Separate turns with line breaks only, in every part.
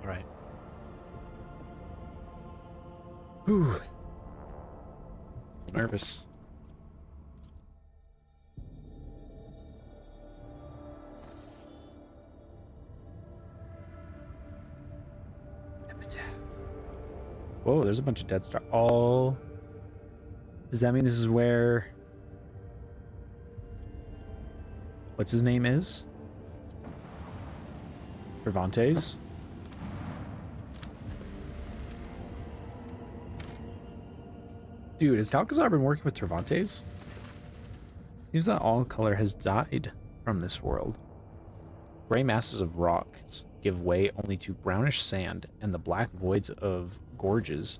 All right.
Whew. Nervous. Epitaph. Whoa, there's a bunch of dead star. Oh, does that mean this is where what's his name is? Cervantes? Dude, has Talcazar been working with Cervantes? Seems that all color has died from this world. Gray masses of rocks give way only to brownish sand and the black voids of gorges.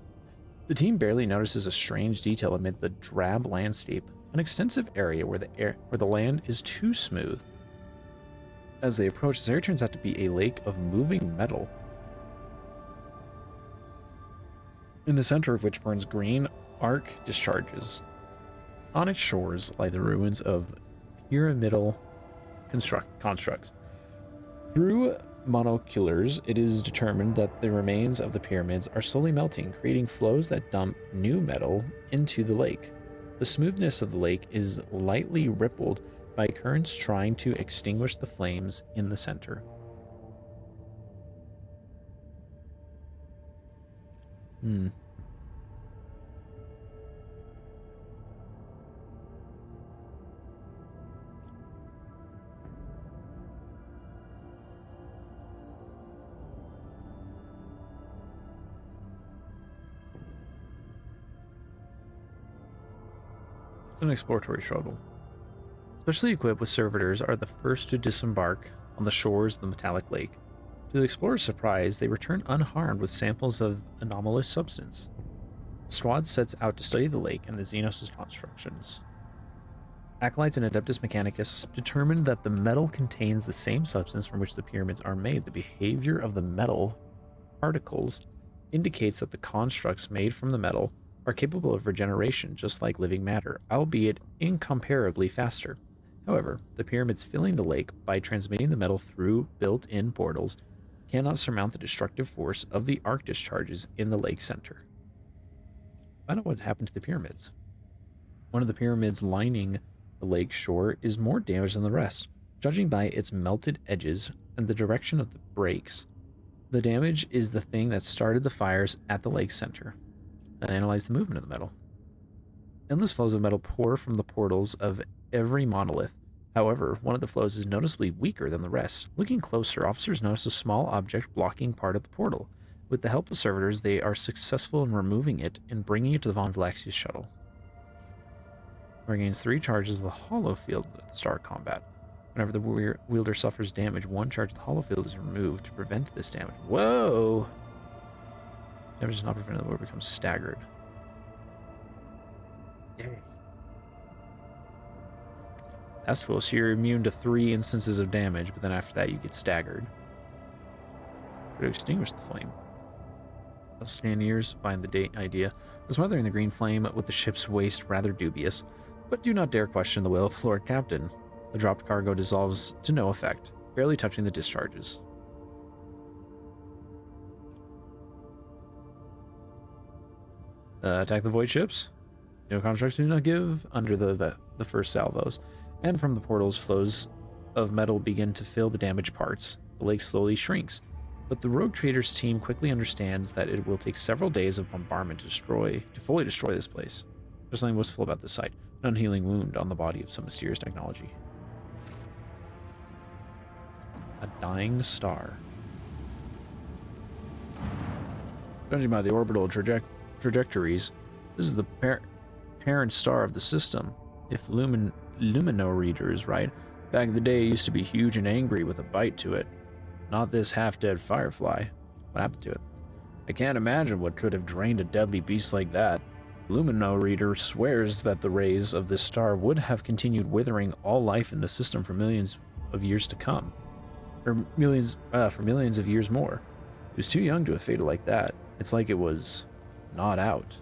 The team barely notices a strange detail amid the drab landscape, an extensive area where the land is too smooth. As they approach, this area turns out to be a lake of moving metal, in the center of which burns green arc discharges. On its shores lie the ruins of pyramidal constructs. Through monoculars, it is determined that the remains of the pyramids are slowly melting, creating flows that dump new metal into the lake. The smoothness of the lake is lightly rippled by currents trying to extinguish the flames in the center. It's an exploratory shuttle. Specially equipped with servitors are the first to disembark on the shores of the metallic lake. To the explorer's surprise, they return unharmed with samples of anomalous substance. The squad sets out to study the lake and the Xenos' constructions. Acolytes and Adeptus Mechanicus determined that the metal contains the same substance from which the pyramids are made. The behavior of the metal particles indicates that the constructs made from the metal are capable of regeneration just like living matter, albeit incomparably faster. However, the pyramids filling the lake by transmitting the metal through built-in portals cannot surmount the destructive force of the arc discharges in the lake center. Find out what happened to the pyramids. One of the pyramids lining the lake shore is more damaged than the rest, judging by its melted edges and the direction of the breaks. The damage is the thing that started the fires at the lake center. And analyze the movement of the metal. Endless flows of metal pour from the portals of every monolith. However, one of the flows is noticeably weaker than the rest. Looking closer, officers notice a small object blocking part of the portal. With the help of servitors, they are successful in removing it and bringing it to the Von Valaxius shuttle. Regains 3 charges of the hollow field at the start of combat. Whenever the wielder suffers damage, 1 charge of the hollow field is removed to prevent this damage. Whoa! Damage is not prevented, the wielder becomes staggered. Yay. That's cool. So you're immune to 3 instances of damage, but then after that you get staggered. To extinguish the flame. Scaniers find the idea. The smothering the green flame with the ship's waste rather dubious, but do not dare question the will of the Lord Captain. The dropped cargo dissolves to no effect, barely touching the discharges. Attack the void ships. No constructs do not give under the first salvos, and from the portals flows of metal begin to fill the damaged parts. The lake slowly shrinks, but the rogue traders team quickly understands that it will take several days of bombardment to fully destroy this place. There's something wistful about this sight, an unhealing wound on the body of some mysterious technology. A dying star. Judging by the orbital trajectories, this is the parent star of the system. If Lumino reader is right, back in the day it used to be huge and angry with a bite to it. Not this half-dead firefly. What happened to it? I can't imagine what could have drained a deadly beast like that. Lumino reader swears that the rays of this star would have continued withering all life in the system for millions of years to come. Or for millions of years more. It was too young to have faded like that. It's like it was not out.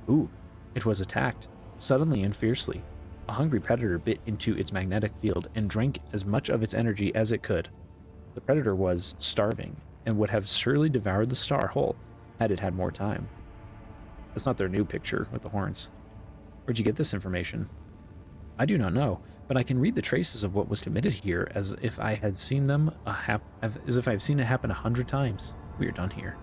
Ooh, it was attacked, suddenly and fiercely. A hungry predator bit into its magnetic field and drank as much of its energy as it could. The predator was starving, and would have surely devoured the star whole had it had more time. That's not their new picture with the horns. Where'd you get this information? I do not know, but I can read the traces of what was committed here as if I had seen them as if I've seen it happen 100 times. We are done here.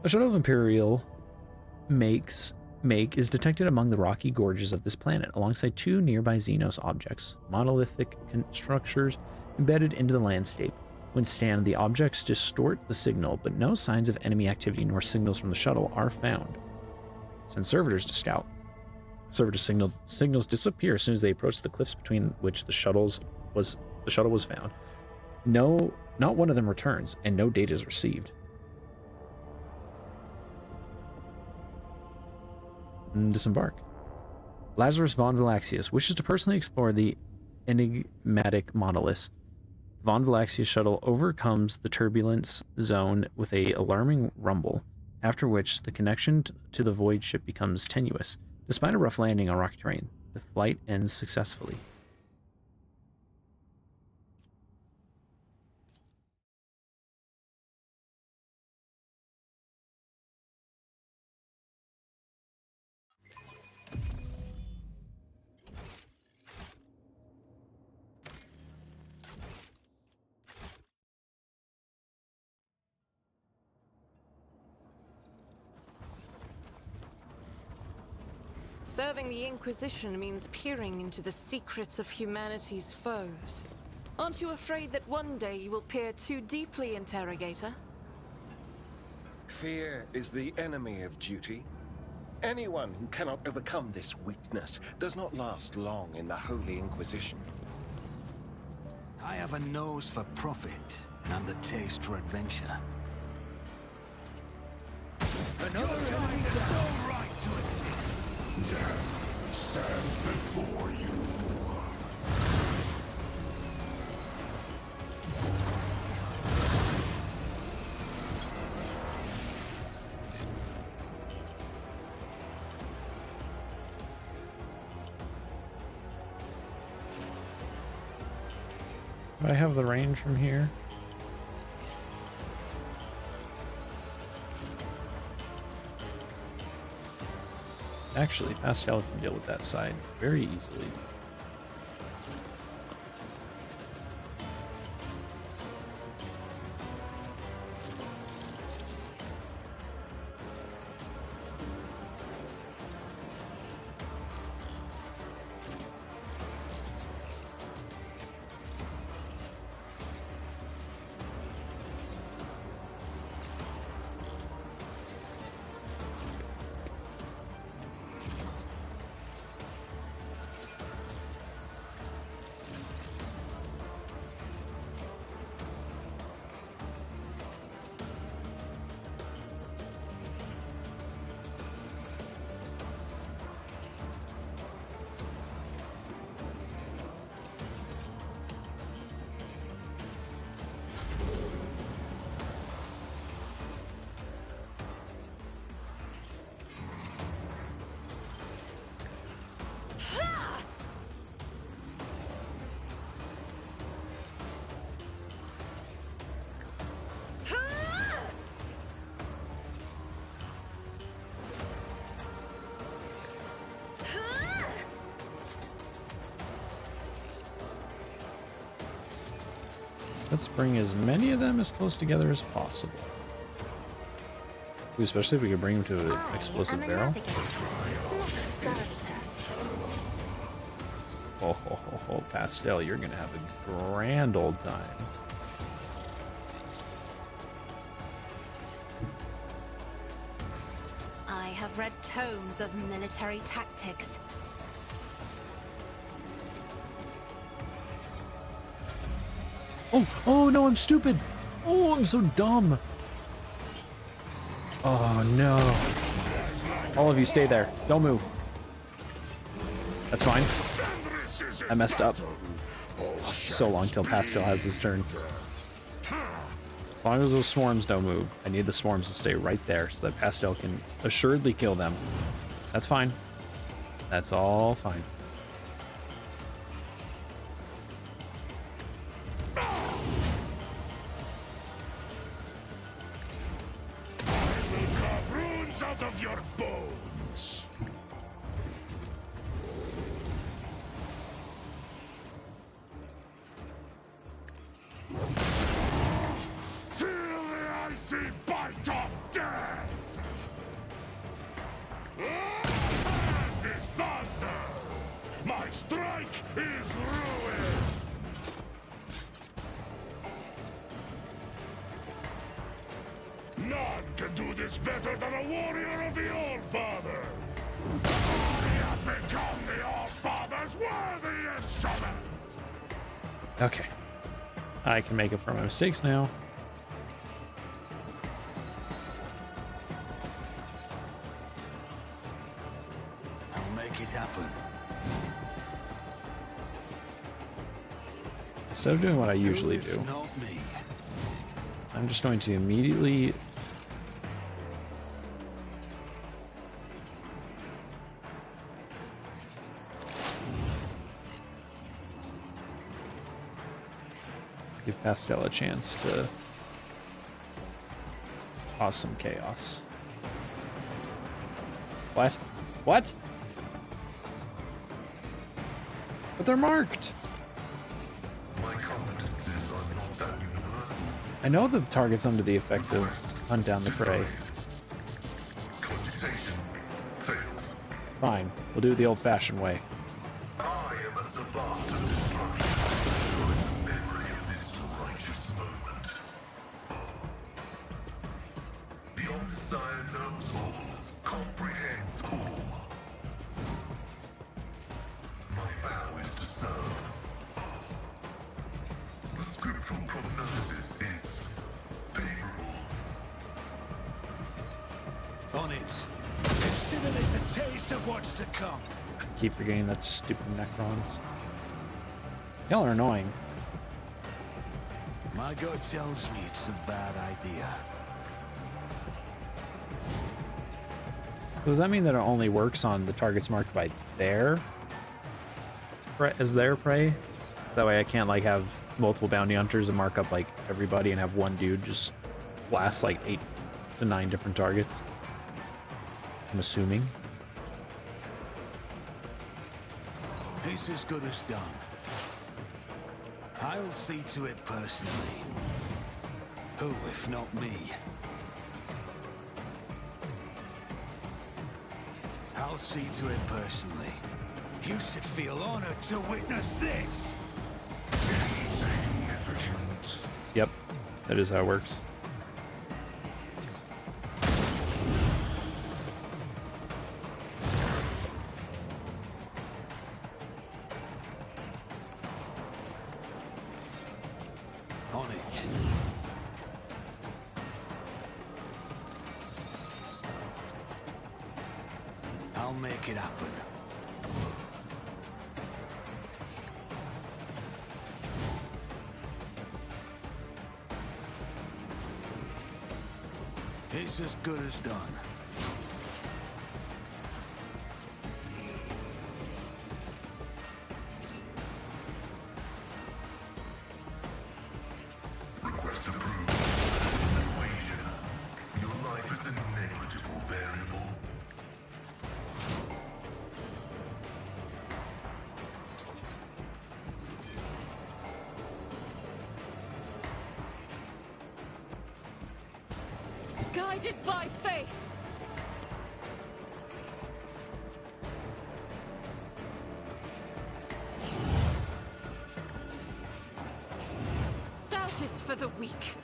A shadow of Imperial make is detected among the rocky gorges of this planet, alongside two nearby Xenos objects, monolithic structures embedded into the landscape. When scanned, the objects distort the signal, but no signs of enemy activity nor signals from the shuttle are found. Send servitors to scout. Servitor signals disappear as soon as they approach the cliffs between which the shuttle was found. Not one of them returns, and no data is received. Disembark. Lazarus von Valaxius wishes to personally explore the enigmatic monoliths. Von Valaxius shuttle overcomes the turbulence zone with an alarming rumble, after which the connection to the void ship becomes tenuous. Despite a rough landing on rocky terrain, the flight ends successfully.
Serving the Inquisition means peering into the secrets of humanity's foes. Aren't you afraid that one day you will peer too deeply, Interrogator?
Fear is the enemy of duty. Anyone who cannot overcome this weakness does not last long in the Holy Inquisition.
I have a nose for profit and the taste for adventure. Another enemy has no right to exist.
Death stands before you.
Do I have the range from here? Actually, Pascal can deal with that side very easily. Let's bring as many of them as close together as possible. Ooh, especially if we could bring them to an explosive barrel. Oh, Pascal, you're gonna have a grand old time.
I have read tomes of military tactics.
Oh no, I'm stupid. Oh, I'm so dumb. Oh no. All of you stay there. Don't move. That's fine. I messed up. So long till Pascal has his turn. As long as those swarms don't move, I need the swarms to stay right there so that Pascal can assuredly kill them. That's fine. That's all fine.
Carve runes out of your bones. Feel the icy bite of death. And this thunder. My strike is ruin. None can do this better than a warrior of the All-Father. We have become the All-Father's worthy instrument.
Okay. I can make it for my mistakes now.
I'll make it happen.
Instead of doing what I usually
Who if
do,
not me?
I'm just going to immediately give Pastel a chance to cause some chaos. What? What? But they're marked.
My competencies are not that universal.
I know the target's under the effect of hunt down the prey.
Cogitation fails.
Fine, we'll do it the old-fashioned way.
I am a savant of destruction. In the memory of this righteous moment. The Omnissiah knows all, comprehends all. My vow is to serve. The scriptural prognosis is favorable.
On it. Consider this a taste of what's to come.
I keep forgetting that stupid Necrons. Y'all are annoying.
My gut tells me it's a bad idea.
Does that mean that it only works on the targets marked by their as their prey? So that way I can't like have multiple bounty hunters and mark up like everybody and have one dude just blast like 8 to 9 different targets. I'm assuming.
It's as good as done. I'll see to it personally. Who, if not me? I'll see to it personally. You should feel honored to witness this!
Significant.
Yep, that is how it works.
On it. I'll make it happen. It's as good as done.
Request approved. It's an equation. Your life is a negligible variable.
Guided by faith. Doubt is for the weak.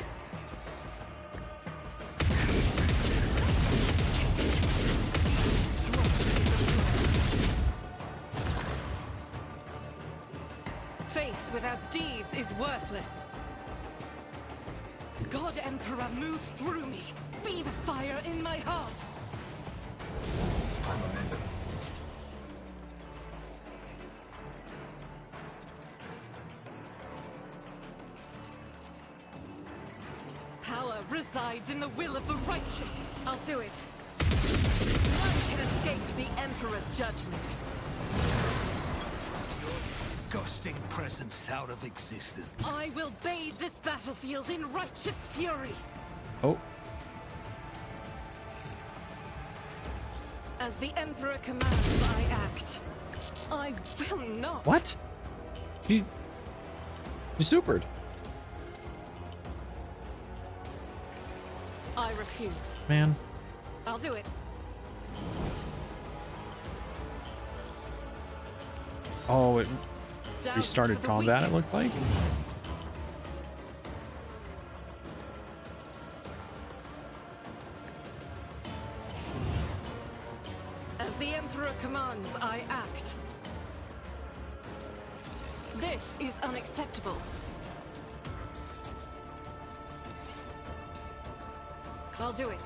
Faith without deeds is worthless. God Emperor, move through me. Be the fire in my heart. Power resides in the will of the righteous. I'll do it. None can escape the judgment.
Disgusting presence out of existence.
I will bathe this battlefield in righteous fury.
Oh,
As the Emperor commands, I act. I will not.
what? She supered.
I refuse.
Man.
I'll do it.
Oh, it
Doubts
restarted
for the
combat,
weak.
it looked like.
As the Emperor commands, I act. This is unacceptable. I'll do it.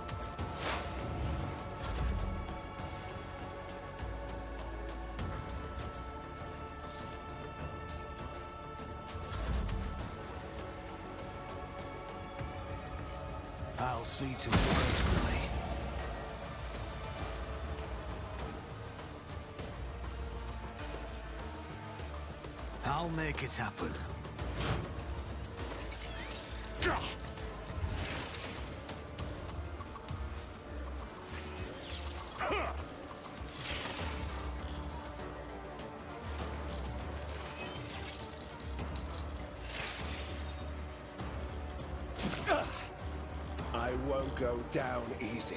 I'll see to it personally. I'll make it happen.
I won't go down easy.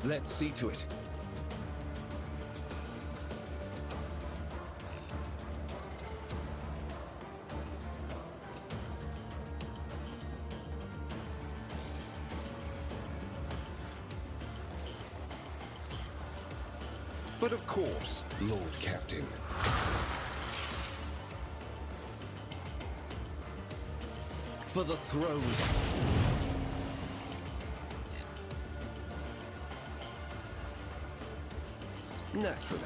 Let's see to it. But of course, Lord Captain. For the throne. Naturally.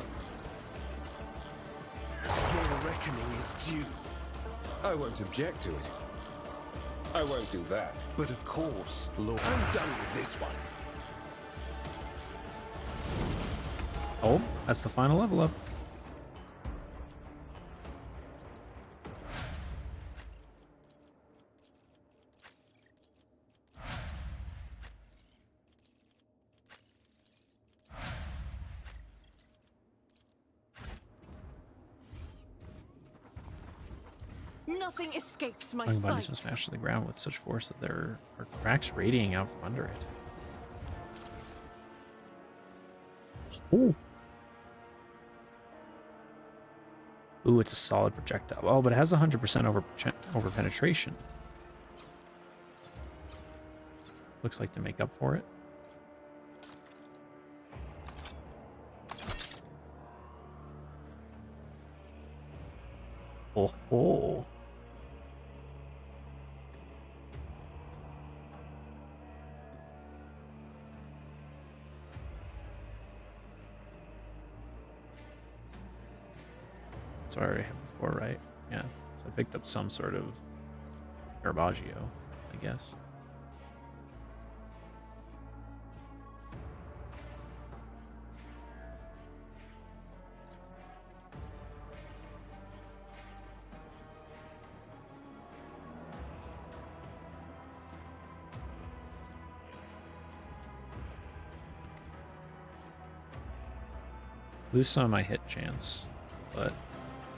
Your reckoning is due. I won't object to it. I won't do that. But of course, Lord. I'm done with this one.
Oh, that's the final level up.
Nothing escapes my
Young bodies
sight.
was smashed to the ground with such force that there are cracks radiating out from under it. Ooh. Ooh, it's a solid projectile. Oh, but it has 100% over penetration. Looks like to make up for it. Oh, oh. That's what I already had before, right? Yeah. So I picked up some sort of Garbaggio, I guess. Lose some of my hit chance, but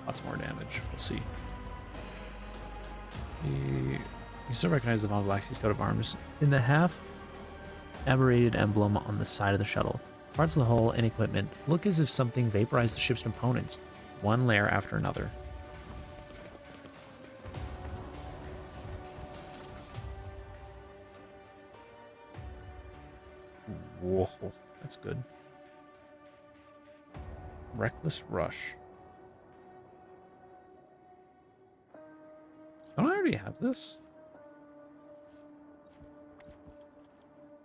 lots more damage. We'll see. You still recognize the Von Galaxy's coat of arms in the half aberrated emblem on the side of the shuttle. Parts of the hull and equipment look as if something vaporized the ship's components, one layer after another. Whoa, that's good. Reckless Rush. Don't I already have this?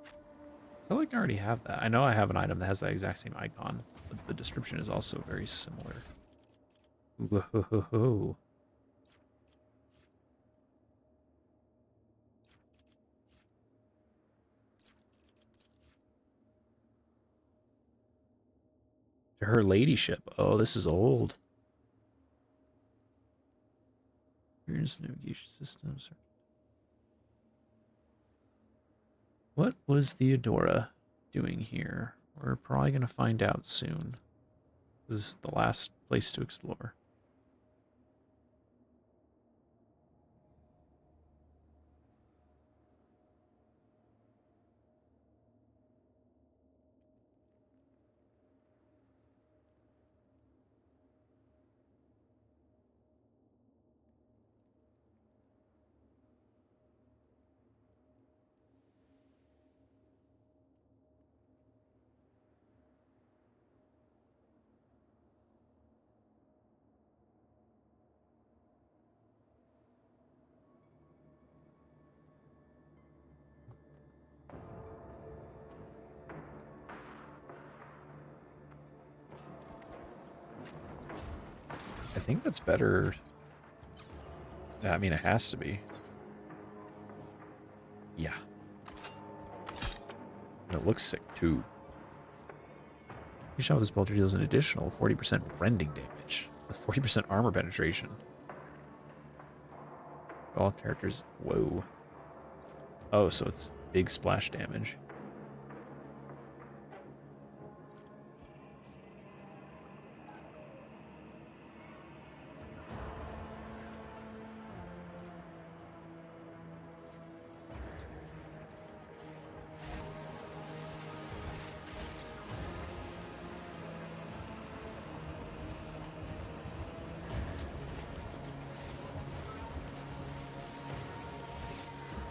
I feel like I already have that. I know I have an item that has that exact same icon, but the description is also very similar. Whoa. Her ladyship. Oh, this is old. Here's navigation systems. What was Theodora doing here? We're probably going to find out soon. This is the last place to explore. I think that's better. Yeah, I mean, it has to be. Yeah. And it looks sick, too. You shot with this bolter deals an additional 40% rending damage, with 40% armor penetration. All characters... Whoa. Oh, so it's big splash damage.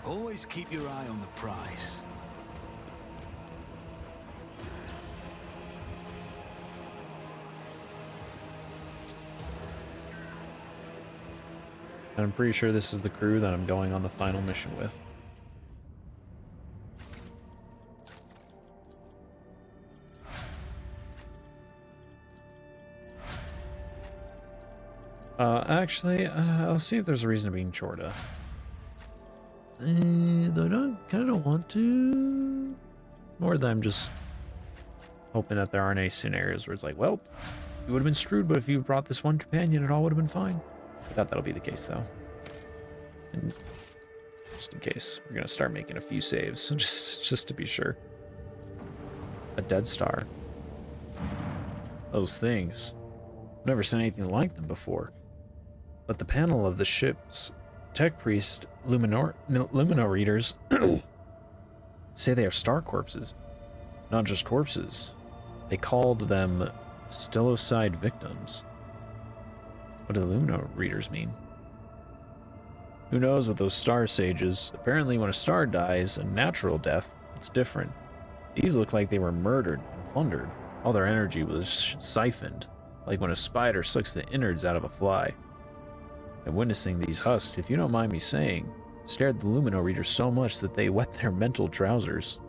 Always keep your eye on the prize.
And I'm pretty sure this is the crew that I'm going on the final mission with. Actually, I'll see if there's a reason to be in Chorda. Though I kind of don't want to. It's more that I'm just hoping that there aren't any scenarios where it's like, well, you would have been screwed, but if you brought this one companion, it all would have been fine. I doubt that'll be the case, though. And just in case, we're gonna start making a few saves, just to be sure. A dead star. Those things. I've never seen anything like them before. But the panel of the ship's tech priest lumino readers say they are star corpses. Not just corpses. They called them stellocide victims. What do the lumino readers mean? Who knows with those star sages? Apparently when a star dies, a natural death, it's different. These look like they were murdered and plundered. All their energy was siphoned, like when a spider sucks the innards out of a fly. And witnessing these husks, if you don't mind me saying, scared the lumino readers so much that they wet their mental trousers.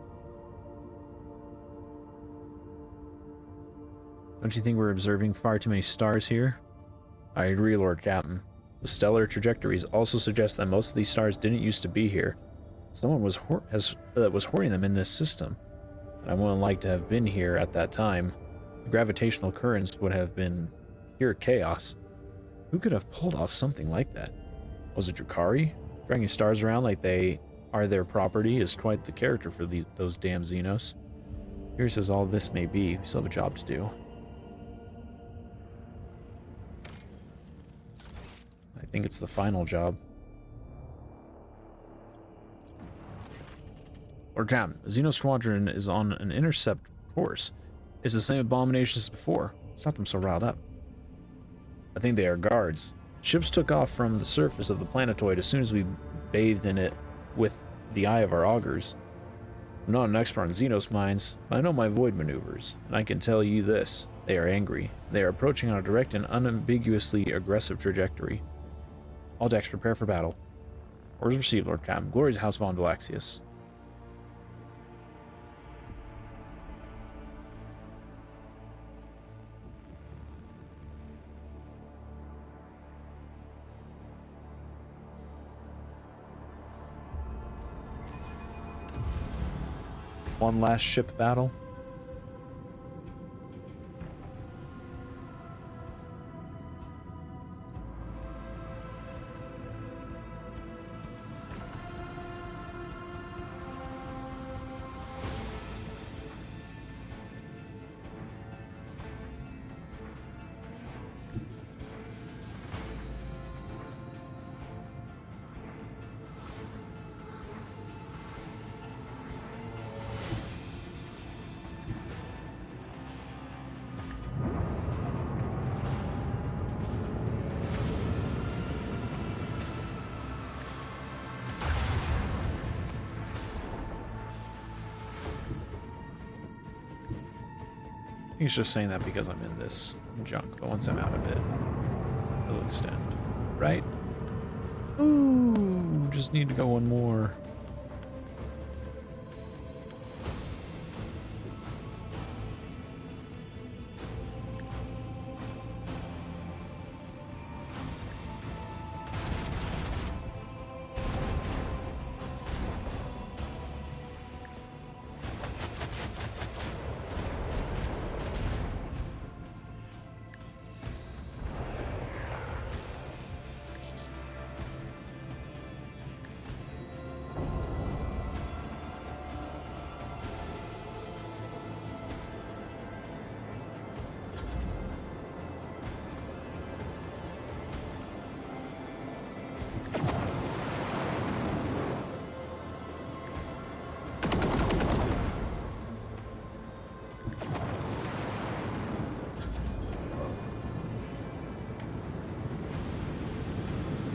Don't you think we're observing far too many stars here? I agree, Lord Captain. The stellar trajectories also suggest that most of these stars didn't used to be here. Someone was hoarding them in this system. And I wouldn't like to have been here at that time. The gravitational currents would have been pure chaos. Who could have pulled off something like that? Was it Drukhari? Dragging stars around like they are their property is quite the character for those damn Xenos. Here's as all this may be, we still have a job to do. I think it's the final job. Lord Captain, the Xeno Squadron is on an intercept course. It's the same abominations as before. It's not them so riled up. I think they are guards. Ships took off from the surface of the planetoid as soon as we bathed in it with the eye of our augurs. I'm not an expert on Xenos mines, but I know my void maneuvers, and I can tell you this. They are angry. They are approaching on a direct and unambiguously aggressive trajectory. All decks prepare for battle. Orders received, Lord Captain. Glory to House Von Valaxius. one last ship battle. He's just saying that because I'm in this junk, but once I'm out of it, it'll extend. Right? Ooh, just need to go one more.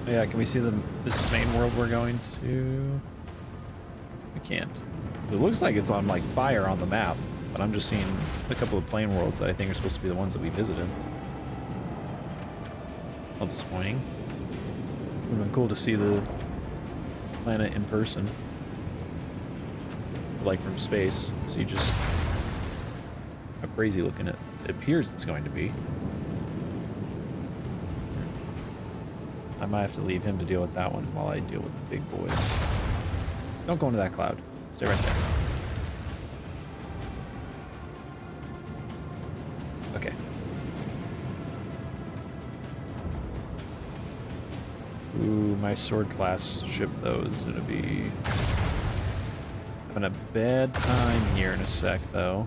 Yeah, can we see this main world we're going to? We can't. It looks like it's on like fire on the map, but I'm just seeing a couple of plain worlds that I think are supposed to be the ones that we visited. How disappointing. Would have been cool to see the planet in person. Like from space. See just how crazy looking it appears it's going to be. I might have to leave him to deal with that one while I deal with the big boys. Don't go into that cloud. Stay right there. Okay. Ooh, my sword class ship though is gonna be having a bad time here in a sec though.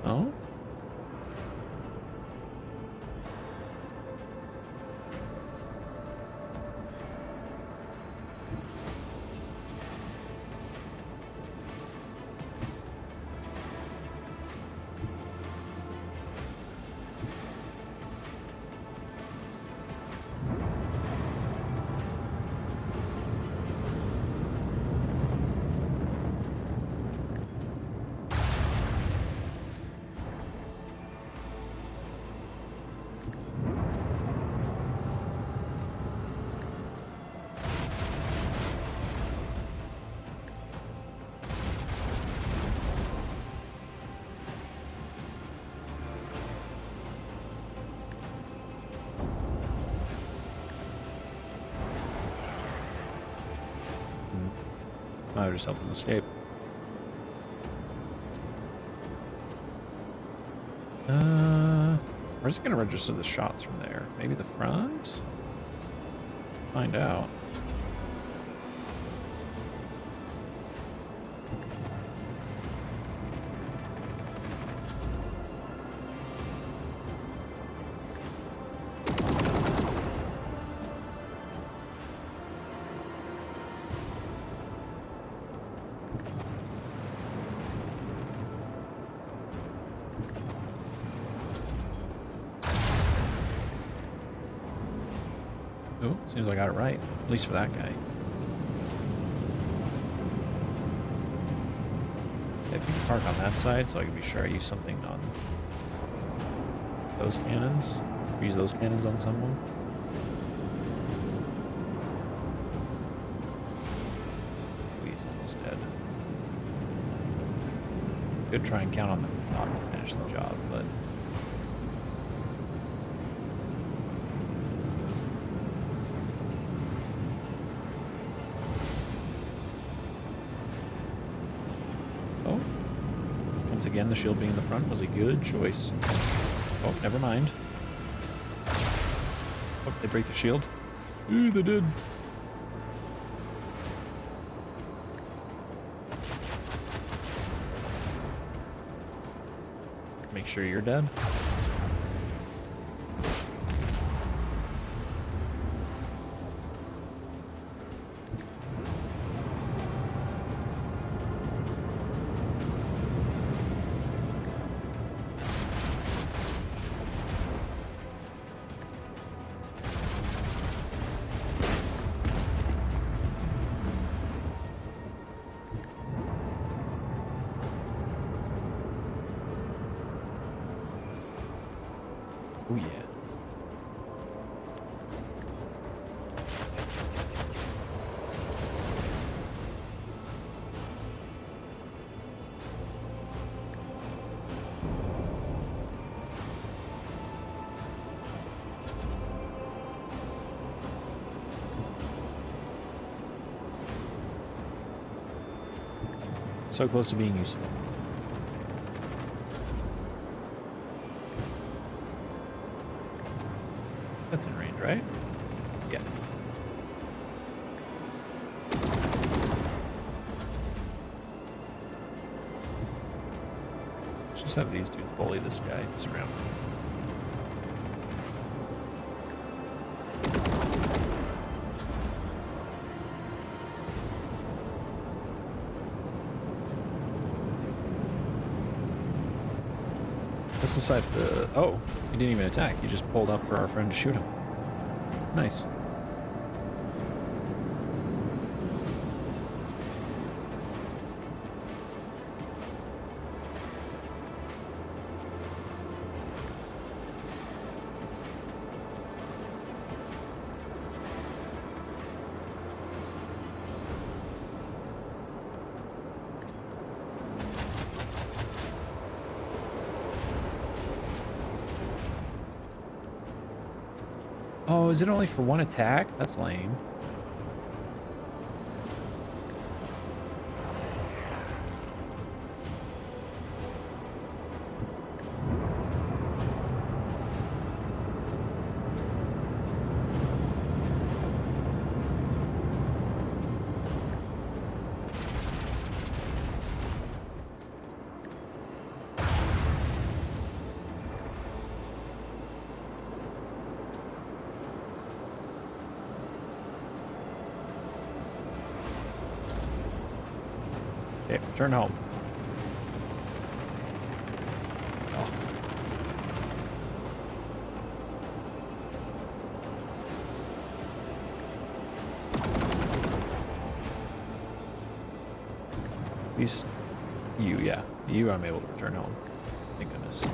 Oh? I would just help him escape. Where's it gonna register the shots from there? Maybe the front? Find out. Oh, seems like I got it right. At least for that guy. If you can park on that side, so I can be sure I use something on those cannons. Use those cannons on someone. Oh, he's almost dead. Could try and count on the knock to finish the job, but again, the shield being in the front was a good choice. Oh, never mind. Oh, they break the shield. Ooh, they did. Make sure you're dead. Oh yeah. So close to being useful. That's in range, right? Yeah. Let's just have these dudes bully this guy and surround him. That's the side. Oh, he didn't even attack. He just pulled up for our friend to shoot him. Nice. Oh, is it only for one attack? That's lame. Okay, return home. Oh. At least you, yeah. You, I'm able to return home. Thank goodness.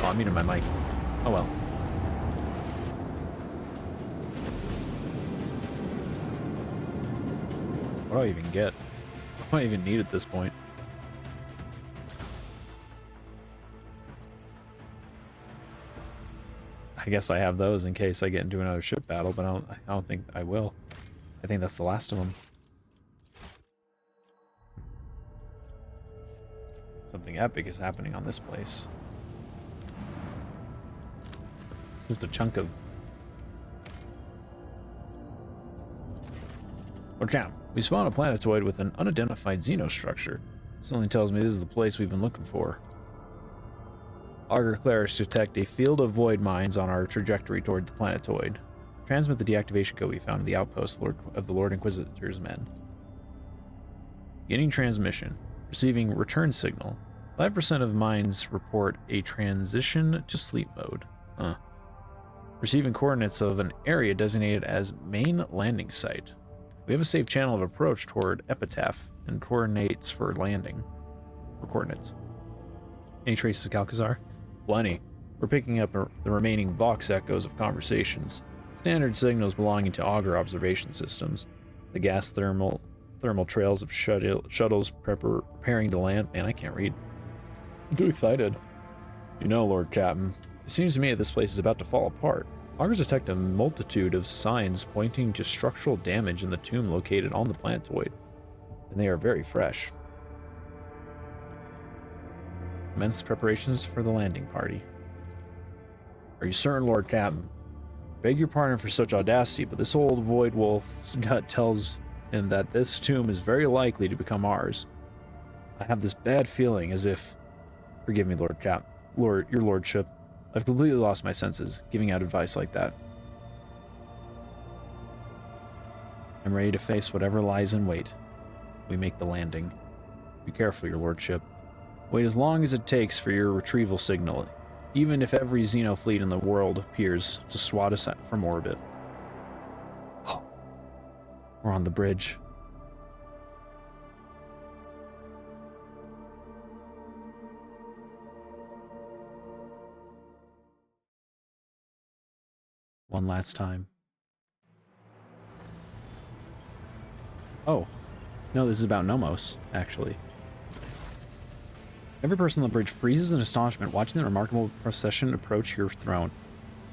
I muted my mic. Oh well. What do I even get? What do I even need at this point? I guess I have those in case I get into another ship battle, but I don't think I will. I think that's the last of them. Something epic is happening on this place. Just a chunk of... Lord Count, we spawned a planetoid with an unidentified xenostructure. Something tells me this is the place we've been looking for. Augur clerics detect a field of void mines on our trajectory toward the planetoid. Transmit the deactivation code we found in the outpost of the Lord Inquisitor's men. Beginning transmission. Receiving return signal. 5% of mines report a transition to sleep mode. Receiving coordinates of an area designated as main landing site. We have a safe channel of approach toward Epitaph and coordinates for landing. Or coordinates. Any traces of Calcazar? Plenty. We're picking up the remaining Vox echoes of conversations. Standard signals belonging to Augur observation systems. The gas thermal trails of shuttles preparing to land. Man, I can't read. I'm too excited. You know, Lord Captain, it seems to me that this place is about to fall apart. Augurs detect a multitude of signs pointing to structural damage in the tomb located on the planetoid, and they are very fresh. Commence preparations for the landing party. Are you certain, Lord Captain? Beg your pardon for such audacity, but this old void wolf's gut tells him that this tomb is very likely to become ours. I have this bad feeling as if... Forgive me, your lordship. I've completely lost my senses, giving out advice like that. I'm ready to face whatever lies in wait. We make the landing. Be careful, your lordship. Wait as long as it takes for your retrieval signal, even if every Xeno fleet in the world appears to swat us from orbit. Oh, we're on the bridge. One last time. Oh, no, this is about Nomos, actually. Every person on the bridge freezes in astonishment watching the remarkable procession approach your throne.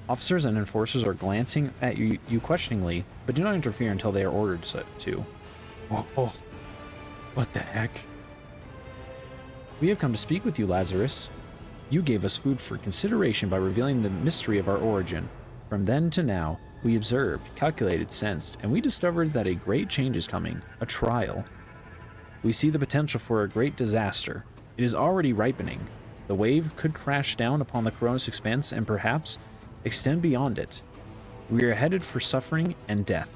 Officers and enforcers are glancing at you questioningly, but do not interfere until they are ordered to. Oh, what the heck? We have come to speak with you, Lazarus. You gave us food for consideration by revealing the mystery of our origin. From then to now, we observed, calculated, sensed, and we discovered that a great change is coming, a trial. We see the potential for a great disaster. It is already ripening. The wave could crash down upon the Coronis expanse and perhaps extend beyond it. We are headed for suffering and death.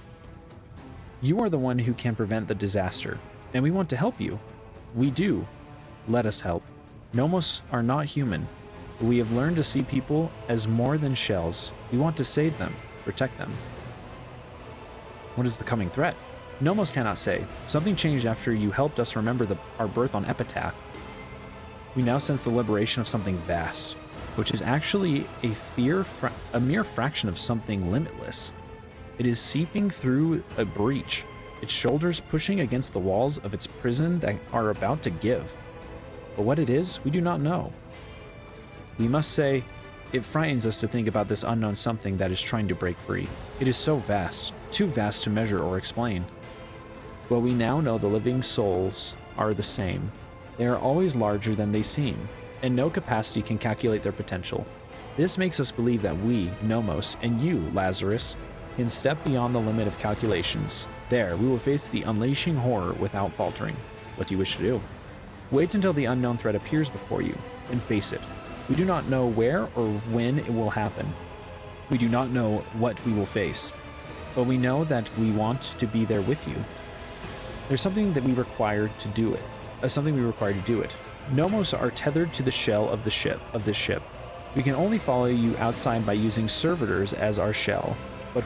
You are the one who can prevent the disaster, and we want to help you. We do. Let us help. Nomos are not human, but we have learned to see people as more than shells. We want to save them, protect them. What is the coming threat? Nomos cannot say. Something changed after you helped us remember our birth on Epitaph. We now sense the liberation of something vast, which is actually a mere fraction of something limitless. It is seeping through a breach, its shoulders pushing against the walls of its prison that are about to give. But what it is, we do not know. We must say, it frightens us to think about this unknown something that is trying to break free. It is so vast, too vast to measure or explain. But we now know the living souls are the same. They are always larger than they seem, and no capacity can calculate their potential. This makes us believe that we, Nomos, and you, Lazarus, can step beyond the limit of calculations. There, we will face the unleashing horror without faltering. What do you wish to do? Wait until the unknown threat appears before you, and face it. We do not know where or when it will happen. We do not know what we will face, but we know that we want to be there with you. There's something that we require to do it. Nomos are tethered to the shell of this ship. We can only follow you outside by using servitors as our shell, but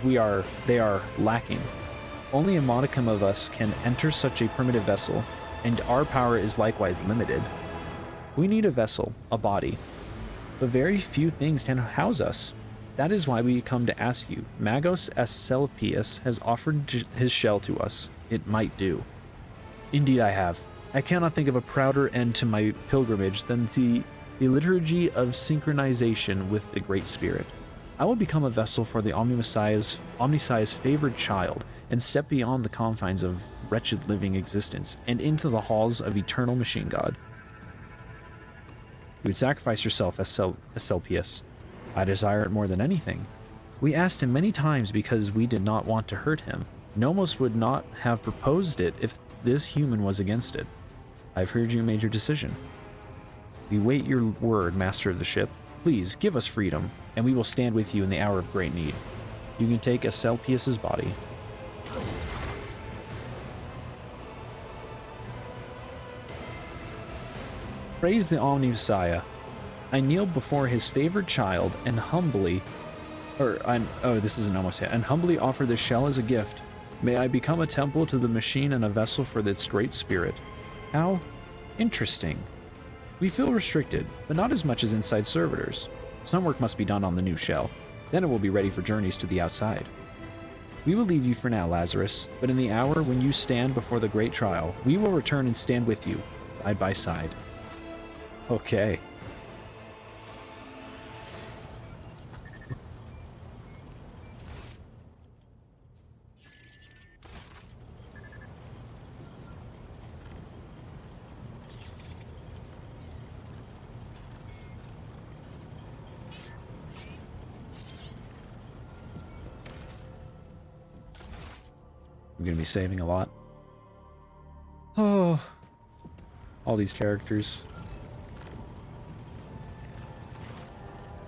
they are lacking. Only a modicum of us can enter such a primitive vessel, and our power is likewise limited. We need a vessel, a body. but very few things can house us. That is why we come to ask you. Magos Asclepius has offered his shell to us. It might do. Indeed I have. I cannot think of a prouder end to my pilgrimage than the liturgy of synchronization with the Great Spirit. I will become a vessel for the Omnisci's favored child and step beyond the confines of wretched living existence and into the halls of eternal machine god. You would sacrifice yourself, Asclepius. I desire it more than anything. We asked him many times because we did not want to hurt him. Nomos would not have proposed it if this human was against it. I've heard you made your decision. We wait your word, master of the ship. Please, give us freedom, and we will stand with you in the hour of great need. You can take Asclepius's body. Praise the Omni-Messiah. I kneel before his favored child and humbly, and humbly offer this shell as a gift. May I become a temple to the machine and a vessel for its great spirit. How interesting. We feel restricted, but not as much as inside servitors. Some work must be done on the new shell. Then it will be ready for journeys to the outside. We will leave you for now, Lazarus, but in the hour when you stand before the great trial, we will return and stand with you, side by side. Okay. I'm going to be saving a lot. Oh, all these characters.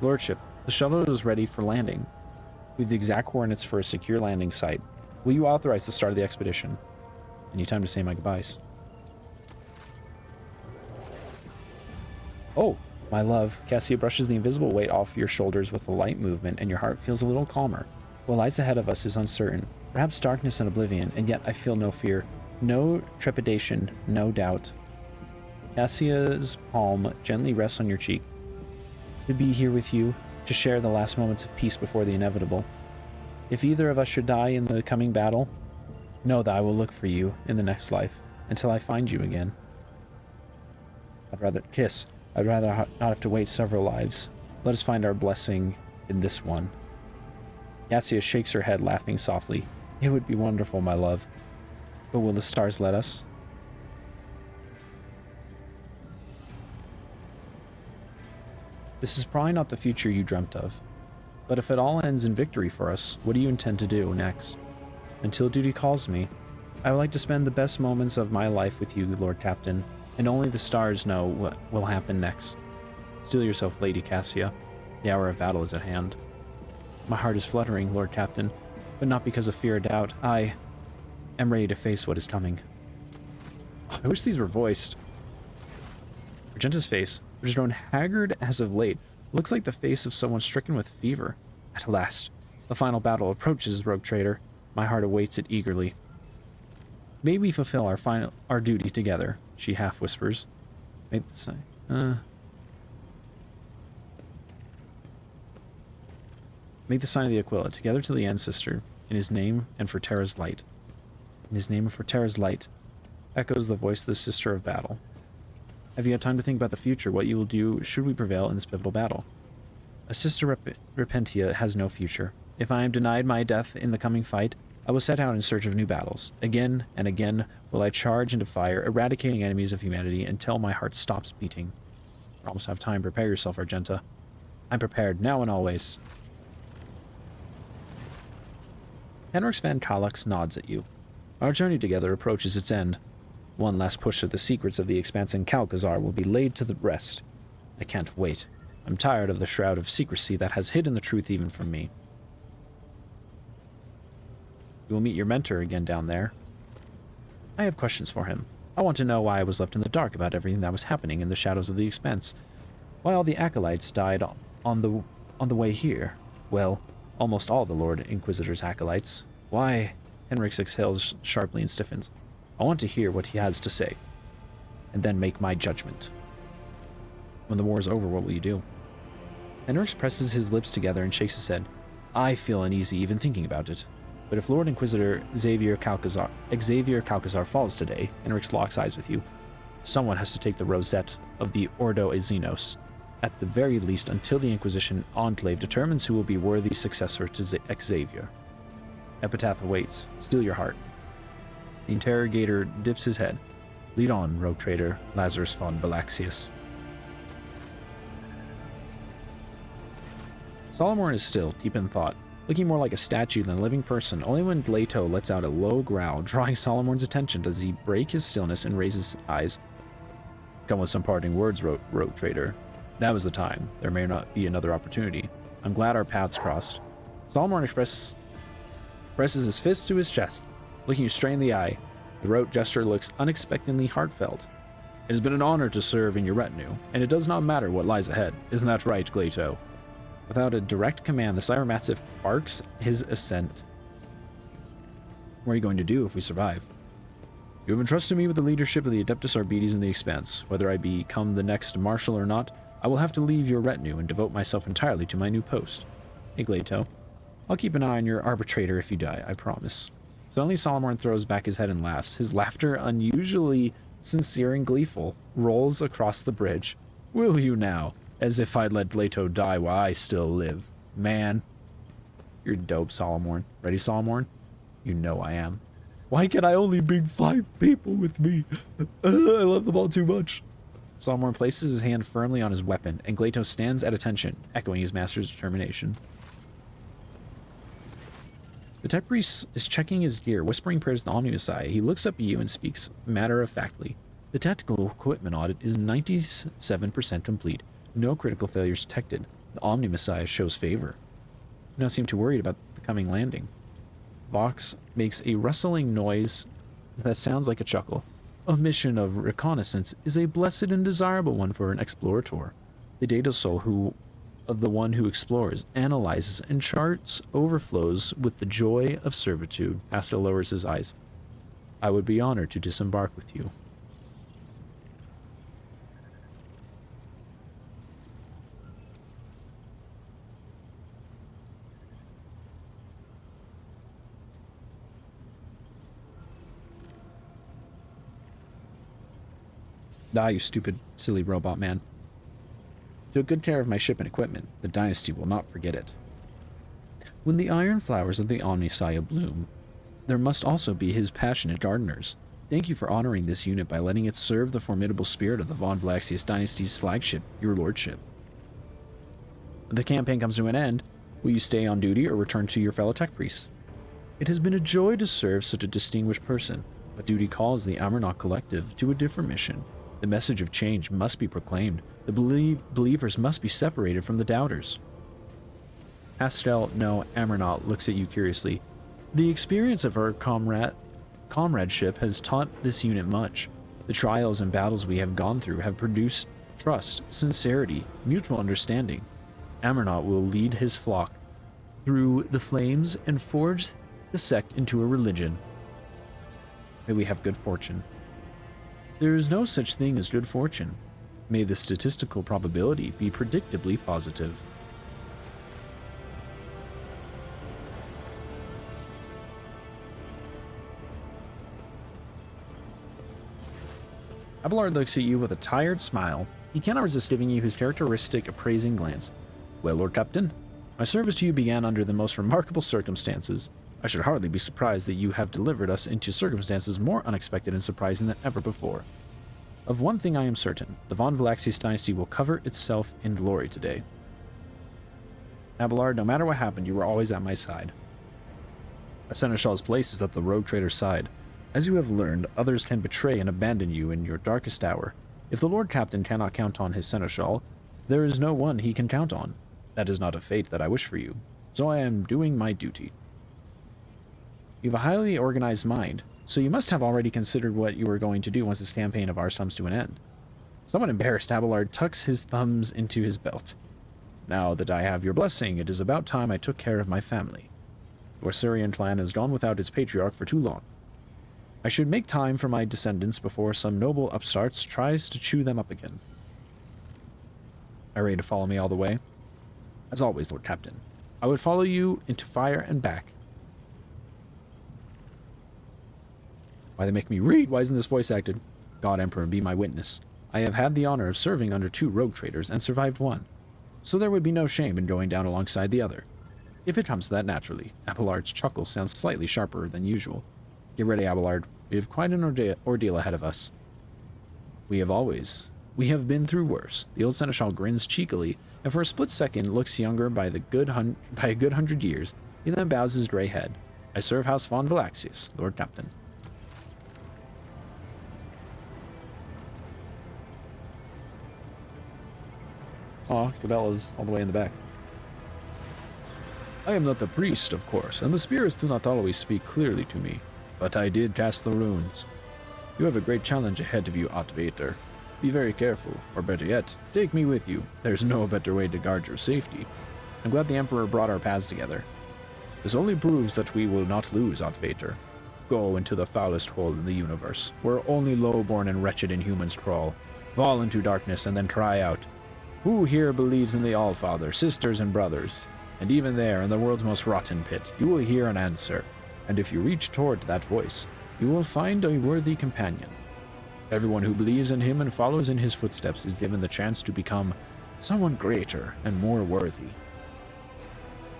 Lordship, the shuttle is ready for landing. We have the exact coordinates for a secure landing site. Will you authorize the start of the expedition? I need time to say my goodbyes. Oh, my love. Cassia brushes the invisible weight off your shoulders with a light movement, and your heart feels a little calmer. What lies ahead of us is uncertain. Perhaps darkness and oblivion, and yet I feel no fear, no trepidation, no doubt. Cassia's palm gently rests on your cheek. To be here with you, to share the last moments of peace before the inevitable. If either of us should die in the coming battle, know that I will look for you in the next life, until I find you again. I'd rather not have to wait several lives. Let us find our blessing in this one. Cassia shakes her head, laughing softly. It would be wonderful, my love. But will the stars let us? This is probably not the future you dreamt of. But if it all ends in victory for us, what do you intend to do next? Until duty calls me, I would like to spend the best moments of my life with you, Lord Captain, and only the stars know what will happen next. Steel yourself, Lady Cassia. The hour of battle is at hand. My heart is fluttering, Lord Captain, but not because of fear or doubt. I am ready to face what is coming. I wish these were voiced. Argenta's face, which has grown haggard as of late, looks like the face of someone stricken with fever. At last, the final battle approaches, rogue traitor. My heart awaits it eagerly. May we fulfill our duty together, she half whispers. Make the sign. Make the sign of the Aquila, together to the end, sister, in his name and for Terra's light. In his name and for Terra's light, echoes the voice of the sister of battle. Have you had time to think about the future, what you will do should we prevail in this pivotal battle? A sister Repentia has no future. If I am denied my death in the coming fight, I will set out in search of new battles. Again and again will I charge into fire, eradicating enemies of humanity until my heart stops beating. You almost have time. Prepare yourself, Argenta. I'm prepared, now and always. Henrix Van Kalax nods at you. Our journey together approaches its end. One last push at the secrets of the expanse in Calcazar will be laid to the rest. I can't wait. I'm tired of the shroud of secrecy that has hidden the truth even from me. You will meet your mentor again down there. I have questions for him. I want to know why I was left in the dark about everything that was happening in the shadows of the expanse. Why all the acolytes died on the way here. Well, almost all the Lord Inquisitor's acolytes. Why? Henrix exhales sharply and stiffens. I want to hear what he has to say, and then make my judgment. When the war is over, what will you do? Henrix presses his lips together and shakes his head. I feel uneasy even thinking about it. But if Lord Inquisitor Xavier Calcazar falls today, Henrix locks eyes with you. Someone has to take the rosette of the Ordo Xenos, at the very least until the Inquisition Enclave determines who will be worthy successor to Xavier. Epitaph awaits. Steel your heart. The interrogator dips his head. Lead on, rogue trader Lazarus von Valaxius. Solomorn is still, deep in thought, looking more like a statue than a living person. Only when Glato lets out a low growl, drawing Solomorn's attention, does he break his stillness and raise his eyes. Come with some parting words, rogue trader. Now is the time. There may not be another opportunity. I'm glad our paths crossed. Solomorn presses his fist to his chest, looking you straight in the eye. The rote gesture looks unexpectedly heartfelt. It has been an honor to serve in your retinue, and it does not matter what lies ahead. Isn't that right, Glato? Without a direct command, the Cybermassive barks his assent. What are you going to do if we survive? You have entrusted me with the leadership of the Adeptus Arbites in the Expanse. Whether I become the next Marshal or not, I will have to leave your retinue and devote myself entirely to my new post. Hey, Glato. I'll keep an eye on your arbitrator if you die, I promise. Suddenly, Solomorn throws back his head and laughs. His laughter, unusually sincere and gleeful, rolls across the bridge. Will you now? As if I'd let Glato die while I still live. Man. You're dope, Solomorn. Ready, Solomorn? You know I am. Why can I only bring 5 people with me? I love them all too much. Solomorn places his hand firmly on his weapon, and Glato stands at attention, echoing his master's determination. The tech priest is checking his gear, whispering prayers to the Omni Messiah. He looks up at you and speaks matter-of-factly. The tactical equipment audit is 97% complete. No critical failures detected. The Omni Messiah shows favor. You don't seem too worried about the coming landing. Vox makes a rustling noise that sounds like a chuckle. A mission of reconnaissance is a blessed and desirable one for an explorator. The data soul of the one who explores, analyzes, and charts overflows with the joy of servitude. Pastel lowers his eyes. I would be honored to disembark with you. Ah, you stupid, silly robot man. Took good care of my ship and equipment. The dynasty will not forget it. When the iron flowers of the Omnissiah bloom, there must also be his passionate gardeners. Thank you for honoring this unit by letting it serve the formidable spirit of the Von Valaxius dynasty's flagship, your lordship. When the campaign comes to an end, will you stay on duty or return to your fellow tech priests? It has been a joy to serve such a distinguished person, but duty calls the Amarnock Collective to a different mission. The message of change must be proclaimed. The believers must be separated from the doubters. Pastel, no, Amarnock looks at you curiously. The experience of our comradeship has taught this unit much. The trials and battles we have gone through have produced trust, sincerity, mutual understanding. Amarnock will lead his flock through the flames and forge the sect into a religion. May we have good fortune. There is no such thing as good fortune. May the statistical probability be predictably positive. Abelard looks at you with a tired smile. He cannot resist giving you his characteristic appraising glance. Well, Lord Captain, my service to you began under the most remarkable circumstances. I should hardly be surprised that you have delivered us into circumstances more unexpected and surprising than ever before. Of one thing I am certain, the Von Valaxius dynasty will cover itself in glory today. Abelard, no matter what happened, you were always at my side. A seneschal's place is at the rogue trader's side. As you have learned, others can betray and abandon you in your darkest hour. If the Lord Captain cannot count on his seneschal, there is no one he can count on. That is not a fate that I wish for you, so I am doing my duty. You have a highly organized mind, so you must have already considered what you are going to do once this campaign of ours comes to an end. Somewhat embarrassed, Abelard tucks his thumbs into his belt. Now that I have your blessing, it is about time I took care of my family. Your Syrian clan has gone without its patriarch for too long. I should make time for my descendants before some noble upstarts tries to chew them up again. Are you ready to follow me all the way? As always, Lord Captain, I would follow you into fire and back. Why they make me read? Why isn't this voice acted? God Emperor, be my witness. I have had the honor of serving under 2 rogue traders and survived one, so there would be no shame in going down alongside the other. If it comes to that naturally. Abelard's chuckle sounds slightly sharper than usual. Get ready, Abelard. We have quite an ordeal ahead of us. We have been through worse. The old seneschal grins cheekily, and for a split second looks younger by a good 100 years. He then bows his gray head. I serve House von Valaxius, Lord Captain. Aw, Cabella's all the way in the back. I am not a priest, of course, and the spirits do not always speak clearly to me, but I did cast the runes. You have a great challenge ahead of you, Otvater. Be very careful, or better yet, take me with you. There's no better way to guard your safety. I'm glad the Emperor brought our paths together. This only proves that we will not lose, Otvater. Go into the foulest hole in the universe, where only low-born and wretched inhumans crawl. Fall into darkness and then try out. Who here believes in the Allfather, sisters and brothers? And even there, in the world's most rotten pit, you will hear an answer. And if you reach toward that voice, you will find a worthy companion. Everyone who believes in him and follows in his footsteps is given the chance to become someone greater and more worthy.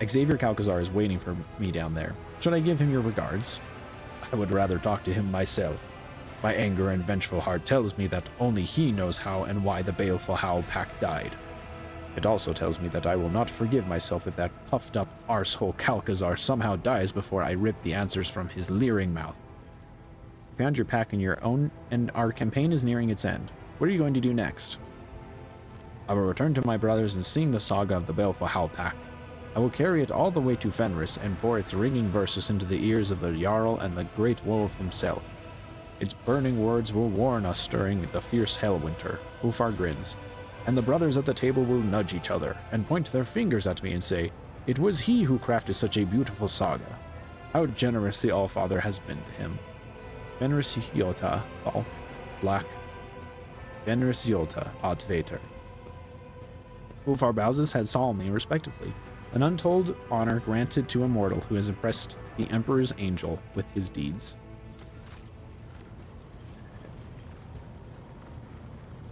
Xavier Calcazar is waiting for me down there. Should I give him your regards? I would rather talk to him myself. My anger and vengeful heart tells me that only he knows how and why the baleful Howl Pack died. It also tells me that I will not forgive myself if that puffed-up arsehole Calcazar somehow dies before I rip the answers from his leering mouth. You found your pack on your own, and our campaign is nearing its end. What are you going to do next? I will return to my brothers and sing the saga of the baleful Howl Pack. I will carry it all the way to Fenris and pour its ringing verses into the ears of the Jarl and the Great Wolf himself. Its burning words will warn us during the fierce Hellwinter. Ulfar grins, and the brothers at the table will nudge each other and point their fingers at me and say, "It was he who crafted such a beautiful saga." How generous the Allfather has been to him. Fenris Yota, all black. Fenris Yota, Otvater. Ulfar bows his head solemnly and respectively, an untold honor granted to a mortal who has impressed the Emperor's angel with his deeds.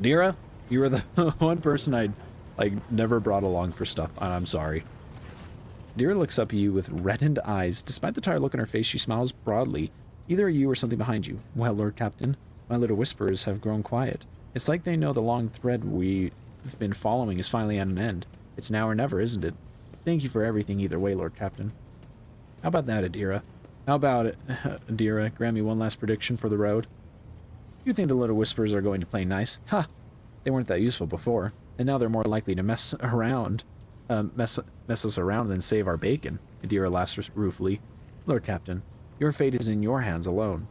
Dira, you were the one person I'd never brought along for stuff, and I'm sorry. Dira looks up at you with reddened eyes. Despite the tired look on her face, she smiles broadly. Either you or something behind you. Well, Lord Captain, my little whispers have grown quiet. It's like they know the long thread we've been following is finally at an end. It's now or never, isn't it? Thank you for everything either way, Lord Captain. How about that, Adira? How about it, Adira? Grant me one last prediction for the road. You think the little whispers are going to play nice? Ha! They weren't that useful before, and now they're more likely to mess us around than save our bacon. Adira laughs ruefully. Lord Captain, your fate is in your hands alone.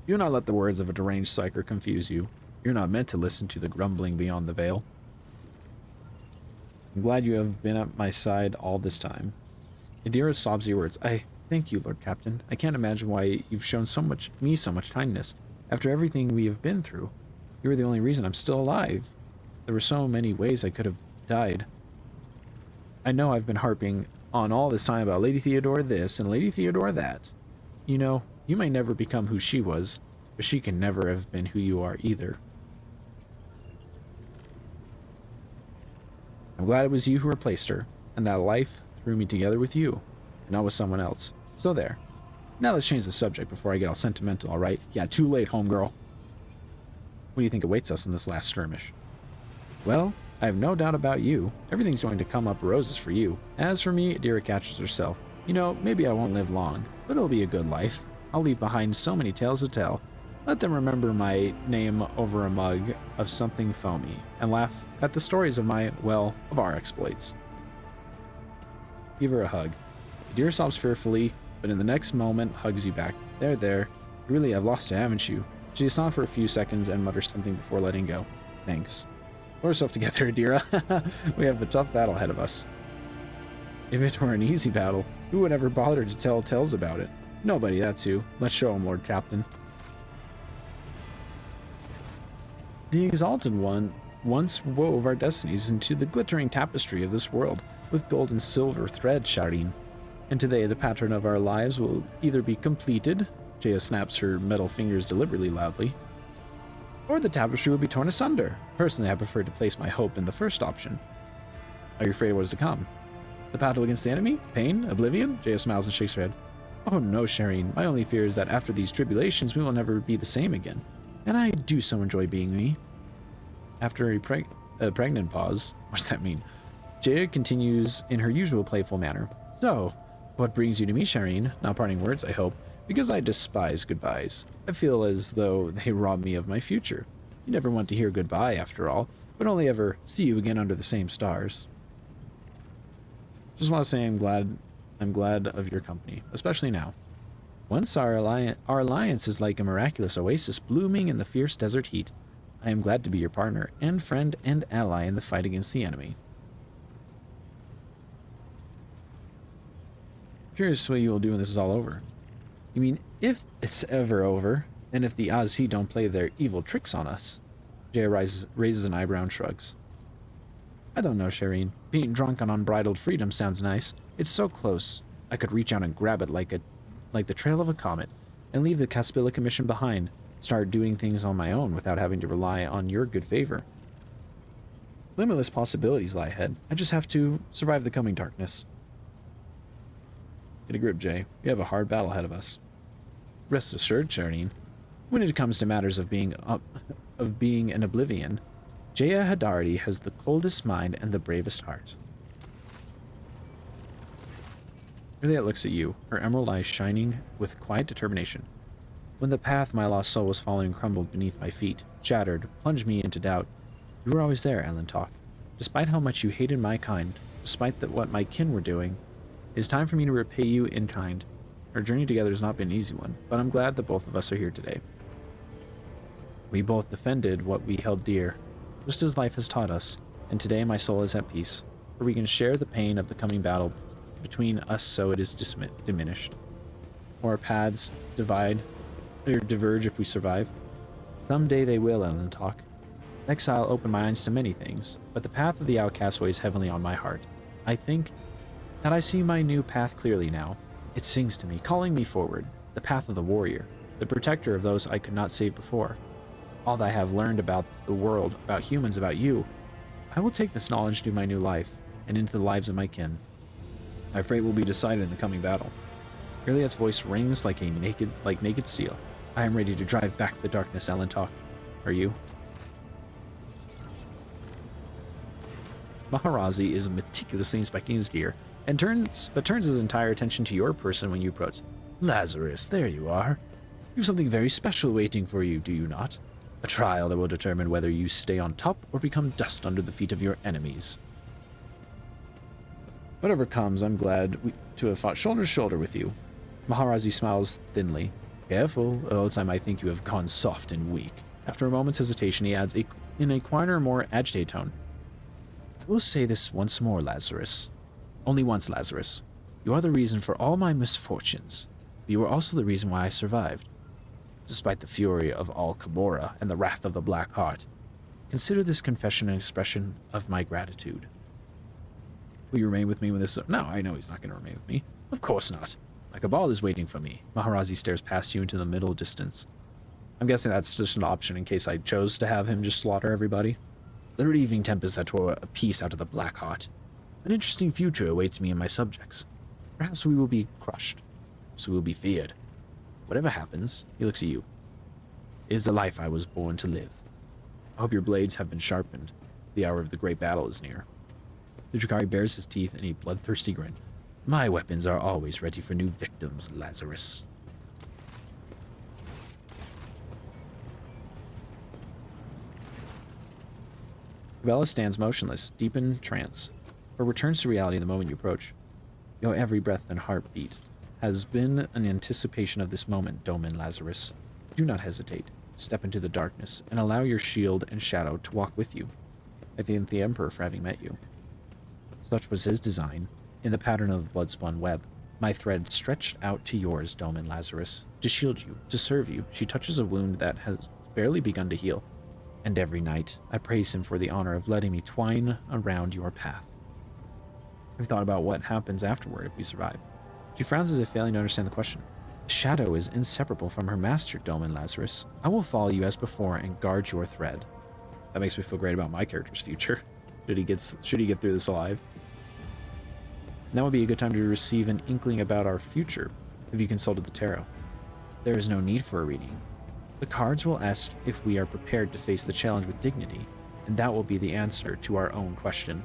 Do not let the words of a deranged psyker confuse you. You're not meant to listen to the grumbling beyond the veil. I'm glad you have been at my side all this time. Adira sobs your words. I thank you, Lord Captain. I can't imagine why you've shown so much kindness. After everything we have been through, you were the only reason I'm still alive. There were so many ways I could have died. I know I've been harping on all this time about Lady Theodora this and Lady Theodora that. You know, you may never become who she was, but she can never have been who you are either. I'm glad it was you who replaced her, and that life threw me together with you, and not with someone else. So there. Now let's change the subject before I get all sentimental, alright? Yeah, too late, homegirl. What do you think awaits us in this last skirmish? Well, I have no doubt about you. Everything's going to come up roses for you. As for me, Adira catches herself. You know, maybe I won't live long, but it'll be a good life. I'll leave behind so many tales to tell. Let them remember my name over a mug of something foamy, and laugh at the stories of of our exploits. Give her a hug. Adira sobs fearfully, but in the next moment hugs you back. There. You really have lost it, haven't you? She is silent for a few seconds and mutters something before letting go. Thanks. Pull yourself together, Adira. We have a tough battle ahead of us. If it were an easy battle, who would ever bother to tell tales about it? Nobody, that's who. Let's show him, Lord Captain. The Exalted One once wove our destinies into the glittering tapestry of this world, with gold and silver thread shouting. And today the pattern of our lives will either be completed, Jaya snaps her metal fingers deliberately loudly, or the tapestry will be torn asunder. Personally, I prefer to place my hope in the first option. Are you afraid of what is to come? The battle against the enemy? Pain? Oblivion? Jaya smiles and shakes her head. Oh no, Shireen. My only fear is that after these tribulations, we will never be the same again. And I do so enjoy being me. After a pregnant pause, what does that mean? Jaya continues in her usual playful manner. So, what brings you to me, Shireen? Not parting words, I hope, because I despise goodbyes. I feel as though they rob me of my future. You never want to hear goodbye, after all, but only ever see you again under the same stars. Just want to say I'm glad of your company, especially now. Once our alliance is like a miraculous oasis blooming in the fierce desert heat. I am glad to be your partner and friend and ally in the fight against the enemy. Curious what you will do when this is all over. You mean if it's ever over, and if the Azi don't play their evil tricks on us? Jaya raises an eyebrow and shrugs. I don't know, Shireen. Being drunk on unbridled freedom sounds nice. It's so close. I could reach out and grab it like the trail of a comet, and leave the Caspilla Commission behind. Start doing things on my own without having to rely on your good favor. Limitless possibilities lie ahead. I just have to survive the coming darkness. Get a grip, Jay. We have a hard battle ahead of us. Rest assured, Shireen. When it comes to matters of being an oblivion, Jaya Hadardi has the coldest mind and the bravest heart. Juliet looks at you, her emerald eyes shining with quiet determination. When the path my lost soul was following crumbled beneath my feet, shattered, plunged me into doubt, you were always there, Alantok. Despite how much you hated my kind, despite what my kin were doing, it is time for me to repay you in kind. Our journey together has not been an easy one, but I'm glad that both of us are here today. We both defended what we held dear, just as life has taught us, and today my soul is at peace, for we can share the pain of the coming battle between us so it is diminished. Or our paths diverge if we survive. Someday they will, Alantok. Exile opened my eyes to many things, but the path of the outcast weighs heavily on my heart. I think that I see my new path clearly now. It sings to me, calling me forward, the path of the warrior, the protector of those I could not save before. All that I have learned about the world, about humans, about you, I will take this knowledge to my new life, and into the lives of my kin. My fate will be decided in the coming battle. Juliet's voice rings like naked steel. I am ready to drive back the darkness, Alantok. Are you? Maharazi is meticulously inspecting his gear, and turns his entire attention to your person when you approach. Lazarus, there you are. You have something very special waiting for you, do you not? A trial that will determine whether you stay on top or become dust under the feet of your enemies. Whatever comes, I'm glad to have fought shoulder to shoulder with you. Maharazi smiles thinly. Careful, or else I might think you have gone soft and weak. After a moment's hesitation, he adds in a quieter, more agitated tone. I will say this once more, Lazarus. Only once, Lazarus. You are the reason for all my misfortunes, but you are also the reason why I survived. Despite the fury of all Kabora and the wrath of the Black Heart, consider this confession an expression of my gratitude. Will you remain with me when this... No, I know he's not going to remain with me. Of course not. My Cabal is waiting for me. Maharazi stares past you into the middle distance. I'm guessing that's just an option in case I chose to have him just slaughter everybody. The relieving tempest that tore a piece out of the Black Heart. An interesting future awaits me and my subjects. Perhaps we will be crushed. Perhaps we will be feared. Whatever happens, he looks at you. It is the life I was born to live. I hope your blades have been sharpened. The hour of the great battle is near. The Drakari bares his teeth in a bloodthirsty grin. My weapons are always ready for new victims, Lazarus. Bella stands motionless, deep in trance, but returns to reality the moment you approach. Your every breath and heartbeat has been an anticipation of this moment, Domin Lazarus. Do not hesitate. Step into the darkness and allow your shield and shadow to walk with you. I thank the Emperor for having met you. Such was his design. In the pattern of the blood-spun web, my thread stretched out to yours, Domin Lazarus, to shield you, to serve you. She touches a wound that has barely begun to heal, And every night, I praise him for the honor of letting me twine around your path. Have you thought about what happens afterward if we survive? She frowns as if failing to understand the question. The shadow is inseparable from her master, Doman Lazarus. I will follow you as before and guard your thread. That makes me feel great about my character's future. Should he get through this alive? Now would be a good time to receive an inkling about our future. Have you consulted the tarot? There is no need for a reading. The cards will ask if we are prepared to face the challenge with dignity, and that will be the answer to our own question.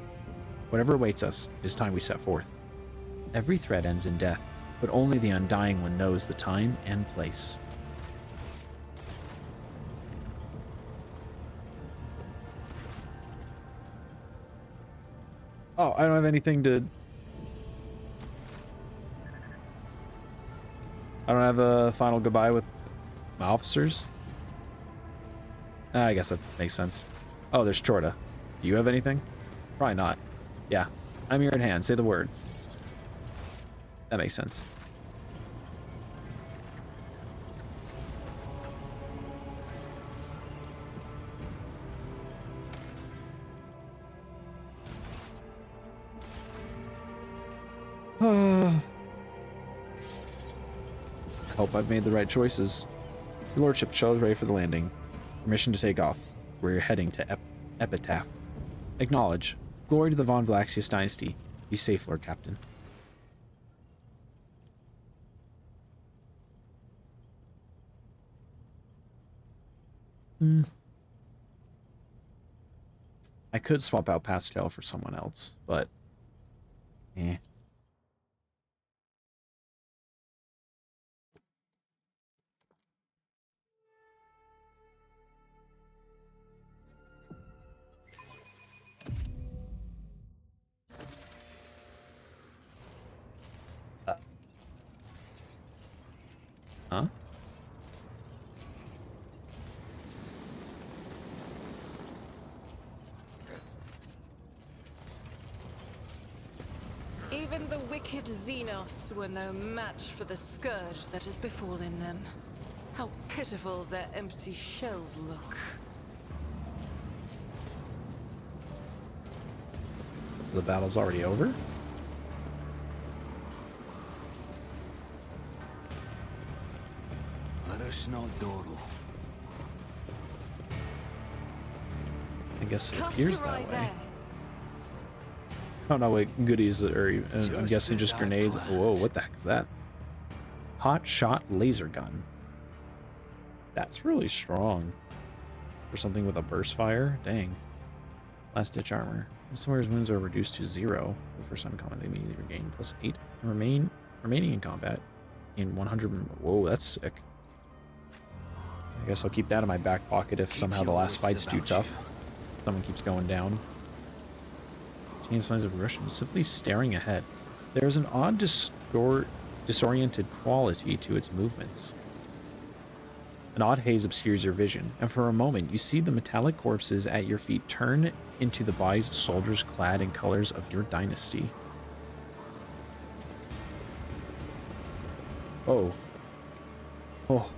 Whatever awaits us, it is time we set forth. Every thread ends in death, but only the undying one knows the time and place. Oh, I don't have anything to... I don't have a final goodbye with my officers. I guess that makes sense. Oh, there's Chorda. Do you have anything? Probably not. Yeah. I'm here in hand. Say the word. That makes sense. I hope I've made the right choices. Your Lordship, shell is ready for the landing. Permission to take off. We're heading to Epitaph. Acknowledge. Glory to the Von Valaxius dynasty. Be safe, Lord Captain. I could swap out Pastel for someone else, but... eh. Huh?
Even the wicked Xenos were no match for the scourge that has befallen them. How pitiful their empty shells look.
So the battle's already over?
Let us not dawdle.
I guess it
Cast
appears
your eye
that way.
there.
I don't know what goodies are. I'm
Just
guessing
as
just
I
grenades.
planned.
Whoa, what the heck is that? Hot shot laser gun. That's really strong. For something with a burst fire? Dang. Last ditch armor. Somewhere's wounds are reduced to 0. The first time in combat, they immediately regain +8. And remaining in combat in 100. Whoa, that's sick. I guess I'll keep that in my back pocket if
Keep
somehow the
your
last
wits
fight's too
about
tough.
you.
Someone keeps going down. Change signs of regression, simply staring ahead. There is an odd disoriented quality to its movements. An odd haze obscures your vision, and for a moment you see the metallic corpses at your feet turn into the bodies of soldiers clad in colors of your dynasty. Oh. Oh.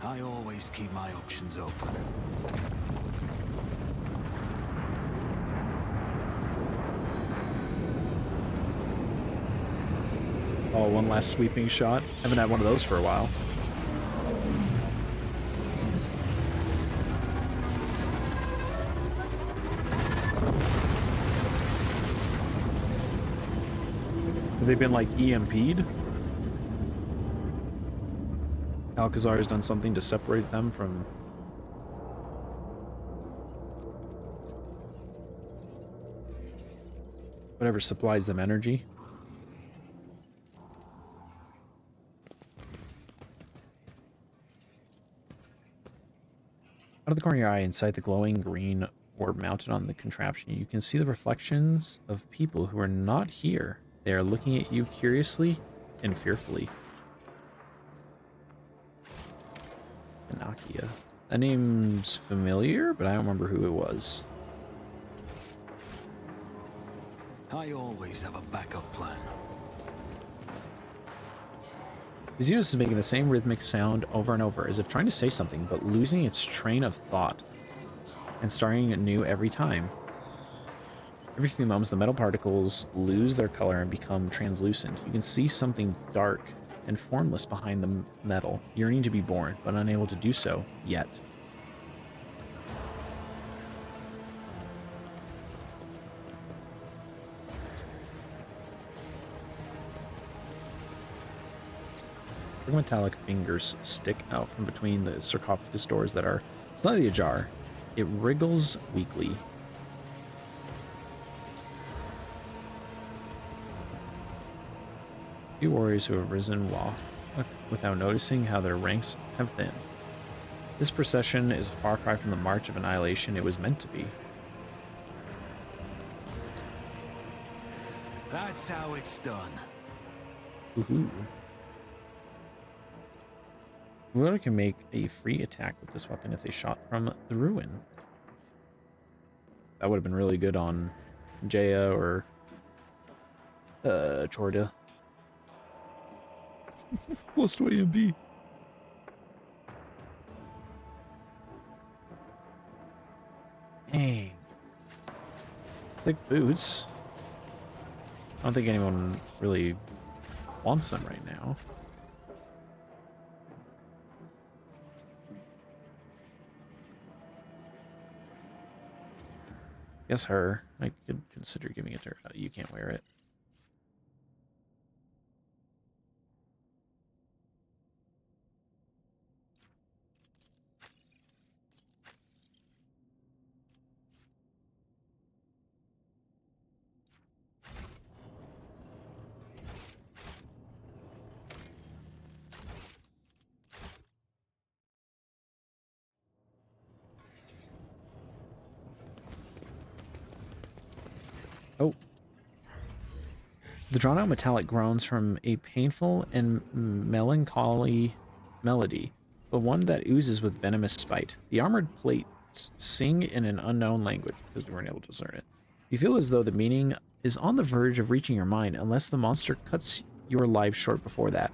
I always keep my options open.
Oh, one last sweeping shot. Haven't had one of those for a while. Have they been like EMP'd? Alcazar has done something to separate them from... whatever supplies them energy. Out of the corner of your eye, inside the glowing green orb mounted on the contraption, you can see the reflections of people who are not here. They are looking at you curiously and fearfully. Anakia. That name's familiar, but I don't remember who it was.
I always have a backup plan.
The Xenos is making the same rhythmic sound over and over, as if trying to say something, but losing its train of thought and starting anew every time. Every few moments, the metal particles lose their color and become translucent. You can see something dark and formless behind the metal, yearning to be born, but unable to do so yet. Metallic fingers stick out from between the sarcophagus doors that are slightly ajar. It wriggles weakly. Few warriors who have risen without noticing how their ranks have thinned. This procession is a far cry from the march of annihilation it was meant to be.
That's how it's done.
Woohoo. Whoever can make a free attack with this weapon if they shot from the ruin. That would have been really good on Jaya or Chorda. Close to AMB. Dang. Thick boots. I don't think anyone really wants them right now. Guess her. I could consider giving it to her. You can't wear it. Oh. The drawn-out metallic groans from a painful and melancholy melody, but one that oozes with venomous spite. The armored plates sing in an unknown language, because we weren't able to discern it. You feel as though the meaning is on the verge of reaching your mind, unless the monster cuts your life short before that.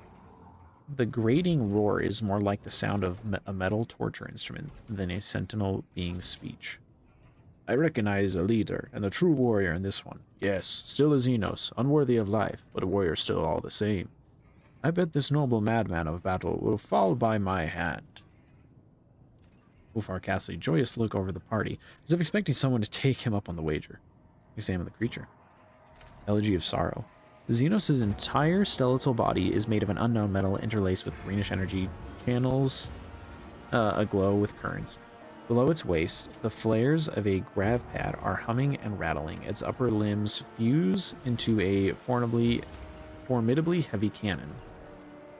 The grating roar is more like the sound of a metal torture instrument than a sentinel being's speech. I recognize a leader and a true warrior in this one. Yes, still a Xenos, unworthy of life, but a warrior still all the same. I bet this noble madman of battle will fall by my hand. Ulfar casts a joyous look over the party, as if expecting someone to take him up on the wager. Examine the creature. Elegy of Sorrow. The Xenos' entire skeletal body is made of an unknown metal interlaced with greenish energy channels aglow with currents. Below its waist, the flares of a grav pad are humming and rattling. Its upper limbs fuse into a formidably heavy cannon.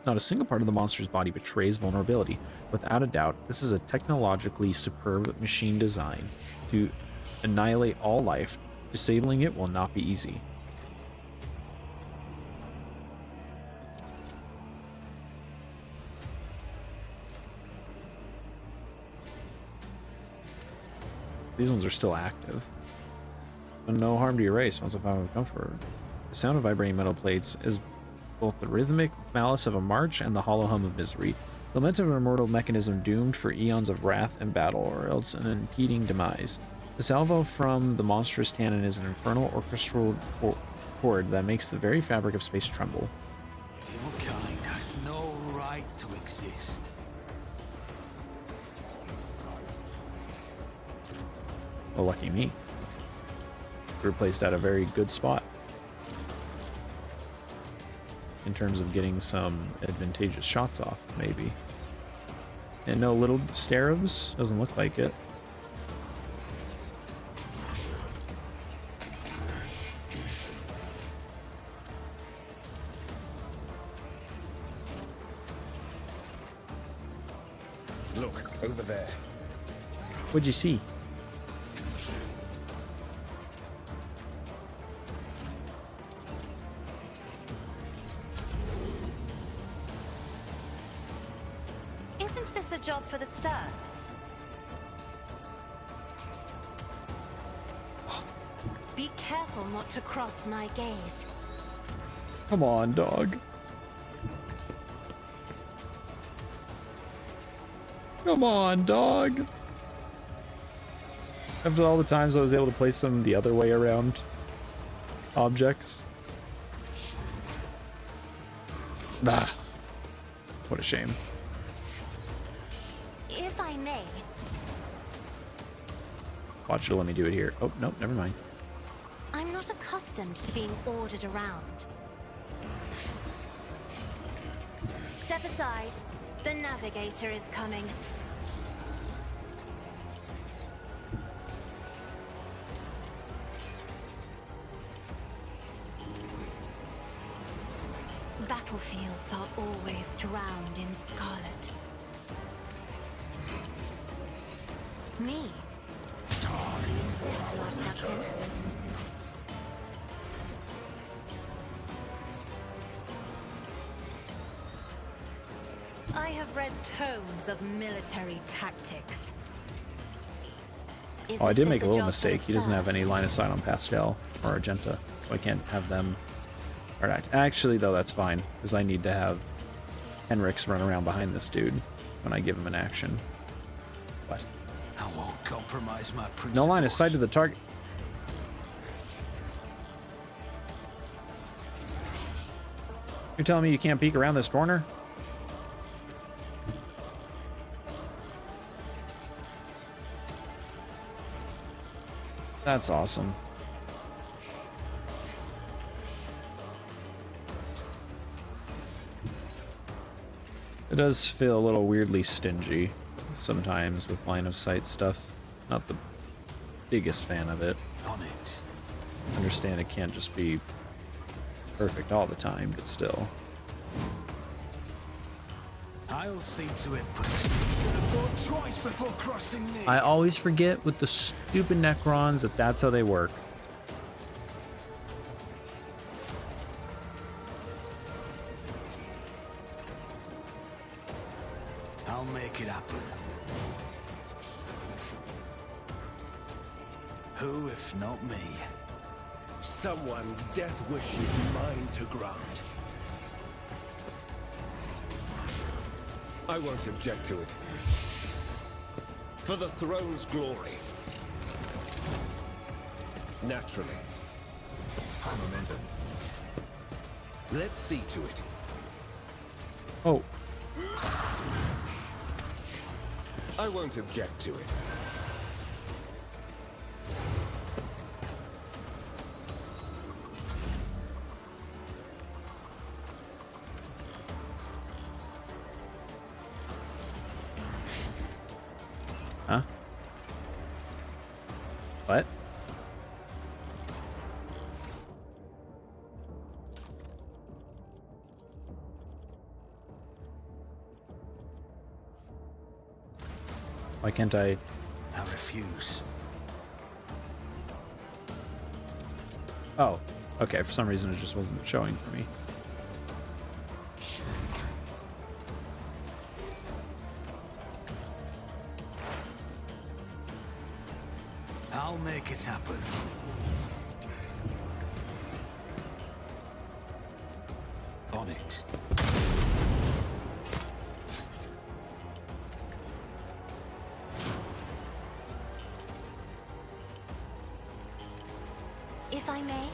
Not a single part of the monster's body betrays vulnerability. Without a doubt, this is a technologically superb machine design to annihilate all life. Disabling it will not be easy. These ones are still active. But no harm to your race once I found comfort. The sound of vibrating metal plates is both the rhythmic malice of a march and the hollow hum of misery. Lament of an immortal mechanism doomed for eons of wrath and battle, or else an impeding demise. The salvo from the monstrous cannon is an infernal orchestral chord that makes the very fabric of space tremble.
Your kind has no right to exist.
Well, lucky me. We were placed at a very good spot in terms of getting some advantageous shots off, maybe. And no little scarabs? Doesn't look like it.
Look, over there.
What'd you see?
Isn't this a job for the serfs? Be careful not to cross my gaze.
Come on, dog. Come on, dog. After all the times I was able to place them the other way around objects. Bah. What a shame.
If I may,
Watch it, let me do it here. Oh, nope, never mind.
I'm not accustomed to being ordered around. Step aside. The navigator is coming. Battlefields are always drowned in scarlet. Me? Insist, Lord Captain. I have read tomes of military tactics.
Oh, I
Isn't
did
this
make a little
job
mistake. He doesn't have any
themselves?
line of sight on Pascal or Argenta, so I can't have them. Or actually, though, that's fine, because I need to have Henrix run around behind this dude when I give him an action. But
I won't compromise my principles.
no line of sight to the target. You're telling me you can't peek around this corner? That's awesome. It does feel a little weirdly stingy sometimes with line of sight stuff. Not the biggest fan of it.
On it.
Understand it can't just be perfect all the time, but still.
I'll see to it. Should have thought twice before crossing me.
I always forget with the stupid Necrons that that's how they work.
I'll make it happen. Who, if not me?
Someone's death wish is mine to grant. I won't object to it. For the throne's glory. Naturally. Momentum. Let's see to it.
Oh,
I won't object to it.
huh? What? Why can't I?
I refuse.
Oh, okay. For some reason, it just wasn't showing for me.
I'll make it happen. On it.
If I may,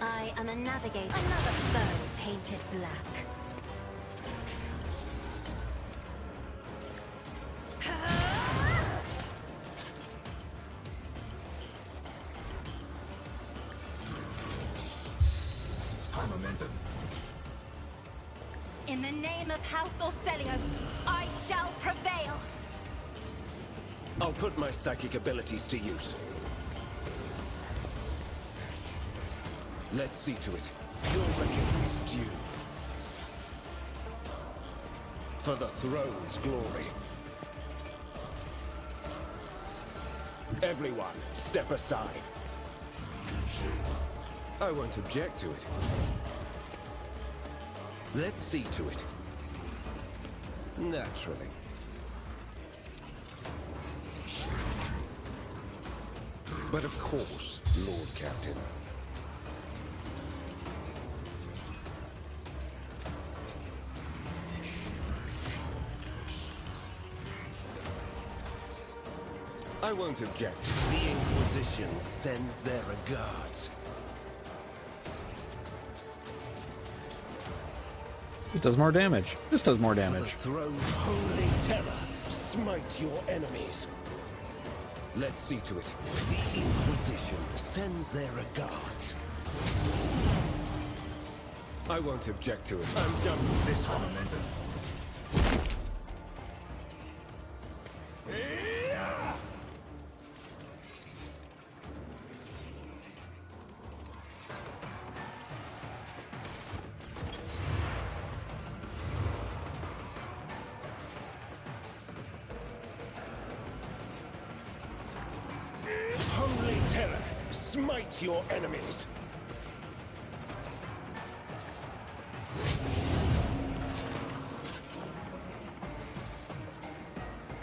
I am a navigator. Another foe painted black. In the name of House Orselio, I shall prevail.
I'll put my psychic abilities to use. Let's see to it. Your reckoning is due. For the throne's glory. Everyone, step aside. I won't object to it. Let's see to it. Naturally. But of course, Lord Captain. I won't object. The Inquisition sends their regards.
This does more damage. This does more
For the
damage.
throne's holy terror, smite your enemies. Let's see to it. The Inquisition sends their regards. I won't object to it. I'm done with this one. Holy terror, smite your enemies.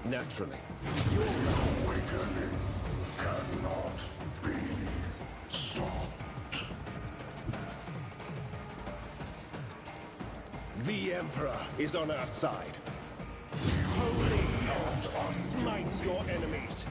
Naturally.
Your awakening cannot be stopped.
The Emperor is on our side. Holy terror, smite your enemies.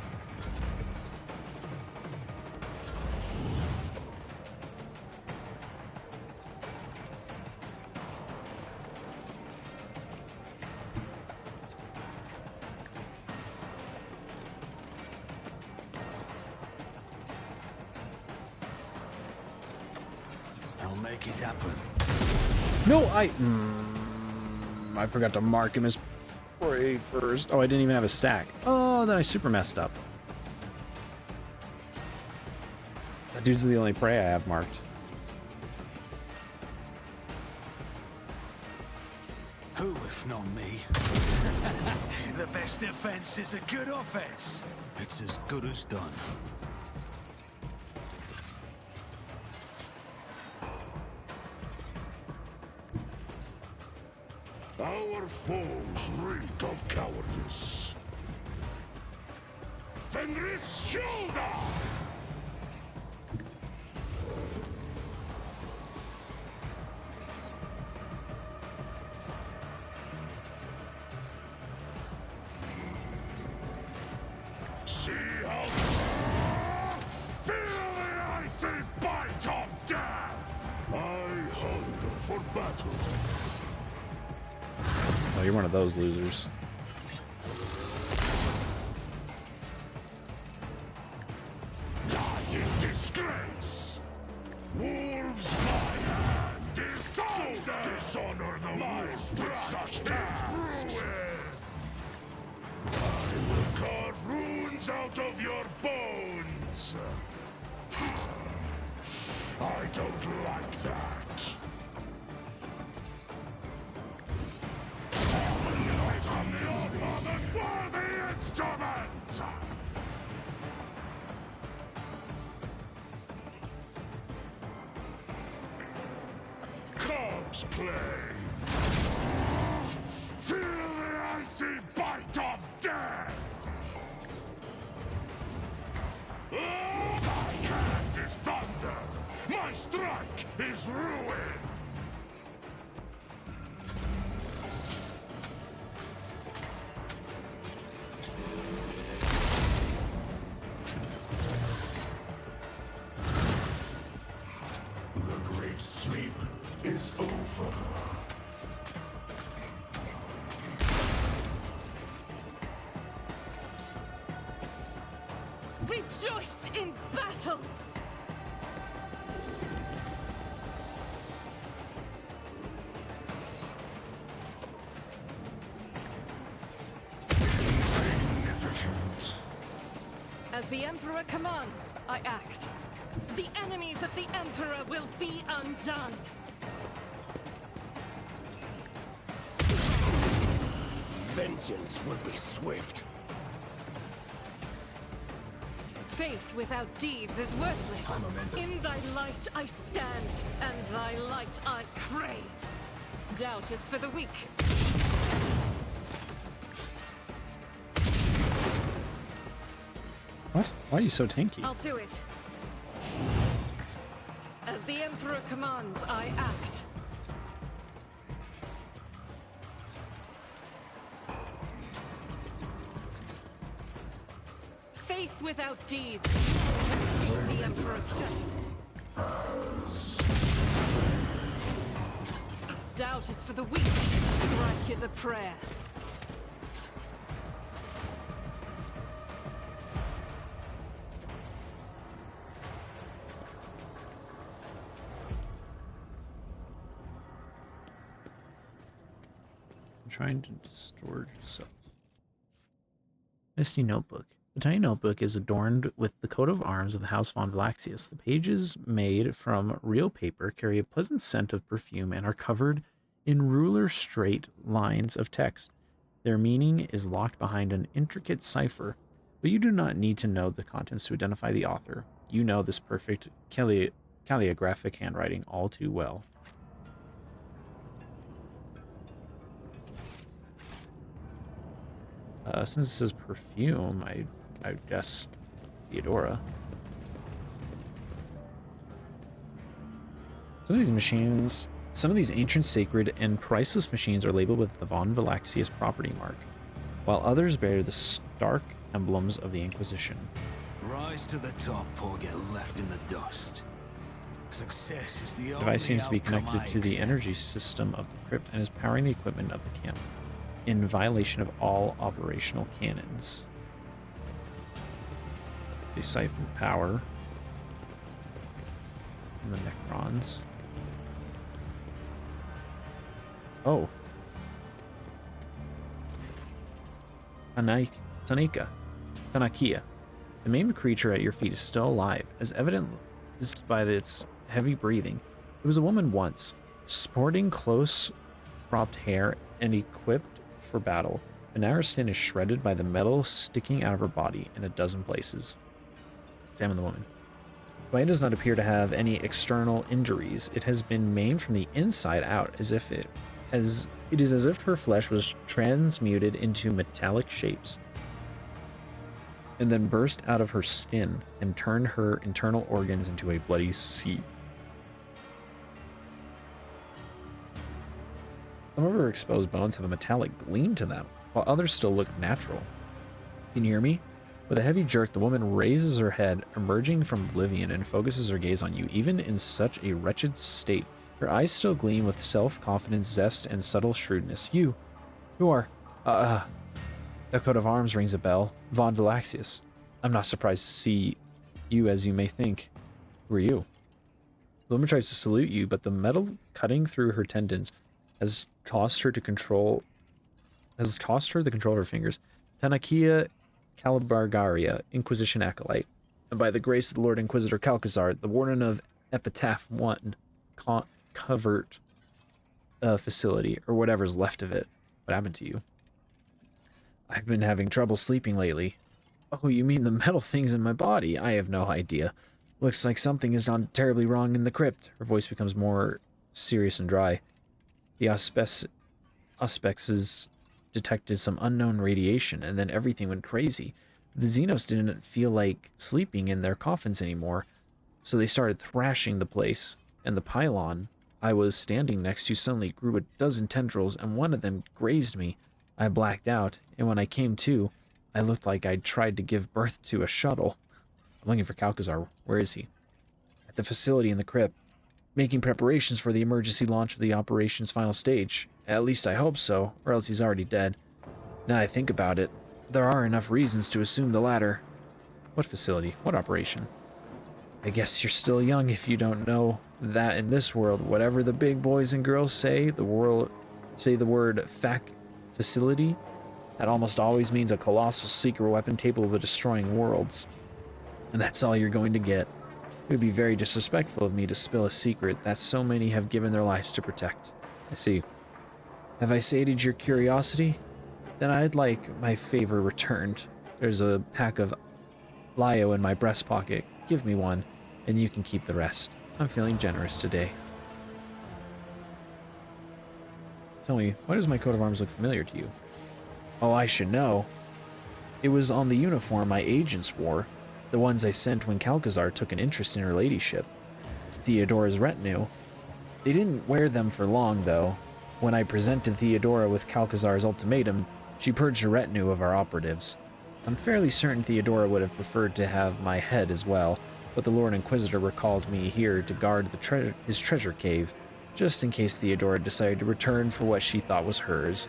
I'll make it happen.
No, I forgot to mark him as prey first. Oh, I didn't even have a stack. Oh, then I super messed up. That dude's the only prey I have marked.
Who, if not me? The best defense is a good offense. It's as good as done.
Our foes reek of cowardice. Fenris shoulder! See how... Feel the icy bite of death! I hunger for battle.
Oh, you're one of those losers.
Die in disgrace! Wolves, my hand is thunder! Dishonor the lives with such ruin! I will carve runes out of your bones! I don't like that. I am your father's worthy instrument! Cubs play! Feel the icy bite of death! My hand is thunder! My strike is ruin! The great sleep is over.
Rejoice in battle!
Significant.
As the Emperor commands, I act. The enemies of the Emperor will be undone.
Vengeance will be swift.
Faith without deeds is worthless. In thy light I stand, and thy light I crave. Doubt is for the weak.
What? Why are you so tanky?
I'll do it. As the Emperor commands, I act. Faith without deeds. The Emperor's judgment. Doubt is for the weak. Strike is a prayer.
I'm trying to distort yourself. Misty notebook. The tiny notebook is adorned with the coat of arms of the House von Valaxius. The pages, made from real paper, carry a pleasant scent of perfume and are covered in ruler straight lines of text. Their meaning is locked behind an intricate cipher, but you do not need to know the contents to identify the author. You know this perfect calligraphic handwriting all too well. Since it says perfume, I would guess Theodora. Some of these ancient, sacred, and priceless machines are labeled with the von Valaxius property mark, while others bear the stark emblems of the Inquisition.
Rise to the top or get left in the dust. Success is the
The
only
device seems to be
outcome
connected
I
to the
accept.
energy system of the crypt and is powering the equipment of the camp, in violation of all operational canons. They siphon power from the Necrons. Oh. Tanakia. The maimed creature at your feet is still alive, as evident by its heavy breathing. It was a woman once, sporting close cropped hair and equipped for battle, but now her skin is shredded by the metal sticking out of her body in a dozen places. Examine the woman. While it does not appear to have any external injuries, it has been maimed from the inside out, as it is as if her flesh was transmuted into metallic shapes, and then burst out of her skin and turned her internal organs into a bloody sea. Some of her exposed bones have a metallic gleam to them, while others still look natural. Can you hear me? With a heavy jerk, the woman raises her head, emerging from oblivion, and focuses her gaze on you. Even in such a wretched state, her eyes still gleam with self-confidence, zest, and subtle shrewdness. You are, the coat of arms rings a bell. Von Valaxius. I'm not surprised to see you as you may think. Who are you? The woman tries to salute you, but the metal cutting through her tendons has cost her the control of her fingers. Tanakia Calibargaria, Inquisition Acolyte, and by the grace of the Lord Inquisitor Calcazar, the Warden of Epitaph 1 Covert Facility, or whatever's left of it. What happened to you? I've been having trouble sleeping lately. Oh, you mean the metal things in my body? I have no idea. Looks like something is not terribly wrong in the crypt. Her voice becomes more serious and dry. The auspexes detected some unknown radiation, and then everything went crazy. The Xenos didn't feel like sleeping in their coffins anymore, so they started thrashing the place, and the pylon I was standing next to suddenly grew a dozen tendrils, and one of them grazed me. I blacked out, and when I came to, I looked like I'd tried to give birth to a shuttle. I'm looking for Calcazar. Where is he? At the facility in the crypt, making preparations for the emergency launch of the operation's final stage. At least I hope so, or else he's already dead. Now I think about it, there are enough reasons to assume the latter. What facility? What operation? I guess you're still young if you don't know that in this world, whatever the big boys and girls say, the word facility, that almost always means a colossal secret weapon capable of destroying worlds. And that's all you're going to get. It would be very disrespectful of me to spill a secret that so many have given their lives to protect. I see. Have I sated your curiosity? Then I'd like my favor returned. There's a pack of Lyo in my breast pocket. Give me one, and you can keep the rest. I'm feeling generous today. Tell me, why does my coat of arms look familiar to you? Oh, I should know. It was on the uniform my agents wore. The ones I sent when Calcazar took an interest in her ladyship. Theodora's retinue. They didn't wear them for long, though. When I presented Theodora with Calcazar's ultimatum, she purged her retinue of our operatives. I'm fairly certain Theodora would have preferred to have my head as well, but the Lord Inquisitor recalled me here to guard his treasure cave, just in case Theodora decided to return for what she thought was hers,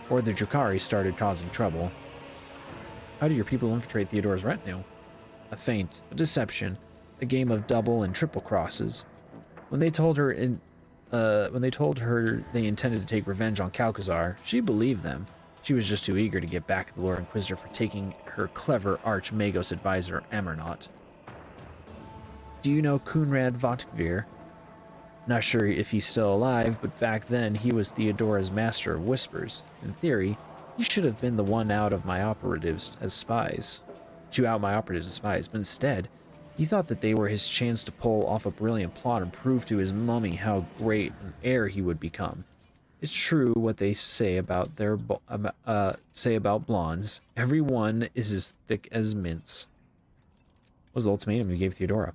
or the Drukhari started causing trouble. How did your people infiltrate Theodora's retinue? A feint, a deception, a game of double and triple crosses. When they told her they intended to take revenge on Calcazar, she believed them. She was just too eager to get back at the Lord Inquisitor for taking her clever Arch-Magos advisor, Amernot. Do you know Kunrad Votkvir? Not sure if he's still alive, but back then he was Theodora's master of whispers. In theory, he should have been the one out of my operatives as spies. But instead, he thought that they were his chance to pull off a brilliant plot and prove to his mummy how great an heir he would become. It's true what they say about blondes. Everyone is as thick as mints. What was the ultimatum you gave Theodora?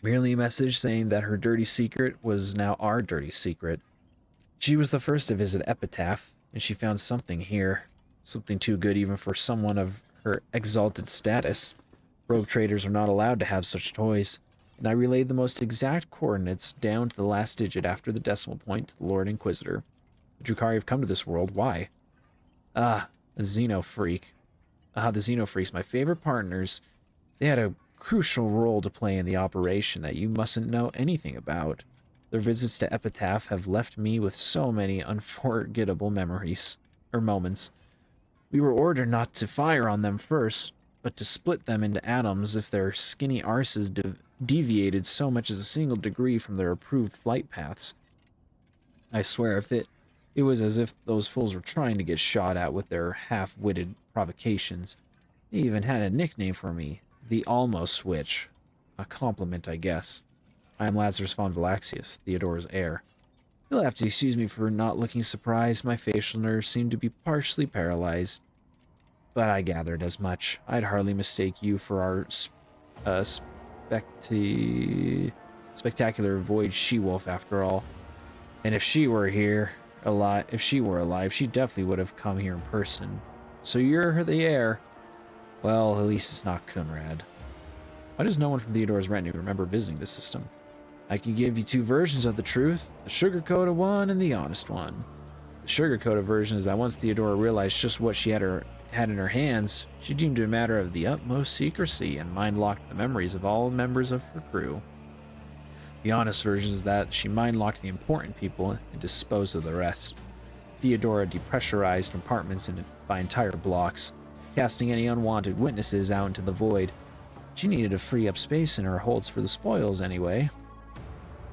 Merely a message saying that her dirty secret was now our dirty secret. She was the first to visit Epitaph, and she found something here. Something too good even for someone of her exalted status. Rogue traders are not allowed to have such toys, and I relayed the most exact coordinates down to the last digit after the decimal point to the Lord Inquisitor. The Drukhari have come to this world. Why? A Xenofreak. The Xenofreaks, my favorite partners. They had a crucial role to play in the operation that you mustn't know anything about. Their visits to Epitaph have left me with so many unforgettable memories, or moments. We were ordered not to fire on them first, but to split them into atoms if their skinny arses deviated so much as a single degree from their approved flight paths. I swear, it was as if those fools were trying to get shot at with their half-witted provocations. They even had a nickname for me, the Almost Switch. A compliment, I guess. I am Lazarus von Valaxius, Theodora's heir. You'll have to excuse me for not looking surprised. My facial nerves seem to be partially paralyzed. But I gathered as much. I'd hardly mistake you for our spectacular voyage she-wolf after all. And if she were alive, she definitely would have come here in person. So you're the heir. Well, at least it's not Kunrad. Why does no one from Theodora's retinue remember visiting this system? I can give you two versions of the truth, the sugar-coated one and the honest one. The sugar-coated version is that once Theodora realized just what she had in her hands, she deemed it a matter of the utmost secrecy and mind-locked the memories of all members of her crew. The honest version is that she mind-locked the important people and disposed of the rest. Theodora depressurized compartments by entire blocks, casting any unwanted witnesses out into the void. She needed to free up space in her holds for the spoils anyway.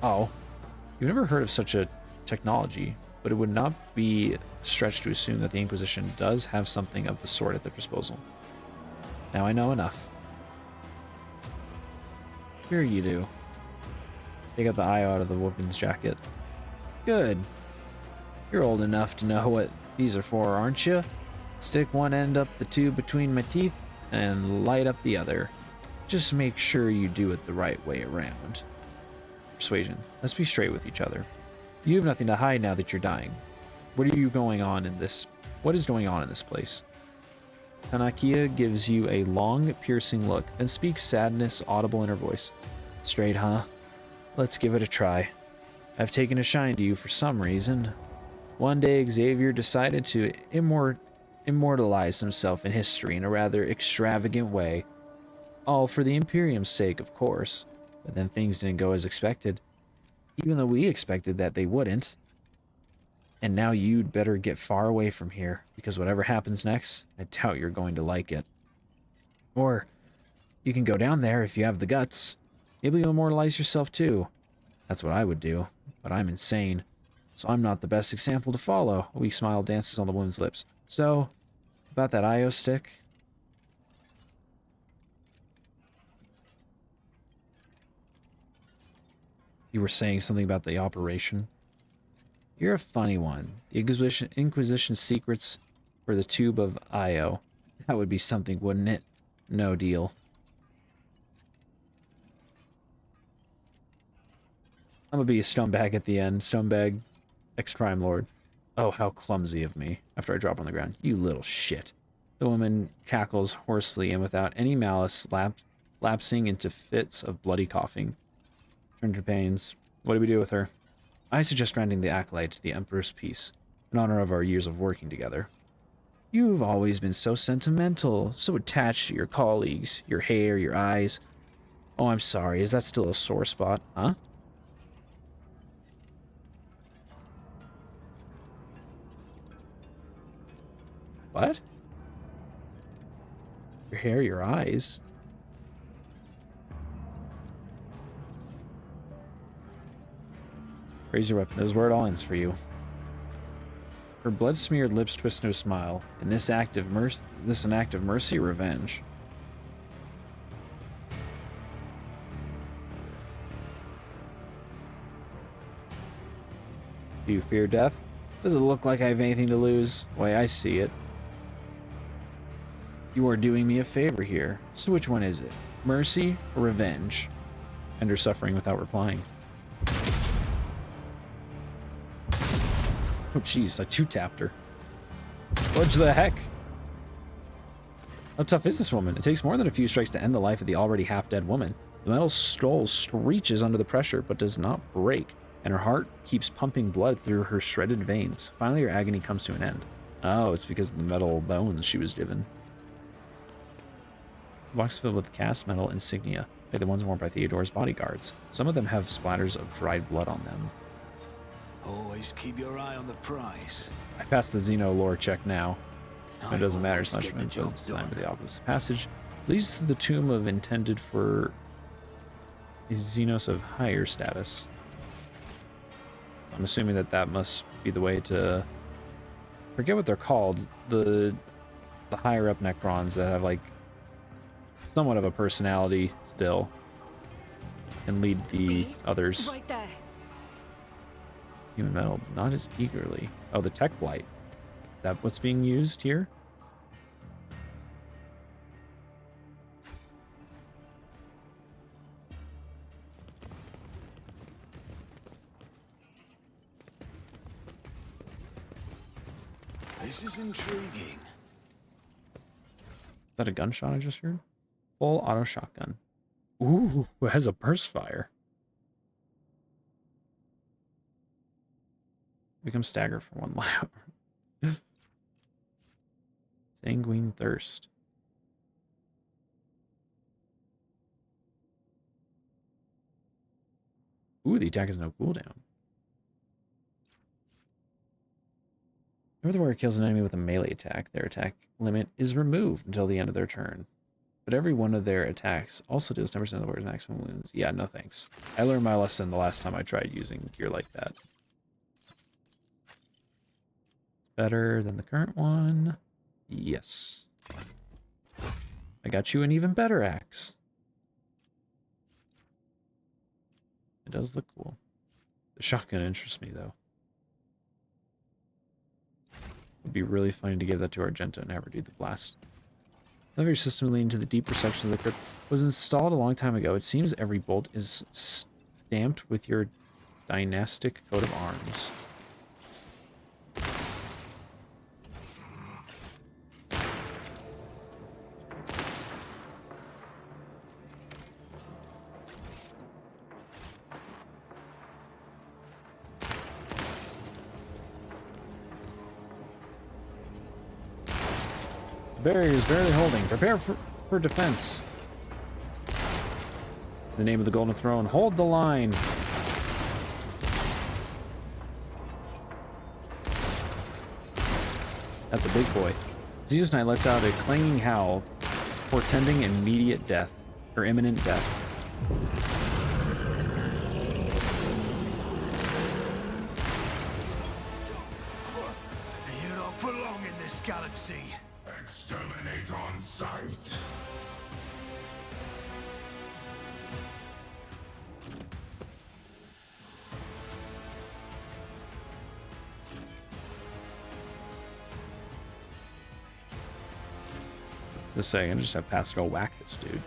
Oh, you've never heard of such a technology, but it would not be a stretch to assume that the Inquisition does have something of the sort at their disposal. Now I know enough. Here you do. Take out the eye out of the woman's jacket. Good. You're old enough to know what these are for, aren't you? Stick one end up the tube between my teeth and light up the other. Just make sure you do it the right way around. Persuasion. Let's be straight with each other. You have nothing to hide now that you're dying. What is going on in this place? Tanakia gives you a long, piercing look, then speaks sadness audible in her voice. Straight, huh? Let's give it a try. I've taken a shine to you for some reason. One day Xavier decided to immortalize himself in history in a rather extravagant way. All for the Imperium's sake, of course. But then things didn't go as expected. Even though we expected that they wouldn't. And now you'd better get far away from here, because whatever happens next, I doubt you're going to like it. Or, you can go down there if you have the guts. Maybe you'll immortalize yourself too. That's what I would do, but I'm insane. So I'm not the best example to follow. A weak smile dances on the woman's lips. So, about that IO stick? You were saying something about the operation? You're a funny one. The Inquisition secrets for the tube of Io. That would be something, wouldn't it? No deal. I'm gonna be a stonebag at the end. Stonebag, ex-crime lord. Oh, how clumsy of me. After I drop on the ground. You little shit. The woman cackles hoarsely and without any malice, lapsing into fits of bloody coughing. Turn to Pains. What do we do with her? I suggest granting the accolade to the Emperor's Peace, in honor of our years of working together. You've always been so sentimental, so attached to your colleagues, your hair, your eyes. Oh, I'm sorry, is that still a sore spot, huh? What? Your hair, your eyes? Raise your weapon. This is where it all ends for you. Her blood-smeared lips twist into a smile. In this act of mercy, is this an act of mercy or revenge? Do you fear death? Does it look like I have anything to lose? The way I see it. You are doing me a favor here. So which one is it? Mercy or revenge? And her suffering without replying. Oh jeez, I two-tapped her. What the heck? How tough is this woman? It takes more than a few strikes to end the life of the already half-dead woman. The metal skull screeches under the pressure, but does not break, and her heart keeps pumping blood through her shredded veins. Finally, her agony comes to an end. Oh, it's because of the metal bones she was given. Box filled with cast metal insignia, like the ones worn by Theodore's bodyguards. Some of them have splatters of dried blood on them.
Always keep your eye on the prize.
I passed the Xeno lore check now. It doesn't matter as much
Get the
when
job
it's designed
done.
for the opposite passage. Leads to the tomb of intended for Xenos of higher status. I'm assuming that that must be the way to... forget what they're called. The higher up Necrons that have like somewhat of a personality still. And lead the
See?
others.
Right there.
Human metal, not as eagerly. Oh, the tech blight. Is that what's being used here?
This is intriguing.
Is that a gunshot I just heard? Full auto shotgun. Ooh, it has a burst fire. Become staggered for 1 lap. Sanguine thirst. Ooh, the attack has no cooldown. Whenever the warrior kills an enemy with a melee attack, their attack limit is removed until the end of their turn. But every one of their attacks also deals 10% of the warrior's maximum wounds. Yeah, no thanks. I learned my lesson the last time I tried using gear like that. Better than the current one. Yes. I got you an even better axe. It does look cool. The shotgun interests me, though. It'd be really funny to give that to Argenta and have her do the blast. None of your system leading to the deeper sections of the crypt was installed a long time ago. It seems every bolt is stamped with your dynastic coat of arms. Barrier is barely holding. Prepare for defense. In the name of the Golden Throne, hold the line. That's a big boy. Zeus Knight lets out a clanging howl, portending immediate death, or imminent death.
You don't belong in this galaxy.
Exterminate on sight.
Just saying, I just have Pascal whack this dude.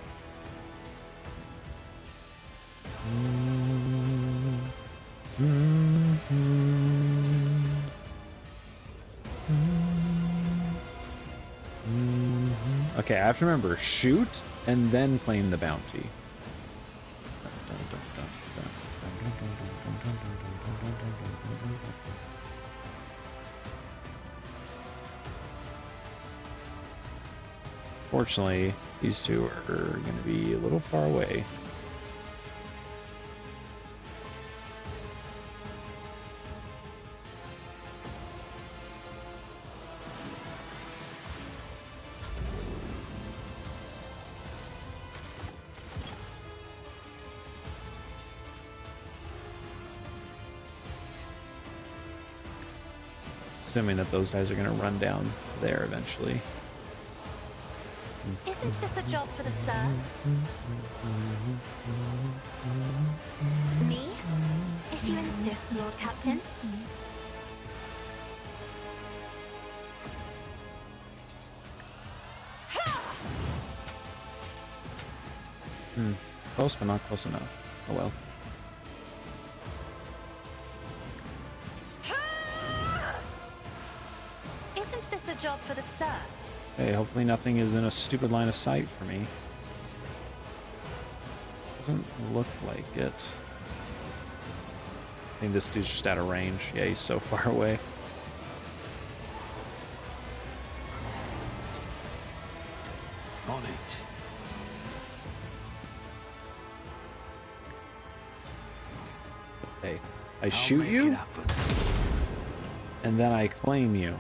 Okay, I have to remember, shoot and then claim the bounty. Fortunately, these two are going to be a little far away. Assuming that those guys are going to run down there eventually.
Isn't this a job for the serfs? Me? If you insist, Lord Captain.
Close, but not close enough. Oh well.
Isn't this a job for the serfs?
Hey, hopefully nothing is in a stupid line of sight for me. Doesn't look like it. I think this dude's just out of range. Yeah, he's so far away.
On it.
Hey, I
I'll
shoot
make it
you,
happen.
and then I claim you.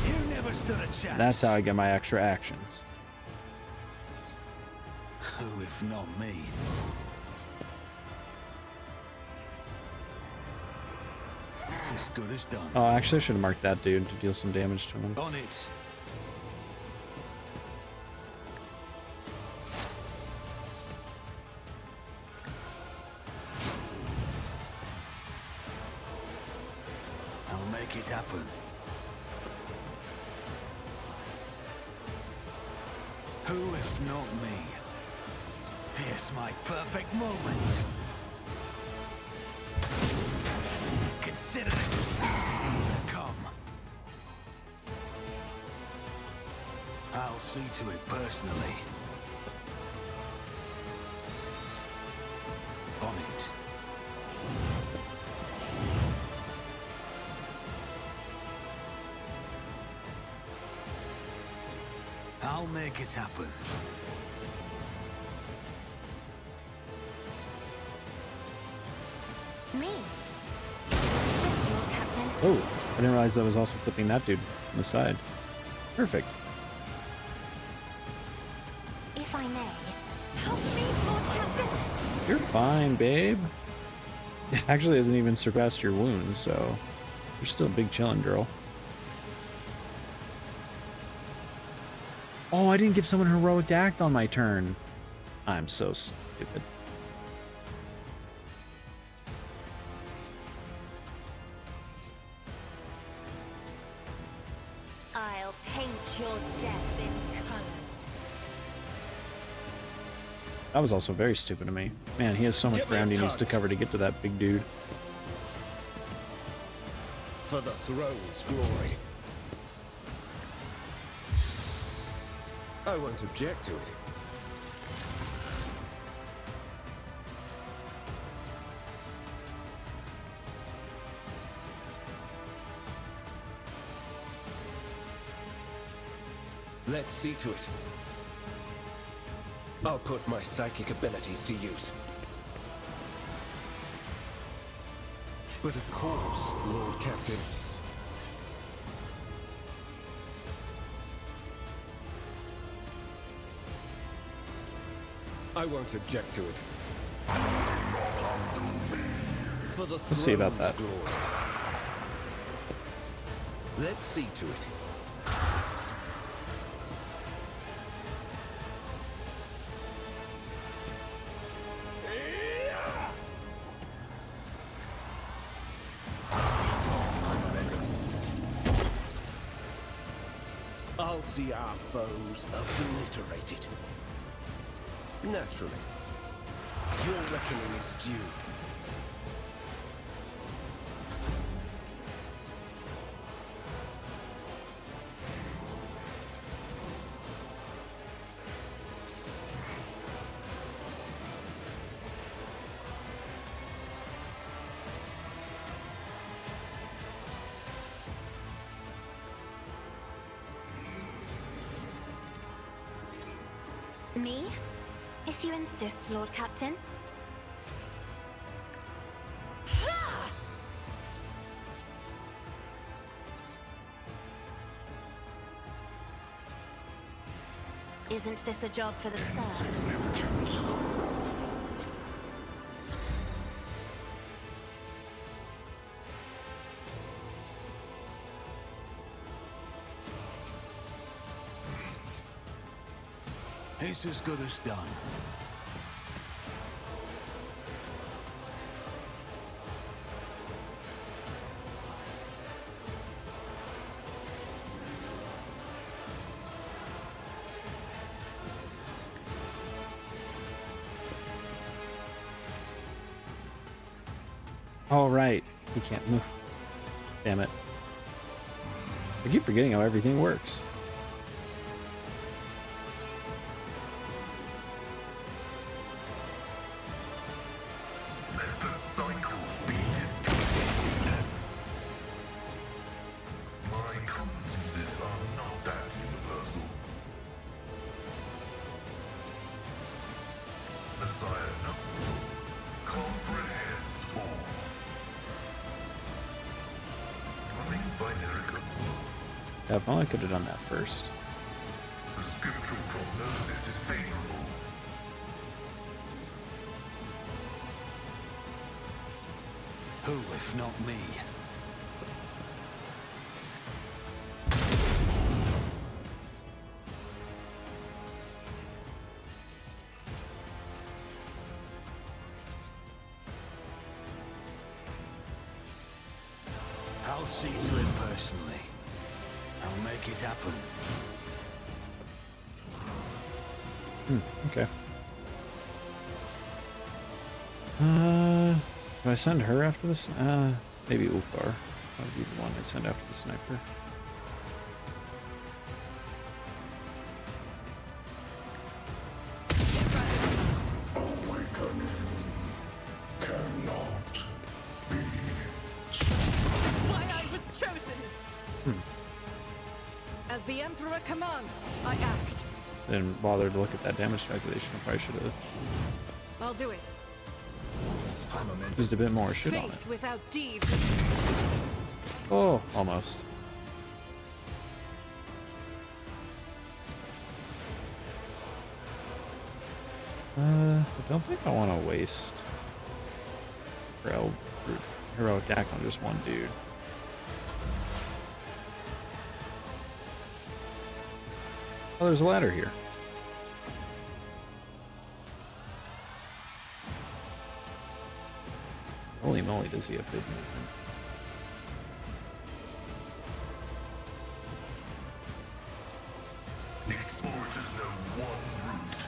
You never stood a chance.
That's how I get my extra actions.
Who if not me? It's as good as done.
Oh, actually, I should have marked that dude to deal some damage to him.
On it. I'll make it happen. Who if not me? Here's my perfect moment. Consider this come. I'll see to it personally. On it. I'll make it happen.
Me? Yes, Lord Captain.
Oh, I didn't realize that was also flipping that dude on the side. Perfect.
If I may. Help me, Lord Captain.
You're fine, babe. It actually hasn't even surpassed your wounds, so you're still a big chillin' girl. Oh, I didn't give someone heroic to act on my turn. I'm so stupid.
I'll paint your death in colors.
That was also very stupid of me. Man, he has so much
Get me
ground he needs to
touched.
cover to get to that big dude.
For the throne's glory. I won't object to it. Let's see to it. I'll put my psychic abilities to use. But of course, Lord Captain. I won't object to it. For the
Let's see about
throne's
that.
glory. Let's see to it. I'll see our foes obliterated. Naturally. Your reckoning is due.
Me? If you insist, Lord Captain. Isn't this a job for the serfs?
It's as good as done.
All right, he can't move. Damn it! I keep forgetting how everything works.
Let the cycle be discontinued. My competences are not that universal. Messiah no comprehends all. Running binary code.
Yeah, if only I could have done that first.
The scriptural prognosis is favorable.
Who, if not me? I'll see to it personally. I'll make it happen.
Okay. Do I send her after this? Maybe Ulfar. That would be the one I send after the sniper.
Awakening cannot be.
That's why I was chosen! As the Emperor commands, I act.
I didn't bother to look at that damage calculation. I probably should have
I'll do it.
used a bit more shit on it.
Faith without deeds.
Oh, almost. I don't think I want to waste heroic attack on just one dude. Oh, there's a ladder here. Holy moly, does he have good movement?
Explorers know one route.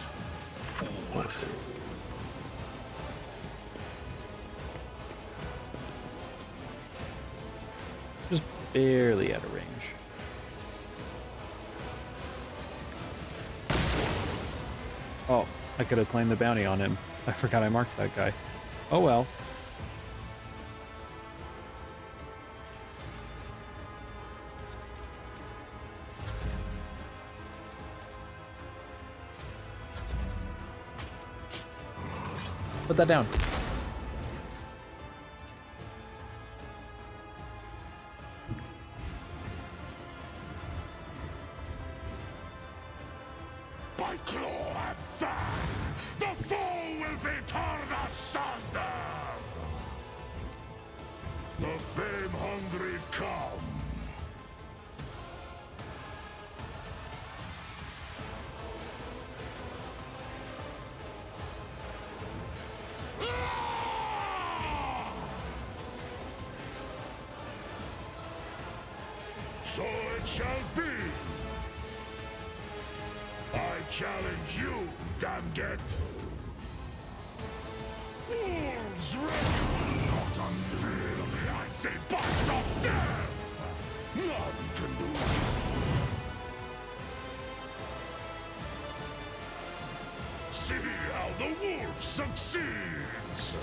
Forward.
Just barely out of range. Oh, I could have claimed the bounty on him. I forgot I marked that guy. Oh well. Put that down.
By claw and fang, the foe will be torn asunder! The fame-hungry come. So it shall be. I challenge you, Damget. Wolves ready! Not until the icy bite of death! None can do it. See how the wolf succeeds!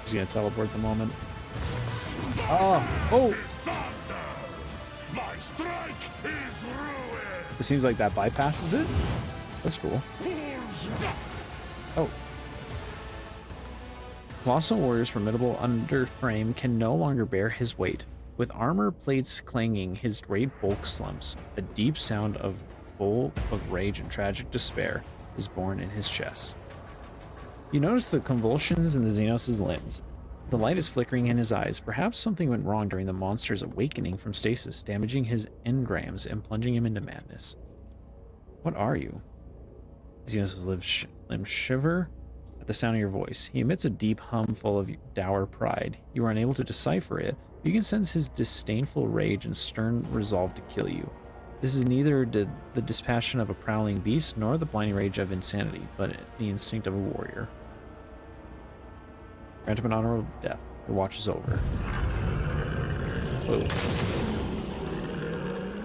He's gonna teleport the moment. Oh!
Is thunder! My strike is ruin!
It seems like that bypasses it. That's cool.
Wolves!
Oh. Colossal Warrior's formidable underframe can no longer bear his weight. With armor plates clanging, his great bulk slumps. A deep sound full of rage and tragic despair is born in his chest. You notice the convulsions in the Xenos' limbs. The light is flickering in his eyes. Perhaps something went wrong during the monster's awakening from stasis, damaging his engrams and plunging him into madness. What are you? Xenos' limbs shiver at the sound of your voice. He emits a deep hum full of dour pride. You are unable to decipher it, but you can sense his disdainful rage and stern resolve to kill you. This is neither the dispassion of a prowling beast nor the blinding rage of insanity, but the instinct of a warrior. Grant him an honorable death. Your watch is over. Whoa.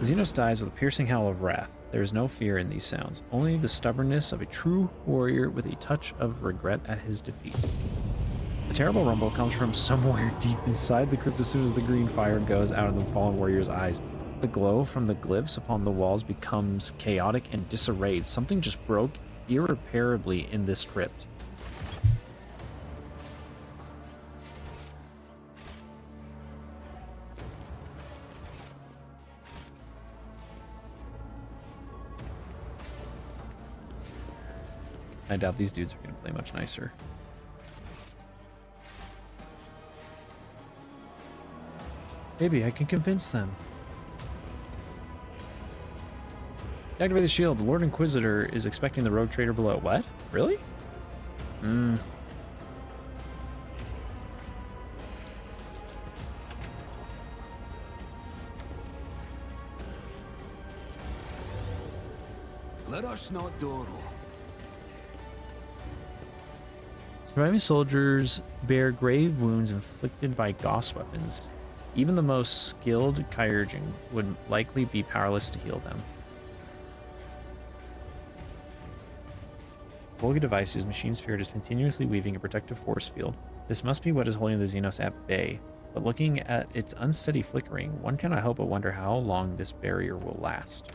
Xenos dies with a piercing howl of wrath. There is no fear in these sounds, only the stubbornness of a true warrior with a touch of regret at his defeat. The terrible rumble comes from somewhere deep inside the crypt as soon as the green fire goes out of the fallen warrior's eyes. The glow from the glyphs upon the walls becomes chaotic and disarrayed. Something just broke irreparably in this crypt. I doubt these dudes are going to play much nicer. Maybe I can convince them. Activate the shield. The Lord Inquisitor is expecting the rogue trader below. What? Really?
Let us not dawdle.
Surviving soldiers bear grave wounds inflicted by Gauss weapons. Even the most skilled Kyurgin would likely be powerless to heal them. Volga device whose machine spirit is continuously weaving a protective force field. This must be what is holding the Xenos at bay, but looking at its unsteady flickering, one cannot help but wonder how long this barrier will last.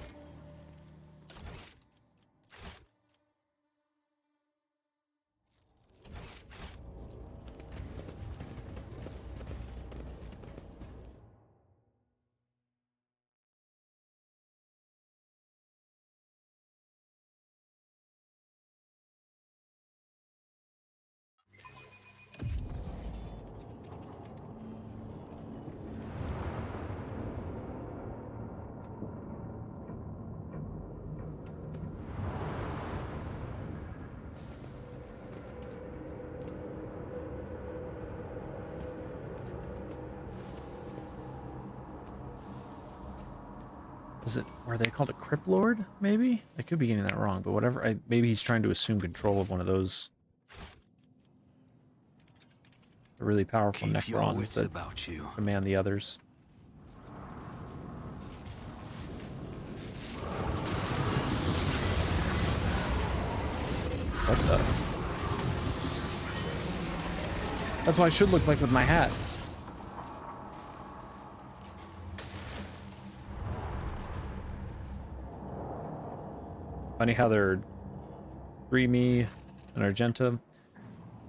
Are they called a Crypt Lord, maybe? I could be getting that wrong, but whatever. Maybe he's trying to assume control of one of those really powerful Necrons that
about you.
command the others. What the? That's what I should look like with my hat. Funny how they're Dreamy and Argenta.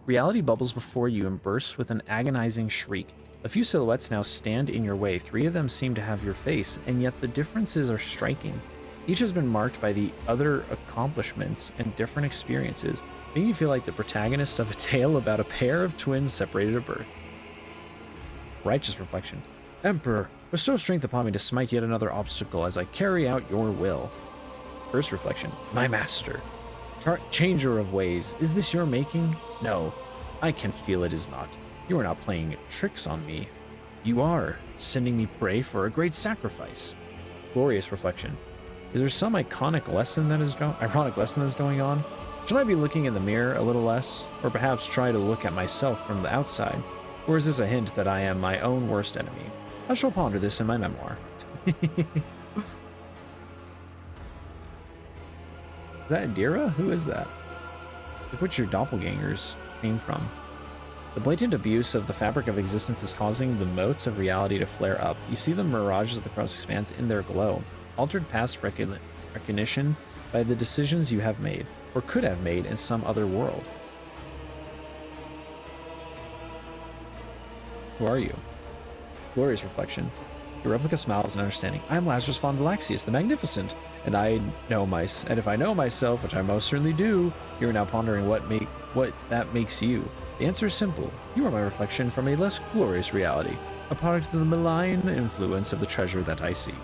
Reality bubbles before you and bursts with an agonizing shriek. A few silhouettes now stand in your way. 3 of them seem to have your face, and yet the differences are striking. Each has been marked by the other accomplishments and different experiences, making you feel like the protagonist of a tale about a pair of twins separated at birth. Righteous reflection. Emperor, bestow strength upon me to smite yet another obstacle as I carry out your will. First reflection. My master. Changer of ways. Is this your making? No. I can feel it is not. You are not playing tricks on me. You are sending me prey for a great sacrifice. Glorious reflection. Is there some ironic lesson that is going on? Should I be looking in the mirror a little less, or perhaps try to look at myself from the outside? Or is this a hint that I am my own worst enemy? I shall ponder this in my memoir. Is that Adira? Who is that? Look what your doppelgangers came from. The blatant abuse of the fabric of existence is causing the motes of reality to flare up. You see the mirages of the cross expanse in their glow, altered past recognition by the decisions you have made, or could have made in some other world. Who are you? Glorious reflection. Your replica smiles in understanding. I am Lazarus von Valaxius, the Magnificent, and if I know myself, which I most certainly do, you are now pondering what that makes you. The answer is simple. You are my reflection from a less glorious reality, a product of the malign influence of the treasure that I seek.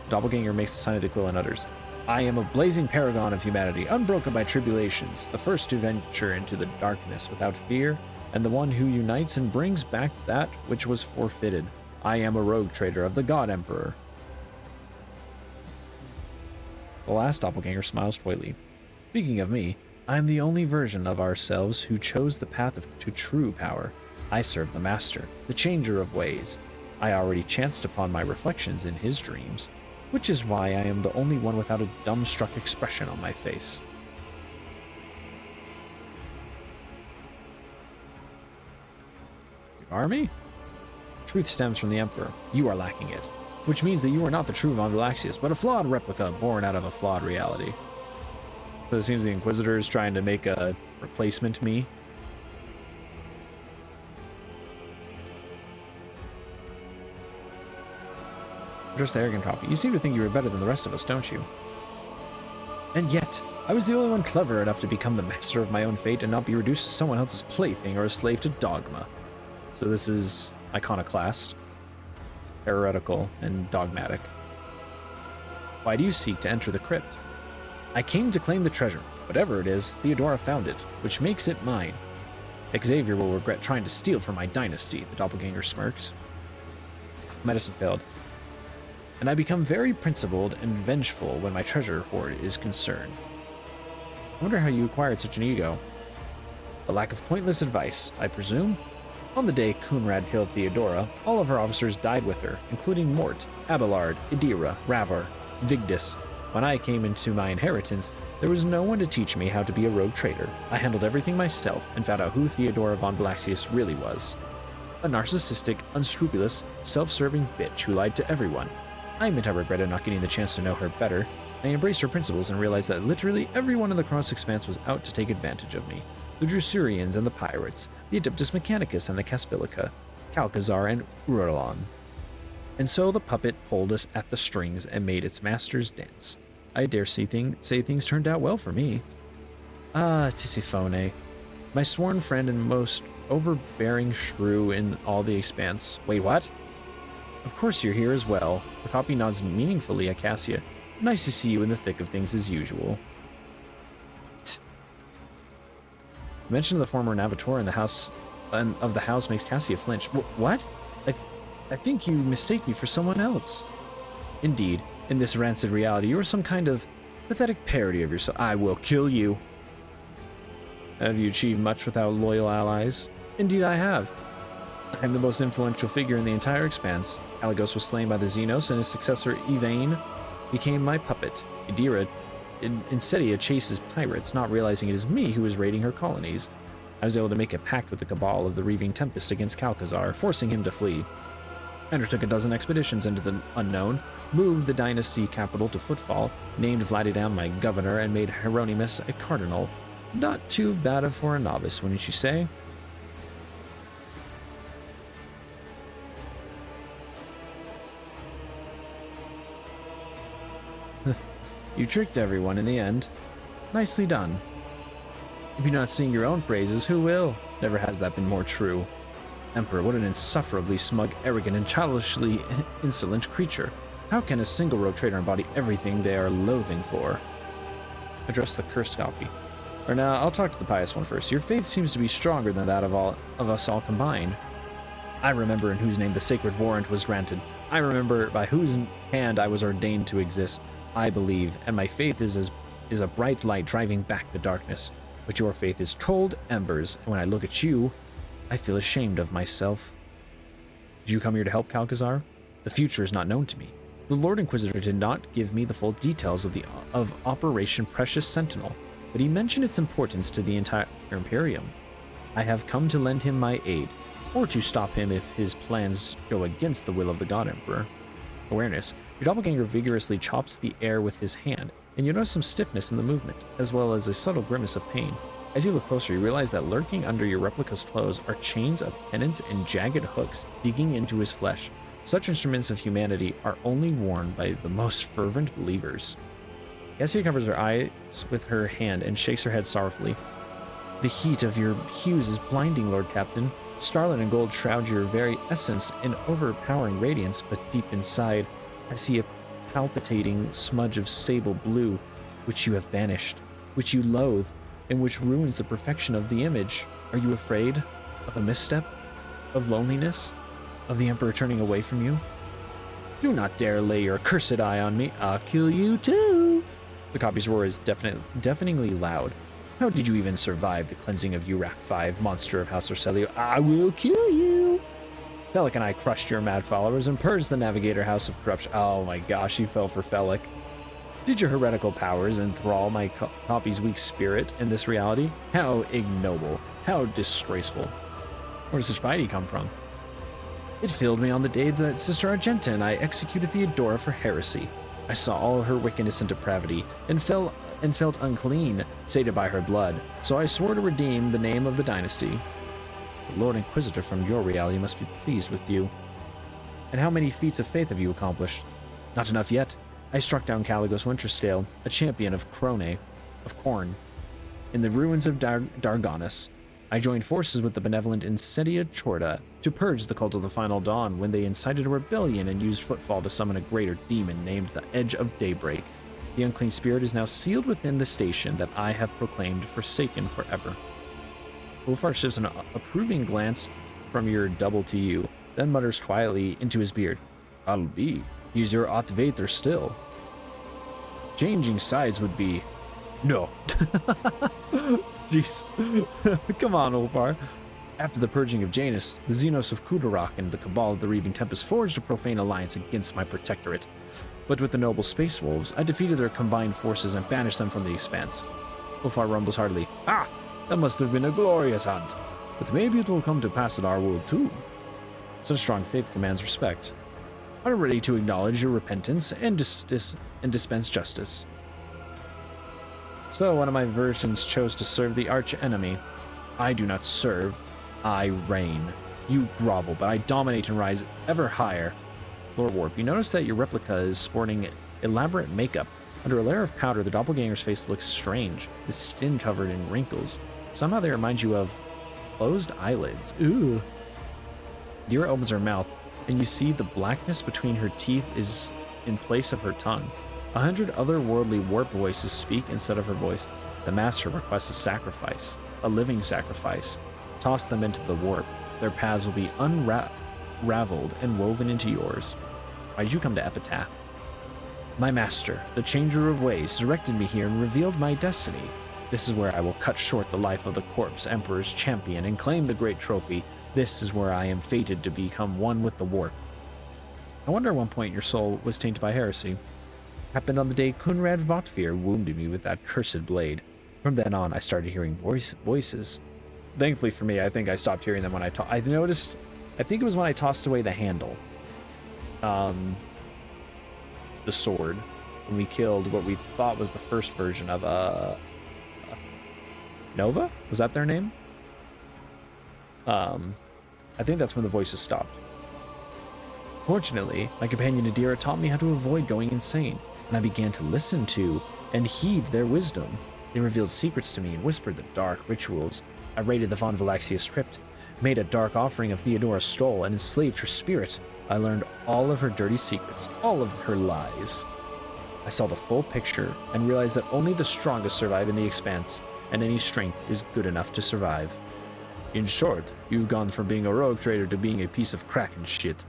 The doppelganger makes the sign of the quill and utters. I am a blazing paragon of humanity, unbroken by tribulations, the first to venture into the darkness without fear, and the one who unites and brings back that which was forfeited. I am a rogue trader of the God Emperor. The last doppelganger smiles coyly. Speaking of me, I am the only version of ourselves who chose the path to true power. I serve the Master, the changer of ways. I already chanced upon my reflections in his dreams, which is why I am the only one without a dumbstruck expression on my face. Army? Truth stems from the Emperor. You are lacking it, which means that you are not the true Von Valaxius, but a flawed replica born out of a flawed reality. So it seems the Inquisitor is trying to make a replacement me. Just the arrogant copy. You seem to think you are better than the rest of us, don't you? And yet, I was the only one clever enough to become the master of my own fate and not be reduced to someone else's plaything or a slave to dogma. So this is iconoclast, heretical, and dogmatic. Why do you seek to enter the crypt? I came to claim the treasure. Whatever it is, Theodora found it, which makes it mine. Xavier will regret trying to steal from my dynasty, the doppelganger smirks. Medicine failed. And I become very principled and vengeful when my treasure hoard is concerned. I wonder how you acquired such an ego. A lack of pointless advice, I presume? On the day Kunrad killed Theodora, all of her officers died with her, including Mort, Abelard, Idira, Ravar, Vigdis. When I came into my inheritance, there was no one to teach me how to be a rogue trader. I handled everything myself and found out who Theodora von Valaxius really was. A narcissistic, unscrupulous, self-serving bitch who lied to everyone. I admit I regretted not getting the chance to know her better. I embraced her principles and realized that literally everyone in the Cross Expanse was out to take advantage of me. The Drusurians and the Pirates, the Adeptus Mechanicus and the Caspilica, Calcazar and Uralon. And so the puppet pulled us at the strings and made its masters dance. I dare say things turned out well for me. Ah, Tisiphone, my sworn friend and most overbearing shrew in all the Expanse. Wait, what? Of course you're here as well. The copy nods meaningfully at Cassia. Nice to see you in the thick of things as usual. The mention of the former Navitor in the house makes Cassia flinch. What? I think you mistake me for someone else. Indeed, in this rancid reality, you are some kind of pathetic parody of yourself. I will kill you. Have you achieved much without loyal allies? Indeed I have. I am the most influential figure in the entire Expanse. Caligos was slain by the Xenos, and his successor, Yvain, became my puppet. Idira Insidia chases pirates, not realizing it is me who is raiding her colonies. I was able to make a pact with the Cabal of the Reaving Tempest against Calcazar, forcing him to flee. I undertook a dozen expeditions into the unknown, moved the dynasty capital to Footfall, named Vladidam my governor, and made Hieronymus a cardinal. Not too bad for a novice, wouldn't you say? You tricked everyone in the end. Nicely done. If you're not singing your own praises, who will? Never has that been more true. Emperor, what an insufferably smug, arrogant, and childishly insolent creature. How can a single rogue trader embody everything they are loathing for? Address the cursed copy. Or now, I'll talk to the pious one first. Your faith seems to be stronger than that of us all combined. I remember in whose name the sacred warrant was granted. I remember by whose hand I was ordained to exist. I believe, and my faith is a bright light driving back the darkness. But your faith is cold embers, and when I look at you, I feel ashamed of myself. Did you come here to help, Calcazar? The future is not known to me. The Lord Inquisitor did not give me the full details of Operation Precious Sentinel, but he mentioned its importance to the entire Imperium. I have come to lend him my aid, or to stop him if his plans go against the will of the God Emperor. Awareness. Your doppelganger vigorously chops the air with his hand, and you notice some stiffness in the movement, as well as a subtle grimace of pain. As you look closer, you realize that lurking under your replica's clothes are chains of pennants and jagged hooks digging into his flesh. Such instruments of humanity are only worn by the most fervent believers. Cassia covers her eyes with her hand and shakes her head sorrowfully. The heat of your hues is blinding, Lord Captain. Scarlet and gold shroud your very essence in overpowering radiance, but deep inside, I see a palpitating smudge of sable blue, which you have banished, which you loathe, and which ruins the perfection of the image. Are you afraid of a misstep? Of loneliness? Of the Emperor turning away from you? Do not dare lay your accursed eye on me. I'll kill you too. The copy's roar is deafeningly loud. How did you even survive the cleansing of Urak 5, monster of House Orselio? I will kill you. Fellic and I crushed your mad followers and purged the Navigator House of Corruption. Oh my gosh, he fell for Fellic. Did your heretical powers enthrall my copy's weak spirit in this reality? How ignoble. How disgraceful. Where does this piety come from? It filled me on the day that Sister Argenta and I executed Theodora for heresy. I saw all her wickedness and depravity, and felt unclean, sated by her blood, so I swore to redeem the name of the dynasty. The Lord Inquisitor from your reality must be pleased with you. And how many feats of faith have you accomplished? Not enough yet. I struck down Caligos Winterstale, a champion of Corn, in the ruins of Dargonus. I joined forces with the benevolent Incendia Chorda to purge the cult of the Final Dawn when they incited a rebellion and used Footfall to summon a greater demon named the Edge of Daybreak. The unclean spirit is now sealed within the station that I have proclaimed forsaken forever. Ulfar shifts an approving glance from your double to you, then mutters quietly into his beard, I'll be. He's your Otvater still. Changing sides would be... No. Jeez. Come on, Ulfar. After the purging of Janus, the Xenos of Kudarak and the Cabal of the Reaving Tempest forged a profane alliance against my protectorate. But with the noble Space Wolves, I defeated their combined forces and banished them from the Expanse. Ulfar rumbles heartily. Ah! That must have been a glorious hunt. But maybe it will come to pass in our world too. Such strong faith commands respect. I'm ready to acknowledge your repentance and dispense justice. So one of my versions chose to serve the arch-enemy. I do not serve, I reign. You grovel, but I dominate and rise ever higher. Lord Warp, you notice that your replica is sporting elaborate makeup. Under a layer of powder, the doppelganger's face looks strange, his skin covered in wrinkles. Somehow they remind you of closed eyelids. Ooh. Dira opens her mouth, and you see the blackness between her teeth is in place of her tongue. 100 otherworldly warp voices speak instead of her voice. The master requests a sacrifice, a living sacrifice. Toss them into the warp. Their paths will be unraveled and woven into yours. Why did you come to Epitaph? My master, the changer of ways, directed me here and revealed my destiny. This is where I will cut short the life of the corpse emperor's champion and claim the great trophy. This is where I am fated to become one with the warp. I wonder at one point your soul was tainted by heresy. Happened on the day Kunrad Votfir wounded me with that cursed blade. From then on, I started hearing voices. Thankfully for me, I think I stopped hearing them when I noticed, I think it was when I tossed away the handle. The sword. When we killed what we thought was the first version of, Nova? Was that their name? I think that's when the voices stopped. Fortunately, my companion Nadira taught me how to avoid going insane, and I began to listen to and heed their wisdom. They revealed secrets to me and whispered the dark rituals. I raided the Von Valaxius crypt, made a dark offering of Theodora's skull, and enslaved her spirit. I learned all of her dirty secrets, all of her lies. I saw the full picture and realized that only the strongest survive in the Expanse, and any strength is good enough to survive. In short, you've gone from being a rogue trader to being a piece of crack and shit.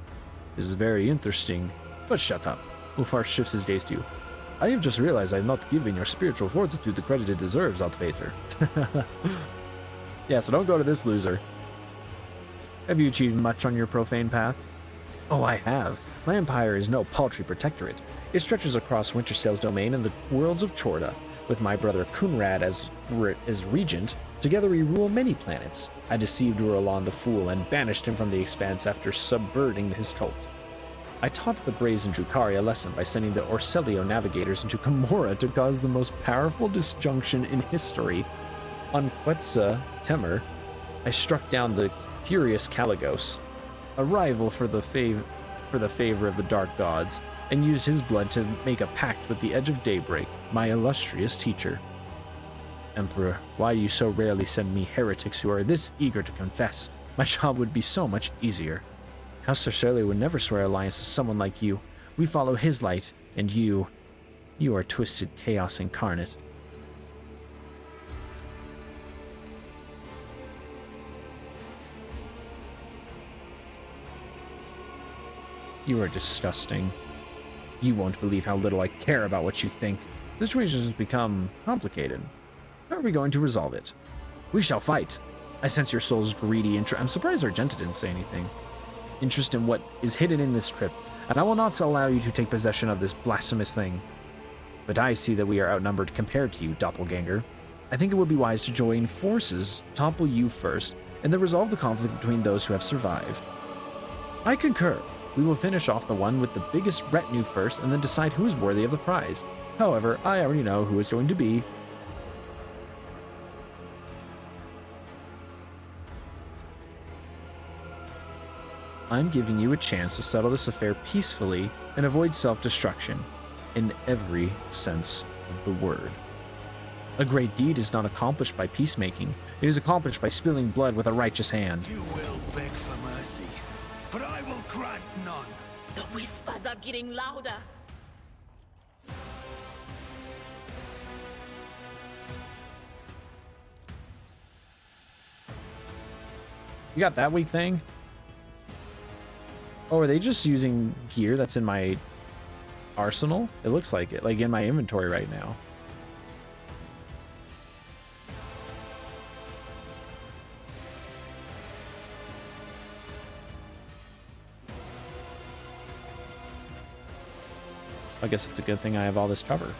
This is very interesting. But shut up. Ulfar shifts his gaze to you. I have just realized I have not given your spiritual fortitude the credit it deserves, Outvader. Yeah, so don't go to this loser. Have you achieved much on your profane path? Oh, I have. My empire is no paltry protectorate. It stretches across Winterstell's domain and the worlds of Chorda. With my brother Kunrad as regent, together we rule many planets. I deceived Uralon the Fool and banished him from the Expanse after subverting his cult. I taught the brazen Drukhari a lesson by sending the Orselio navigators into Gamora to cause the most powerful disjunction in history. On Quetzal Temur, I struck down the furious Caligos, a rival for the favor of the Dark Gods, and used his blood to make a pact with the Edge of Daybreak, my illustrious teacher. Emperor, why do you so rarely send me heretics who are this eager to confess? My job would be so much easier. House Orselio would never swear alliance to someone like you. We follow his light, and you are twisted chaos incarnate. You are disgusting. You won't believe how little I care about what you think. The situation has become complicated. How are we going to resolve it? We shall fight. I sense your soul's greedy interest. I'm surprised Argenta didn't say anything. Interest in what is hidden in this crypt, and I will not allow you to take possession of this blasphemous thing. But I see that we are outnumbered compared to you, doppelganger. I think it would be wise to join forces, topple you first, and then resolve the conflict between those who have survived. I concur. We will finish off the one with the biggest retinue first and then decide who is worthy of the prize. However, I already know who it's going to be. I'm giving you a chance to settle this affair peacefully and avoid self-destruction, in every sense of the word. A great deed is not accomplished by peacemaking. It is accomplished by spilling blood with a righteous hand.
You will beg for mercy, but I will grant none.
The whispers are getting louder.
You got that weak thing? Oh, are they just using gear that's in my arsenal? It looks like it, like in my inventory right now. I guess it's a good thing I have all this cover.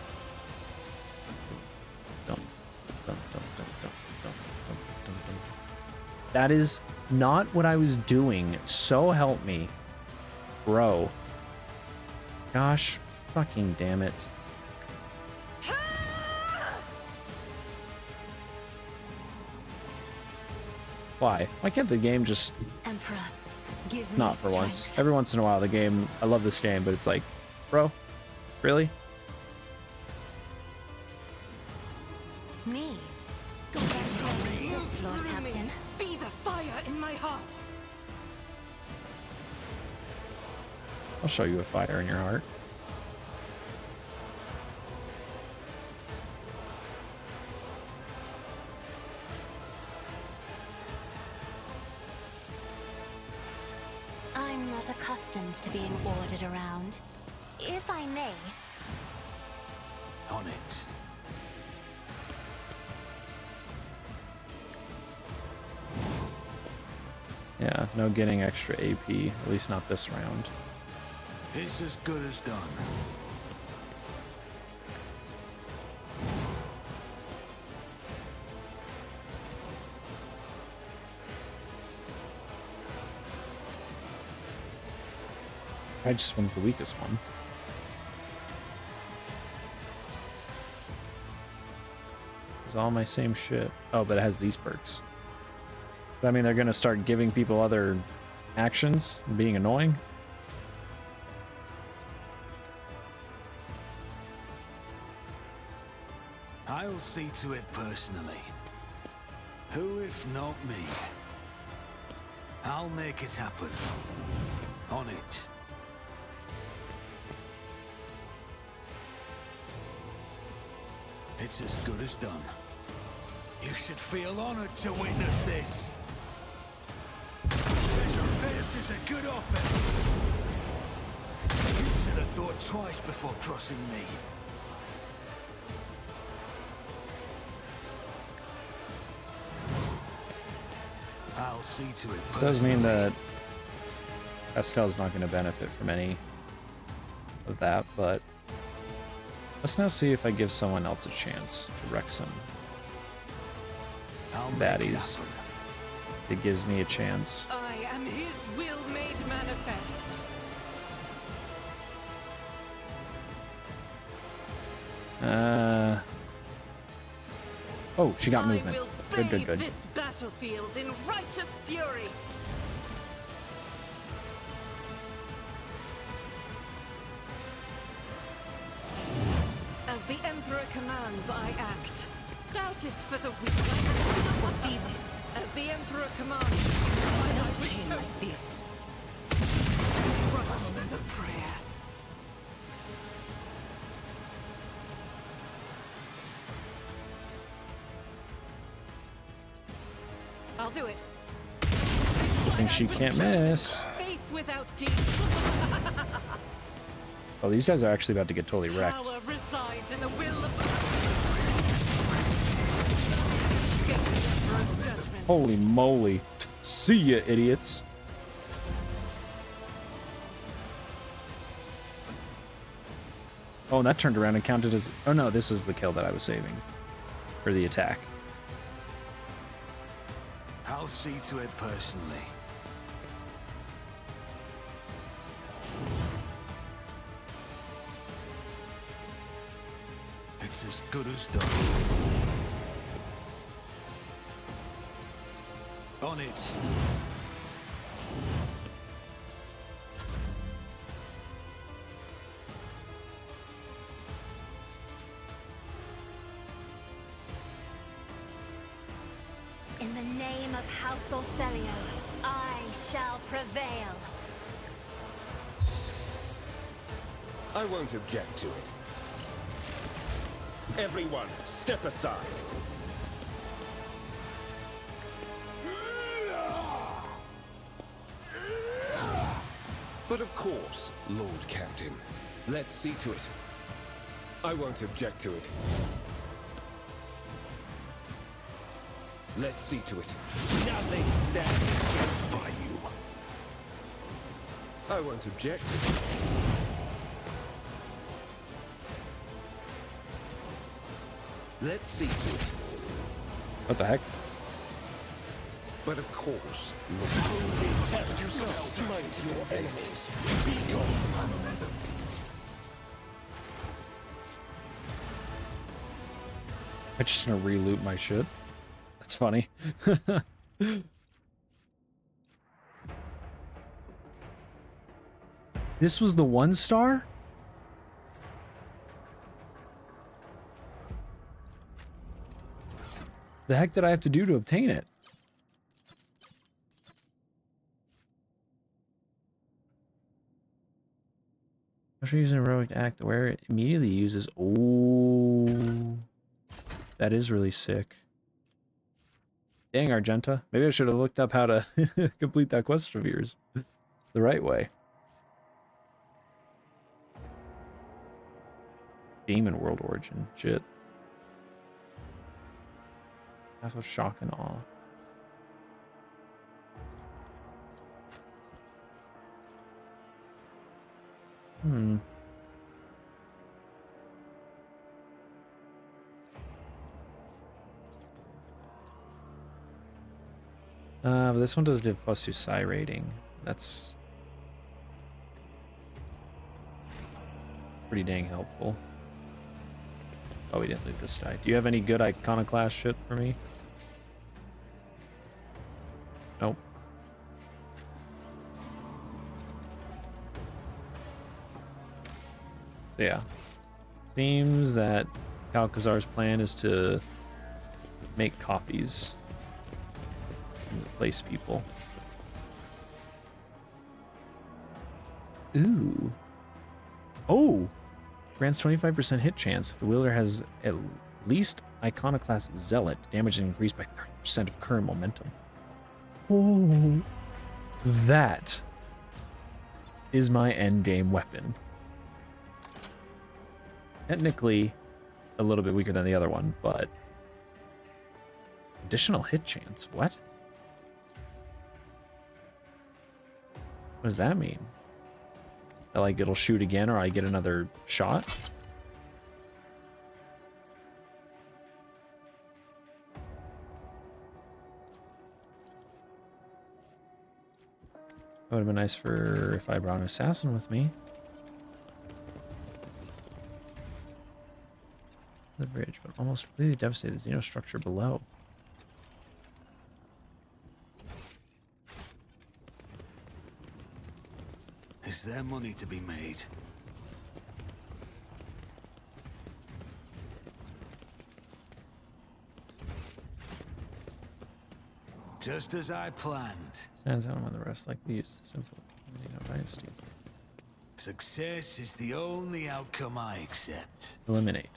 That is not what I was doing. So help me. Bro. Gosh fucking damn it. Why? Why can't the game just...
Emperor, give
Not
me
for once.
strength.
Every once in a while the game... I love this game, but it's like... Bro? Really?
Me. Yes, Lord Captain.
Be the fire in my heart.
I'll show you a fire in your heart.
I'm not accustomed to being ordered around. If I may,
On it.
Yeah, no getting extra AP. At least not this round.
It's as good as done.
I just one's the weakest one. It's all my same shit. Oh, but it has these perks. But I mean, they're gonna start giving people other actions and being annoying.
I'll see to it personally. Who if not me? I'll make it happen. On it. It's as good as done. You should feel honored to witness this. This is a good offense. thought twice before crossing me. I'll see to it.
This does mean that Pascal's not going to benefit from any of that, but let's now see if I give someone else a chance to wreck some
I'll make it
baddies.
happen.
It gives me a chance.
I am his will made manifest.
Oh, she got
I
movement.
will
Good, good,
bathe
good.
this battlefield in righteous fury. As the Emperor commands, I act. Doubt is for the weak. As the Emperor commands, I act with pain like this. Trust is a prayer. I'll do it.
I think she can't miss.
Faith without deeds.
Oh, these guys are actually about to get totally wrecked.
Power resides in the will of the judgment.
Holy moly. See ya, idiots. Oh, and that turned around and counted as... Oh no, this is the kill that I was saving. For the attack.
I'll see to it personally. It's as good as done. On it.
In the name of House Orselio, I shall prevail.
I won't object to it. Everyone, step aside. But of course, Lord Captain. Let's see to it. I won't object to it. Let's see to it. Nothing stands against you. I won't object to it. Let's see to it.
What the heck?
But of course, only tell you to smite your enemies. Be gone.
I'm just gonna re-loot my shit. That's funny. This was the 1-star? The heck did I have to do to obtain it? After using a heroic act, the wearer immediately uses... Oh... That is really sick. Dang, Argenta. Maybe I should have looked up how to complete that quest of yours the right way. Demon World Origin. Shit. Half of shock and awe. But this one does give +2 psi rating. That's pretty dang helpful. Oh, we didn't leave this die. Do you have any good iconoclast shit for me? Nope. So yeah. Seems that Calcazar's plan is to make copies and replace people. Ooh. Oh! Grants 25% hit chance if the wielder has at least Iconoclast Zealot. Damage is increased by 30% of current momentum. Oh. That is my endgame weapon. technically a little bit weaker than the other one, but additional hit chance. What? What does that mean? That, like, it'll shoot again or I get another shot? That would have been nice for if I brought an assassin with me. The bridge, but almost completely devastated the xenostructure below.
Is there money to be made? Just as I planned.
Stands out when the rest likely use the simple Xeno Dynasty.
Success is the only outcome I accept.
Eliminate.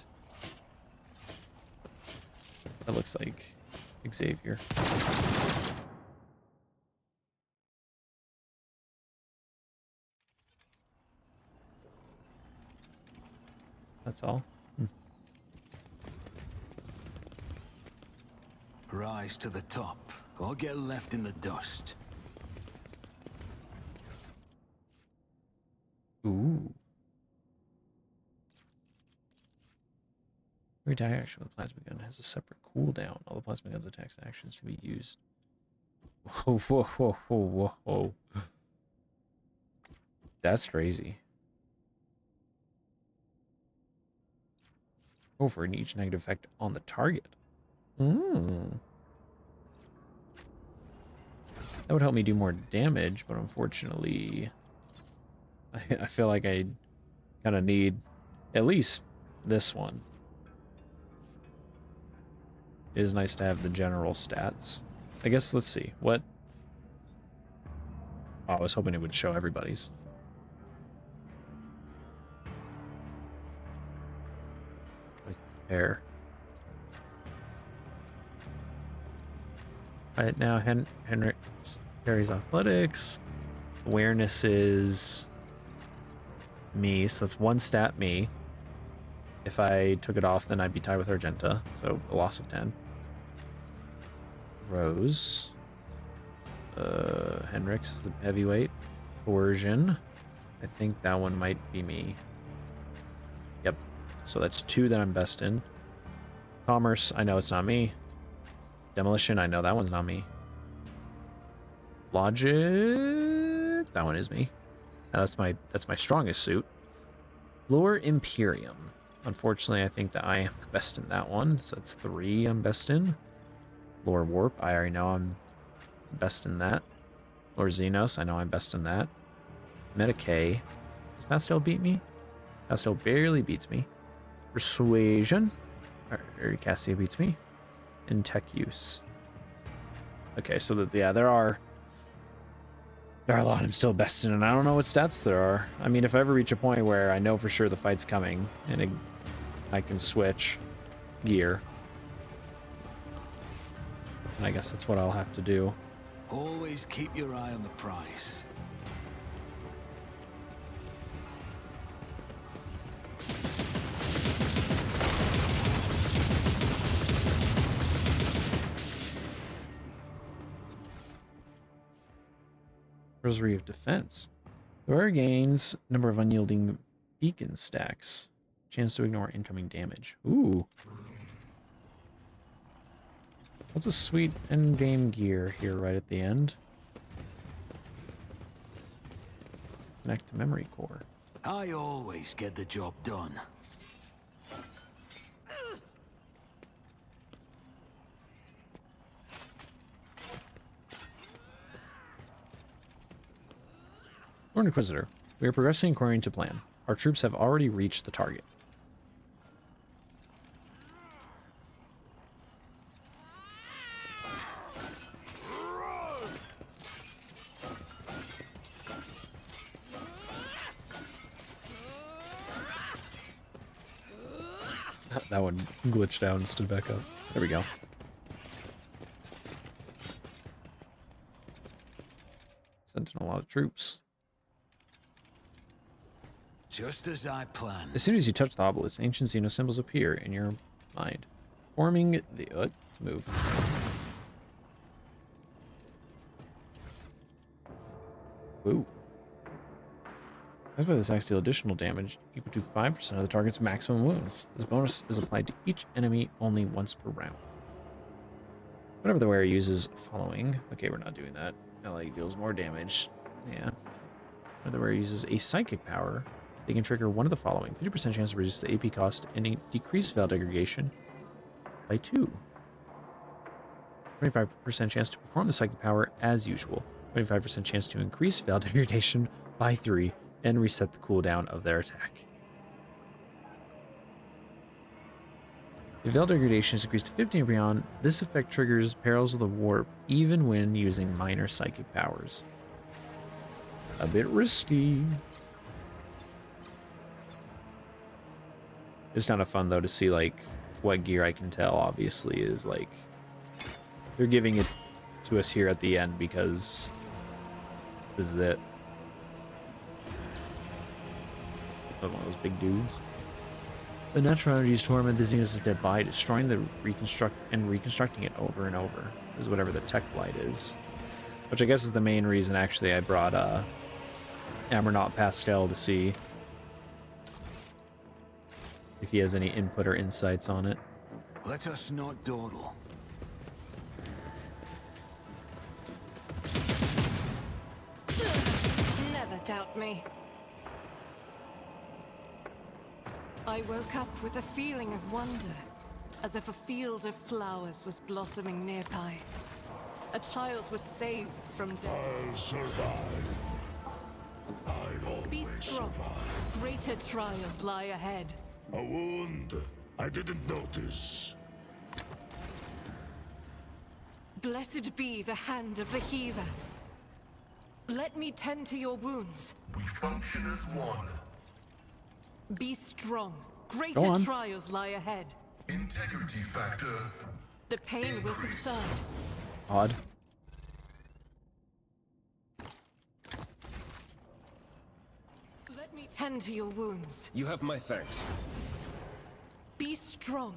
That looks like Xavier. That's all.
Rise to the top, or get left in the dust.
Ooh. Every die action with a plasma gun has a separate cooldown. All the plasma gun's attacks and actions to be used. Whoa, whoa, whoa, whoa, whoa. That's crazy. Oh, for each negative effect on the target. That would help me do more damage, but unfortunately, I feel like I kind of need at least this one. It is nice to have the general stats. I guess, let's see. What? Oh, I was hoping it would show everybody's. Like there. Alright, now Henrik carries athletics. Awareness is me, so that's one stat me. If I took it off, then I'd be tied with Argenta, so a loss of 10. Rose. Henrik's the heavyweight. Coercion. I think that one might be me. Yep. So that's 2 that I'm best in. Commerce, I know it's not me. Demolition, I know that one's not me. Logic, that one is me. That's my strongest suit. Lure Imperium. Unfortunately, I think that I am the best in that one. So that's 3 I'm best in. Lore Warp, I already know I'm best in that. Lore Xenos, I know I'm best in that. Medicae. Does Pastel beat me? Pastel barely beats me. Persuasion. Or Cassia beats me. In tech use. Okay, so that, yeah, there are a lot I'm still best in, and I don't know what stats there are. I mean, if I ever reach a point where I know for sure the fight's coming, and I can switch gear, and I guess that's what I'll have to do.
Always keep your eye on the prize.
Rosary of Defense. The wearer gains number of unyielding beacon stacks. Chance to ignore incoming damage. Ooh. What's a sweet end-game gear here right at the end? Connect to memory core.
I always get the job done.
Lord Inquisitor, we are progressing according to plan. Our troops have already reached the target. That one glitched out and stood back up. There we go. Sent in a lot of troops.
Just as I planned.
As soon as you touch the obelisk, ancient Xeno symbols appear in your mind, forming the move. Ooh. As by this axe deal additional damage equal to 5% of the target's maximum wounds. This bonus is applied to each enemy only once per round. Whenever the wearer uses following. Okay, we're not doing that. Ally deals more damage. Yeah. Whenever the wearer uses a psychic power, they can trigger one of the following. 50% chance to reduce the AP cost and decrease Veil Degradation by 2. 25% chance to perform the psychic power as usual. 25% chance to increase Veil Degradation by 3 and reset the cooldown of their attack. If Veil Degradation is increased to 15 or beyond, this effect triggers Perils of the Warp even when using minor psychic powers. A bit risky. It's kind of fun though to see like what gear I can tell obviously is like they're giving it to us here at the end because this is it. One of those big dudes. The natural energies torment the Xenos' dead body, destroying the reconstructing it over and over. Is whatever the tech blight is. Which I guess is the main reason actually I brought Ambernaut Pascal to see if he has any input or insights on it.
Let us not dawdle.
Never doubt me. I woke up with a feeling of wonder, as if a field of flowers was blossoming nearby. A child was saved from death.
I'll survive. I'll
Be
always
strong.
survive.
Greater trials lie ahead.
A wound. I didn't notice.
Blessed be the hand of the healer. Let me tend to your wounds.
We function as one.
Be strong.
Go
Greater
on.
trials lie ahead.
Integrity factor.
The pain will subside.
Odd.
Let me tend to your wounds.
You have my thanks.
Be strong.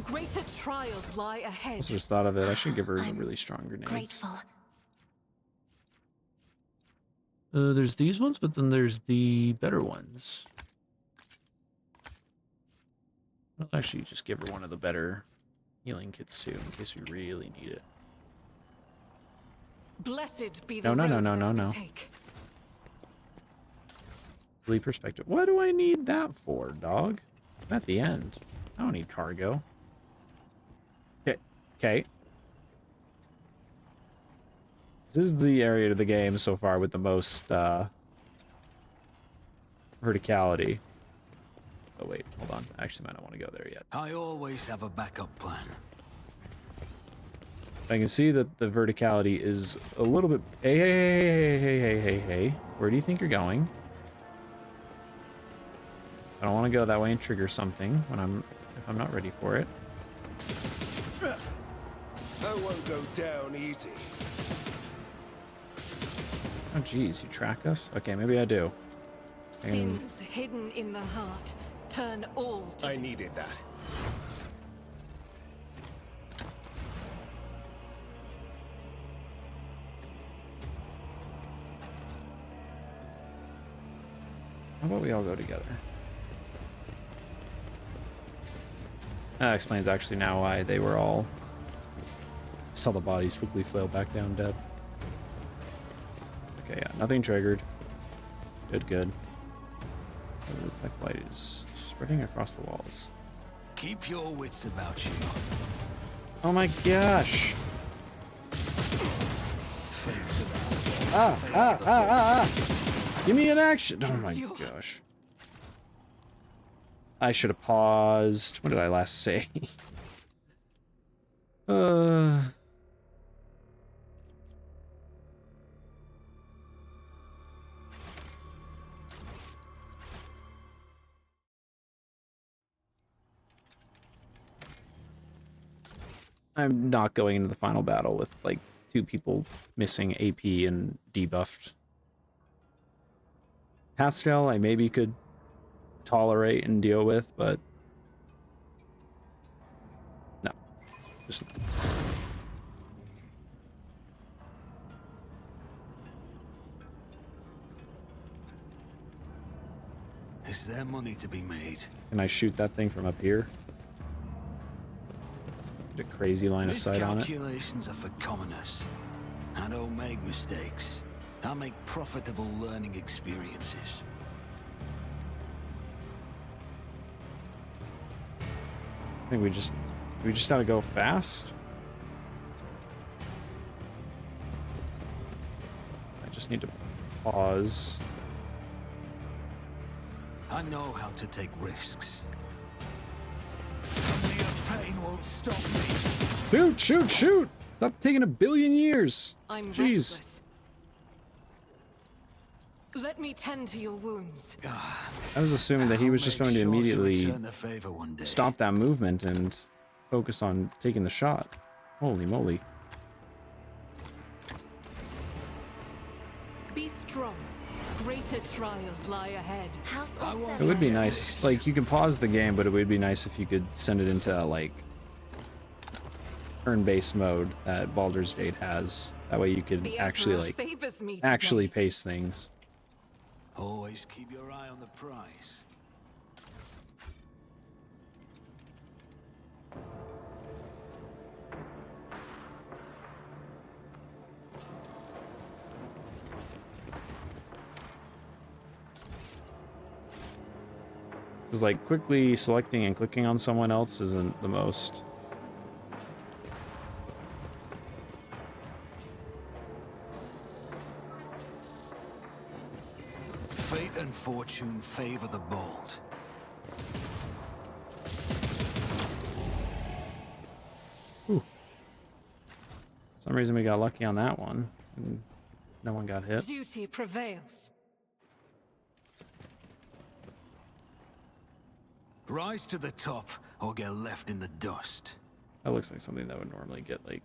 Greater trials lie ahead.
I just thought of it. I should give her really strong grenades.
Grateful.
There's these ones, but then there's the better ones. I'll actually just give her one of the better healing kits too, in case we really need it.
Blessed be
No,
the
no,
road
no, no,
that
no,
we
no.
take.
Fleet perspective. What do I need that for, dog? I'm at the end. I don't need cargo. Okay. Okay. This is the area of the game so far with the most verticality. Oh wait, hold on. I actually might not want to go there yet.
I always have a backup plan.
I can see that the verticality is a little bit. Hey, hey, hey, hey, hey, hey, hey, hey. Where do you think you're going? I don't want to go that way and trigger something when if I'm not ready for it.
I won't go down easy.
Oh, geez, you track us? Okay, maybe I do.
Sins hidden in the heart turn all to
I needed that.
How about we all go together? That explains actually now why they were all... saw the bodies quickly flail back down dead. Okay, yeah, nothing triggered. Good, good. The tech light is spreading across the walls.
Keep your wits about you.
Oh my gosh! Give me an action! Oh my gosh. I should have paused. What did I last say? I'm not going into the final battle with like 2 people missing AP and debuffed. Pascal, I maybe could tolerate and deal with, but no, just
Is there money to be made?
can I shoot that thing from up here? Get a crazy line of
These
sight on it.
calculations are for commoners. I don't make mistakes. I make profitable learning experiences.
I think we just gotta go fast. I just need to pause.
I know how to take risks. Mere pain won't stop me.
Shoot, shoot, shoot! Stop taking 1 billion years.
I'm
Jeez.
restless. Let me tend to your wounds.
I was assuming that he was just going to immediately
return the favor one day.
stop that movement and focus on taking the shot. Holy moly.
Be strong. Greater trials lie ahead.
House
I won't
It would be
forget
nice.
this.
Like, you can pause the game, but it would be nice if you could send it into, like, turn-based mode that Baldur's Gate has. That way you could
The
actually,
Emperor
like,
favors me
actually
today.
pace things.
Always keep your eye on the prize.
Because, like, quickly selecting and clicking on someone else isn't the most.
Fate and fortune favor the bold.
For some reason we got lucky on that one. And no one got hit.
Duty prevails.
Rise to the top or get left in the dust.
That looks like something that would normally get, like,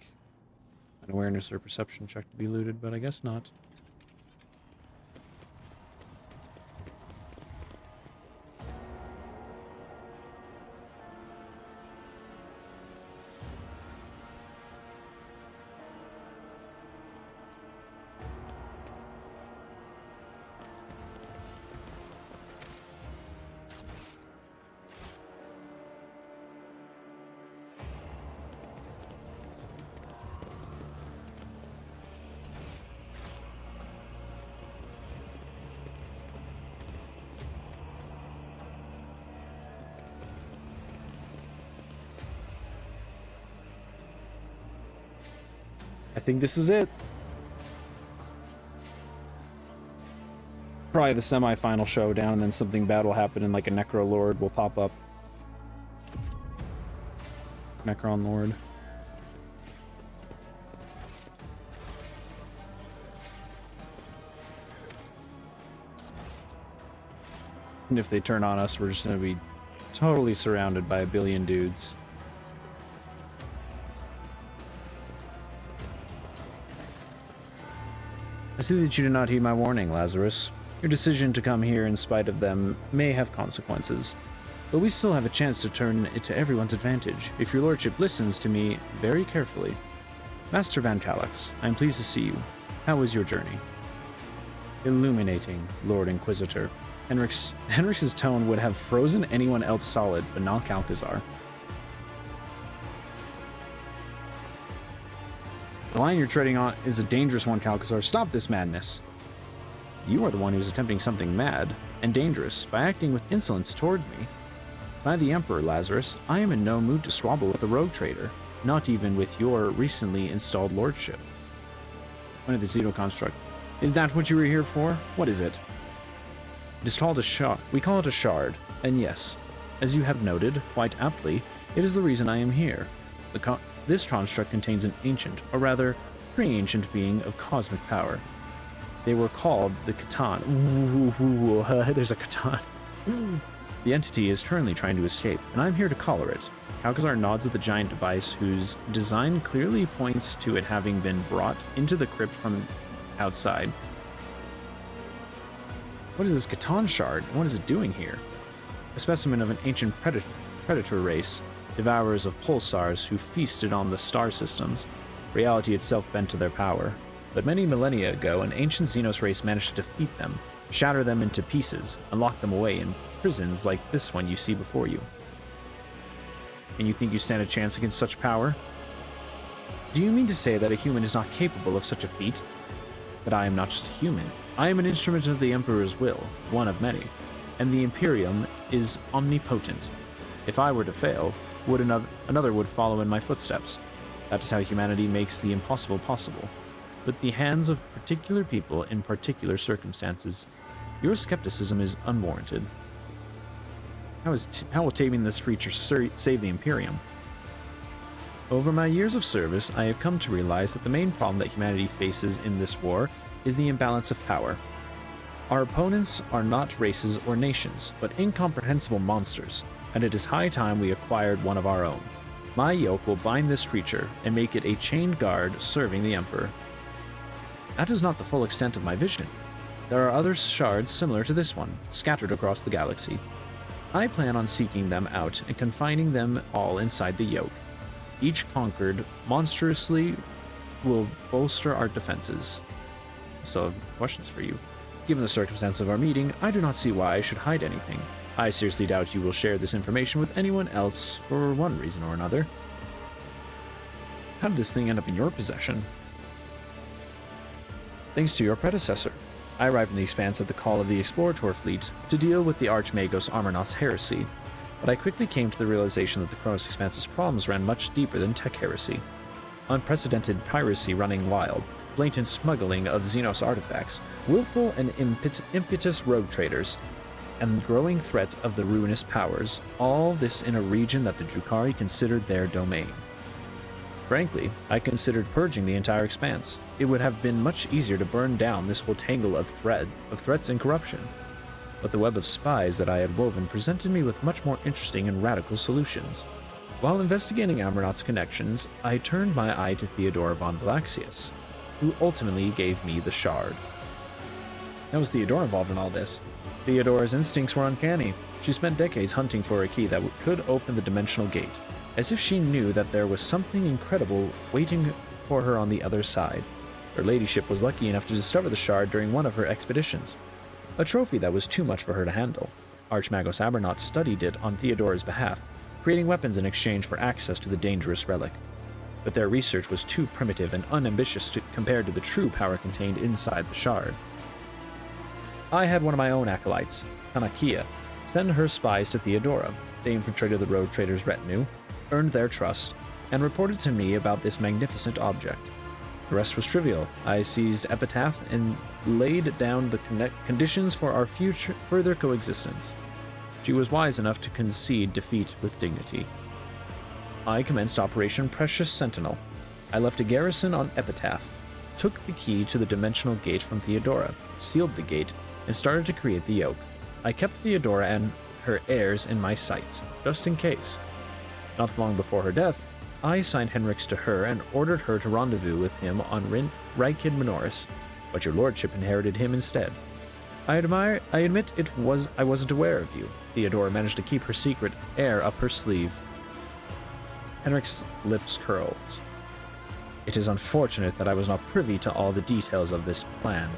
an awareness or perception check to be looted, but I guess not. I think this is it. Probably the semi-final showdown, and then something bad will happen, and like a Necro Lord will pop up. Necron Lord. And if they turn on us, we're just gonna be totally surrounded by 1 billion dudes. I see that you did not heed my warning, Lazarus. Your decision to come here in spite of them may have consequences, but we still have a chance to turn it to everyone's advantage if your lordship listens to me very carefully. Master Van Calax, I am pleased to see you. How was your journey? Illuminating, Lord Inquisitor. Henrik's tone would have frozen anyone else solid, but not Calcazar. The line you're treading on is a dangerous one, Calcazar. Stop this madness. You are the one who's attempting something mad and dangerous by acting with insolence toward me. By the Emperor, Lazarus, I am in no mood to squabble with a rogue trader, not even with your recently installed lordship. One of the Zeno construct. Is that what you were here for? What is it? It is called a shard. We call it a shard, and yes, as you have noted, quite aptly, it is the reason I am here. This construct contains an ancient, or rather, pre-ancient being of cosmic power. They were called the Catan. There's a Catan. The entity is currently trying to escape, and I'm here to collar it. Calcazar nods at the giant device, whose design clearly points to it having been brought into the crypt from outside. What is this Catan shard? What is it doing here? a specimen of an ancient predator race, devourers of pulsars who feasted on the star systems, reality itself bent to their power. But many millennia ago, an ancient Xenos race managed to defeat them, shatter them into pieces, and lock them away in prisons like this one you see before you. And you think you stand a chance against such power? Do you mean to say that a human is not capable of such a feat? But I am not just a human. I am an instrument of the Emperor's will, one of many, and the Imperium is omnipotent. If I were to fail, another would follow in my footsteps. That is how humanity makes the impossible possible. With the hands of particular people in particular circumstances, your skepticism is unwarranted. How will taming this creature save the Imperium? Over my years of service, I have come to realize that the main problem that humanity faces in this war is the imbalance of power. Our opponents are not races or nations, but incomprehensible monsters, and it is high time we acquired one of our own. My yoke will bind this creature and make it a chained guard serving the Emperor. That is not the full extent of my vision. There are other shards similar to this one, scattered across the galaxy. I plan on seeking them out and confining them all inside the yoke. Each conquered monstrously will bolster our defenses. So, questions for you. Given the circumstances of our meeting, I do not see why I should hide anything. I seriously doubt you will share this information with anyone else for one reason or another. How did this thing end up in your possession? Thanks to your predecessor. I arrived in the Expanse at the call of the Explorator fleet to deal with the Archmagos Armornaut's heresy, but I quickly came to the realization that the Kronos Expanse's problems ran much deeper than tech heresy. Unprecedented piracy running wild, blatant smuggling of Xenos artifacts, willful and impetuous rogue traders, and the growing threat of the ruinous powers, all this in a region that the Drukhari considered their domain. Frankly, I considered purging the entire Expanse. It would have been much easier to burn down this whole tangle of threats and corruption. But the web of spies that I had woven presented me with much more interesting and radical solutions. While investigating Amornaut's connections, I turned my eye to Theodora von Valaxius, who ultimately gave me the shard. How was Theodora involved in all this? Theodora's instincts were uncanny. She spent decades hunting for a key that could open the dimensional gate, as if she knew that there was something incredible waiting for her on the other side. Her ladyship was lucky enough to discover the shard during one of her expeditions, a trophy that was too much for her to handle. Archmagos Amornaut studied it on Theodora's behalf, creating weapons in exchange for access to the dangerous relic. But their research was too primitive and unambitious compared to the true power contained inside the shard. I had one of my own acolytes, Tanakia, send her spies to Theodora. They infiltrated the rogue trader's retinue, earned their trust, and reported to me about this magnificent object. The rest was trivial. I seized Epitaph and laid down the conditions for our further coexistence. She was wise enough to concede defeat with dignity. I commenced Operation Precious Sentinel. I left a garrison on Epitaph, took the key to the dimensional gate from Theodora, sealed the gate, and started to create the yoke. I kept Theodora and her heirs in my sights, just in case. Not long before her death, I assigned Henrix to her and ordered her to rendezvous with him on Rykid Minoris, but your lordship inherited him instead. I admit I wasn't aware of you. Theodora managed to keep her secret heir up her sleeve. Henrix's lips curls. It is unfortunate that I was not privy to all the details of this plan.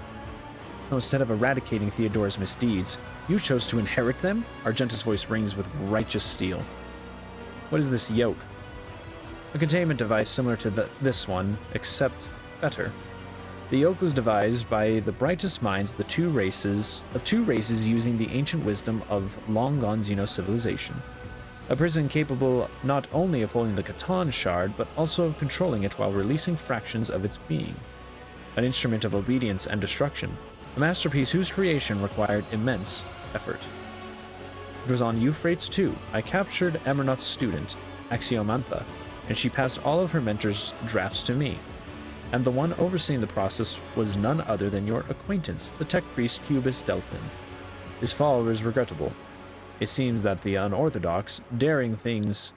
So instead of eradicating Theodora's misdeeds, you chose to inherit them? Argenta's voice rings with righteous steel. What is this yoke? A containment device similar to this one, except better. The yoke was devised by the brightest minds of two races using the ancient wisdom of long-gone Xenos civilization. A prison capable not only of holding the Catan shard, but also of controlling it while releasing fractions of its being. An instrument of obedience and destruction. A masterpiece whose creation required immense effort. It was on Euphrates too. I captured Amornaut's student, Axiomantha, and she passed all of her mentor's drafts to me. And the one overseeing the process was none other than your acquaintance, the tech priest Cubus Delphin. His fall was regrettable. It seems that the unorthodox, daring things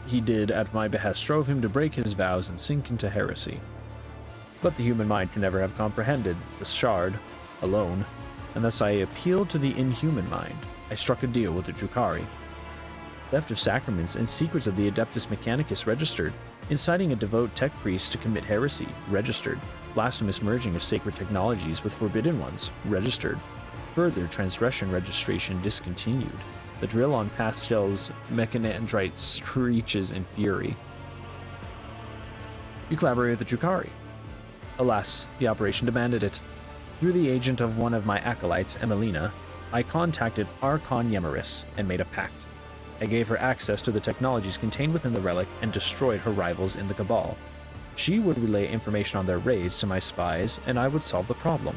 he did at my behest drove him to break his vows and sink into heresy. But the human mind can never have comprehended the shard alone, and thus I appealed to the inhuman mind. I struck a deal with the Drukhari. Theft of sacraments and secrets of the Adeptus Mechanicus registered. Inciting a devout tech priest to commit heresy registered. Blasphemous merging of sacred technologies with forbidden ones registered. Further transgression registration discontinued. The drill on Pastel's mechanandrite screeches in fury. You collaborate with the Drukhari. Alas, the operation demanded it. Through the agent of one of my acolytes, Emelina, I contacted Archon Yemeris and made a pact. I gave her access to the technologies contained within the relic and destroyed her rivals in the Cabal. She would relay information on their raids to my spies, and I would solve the problem.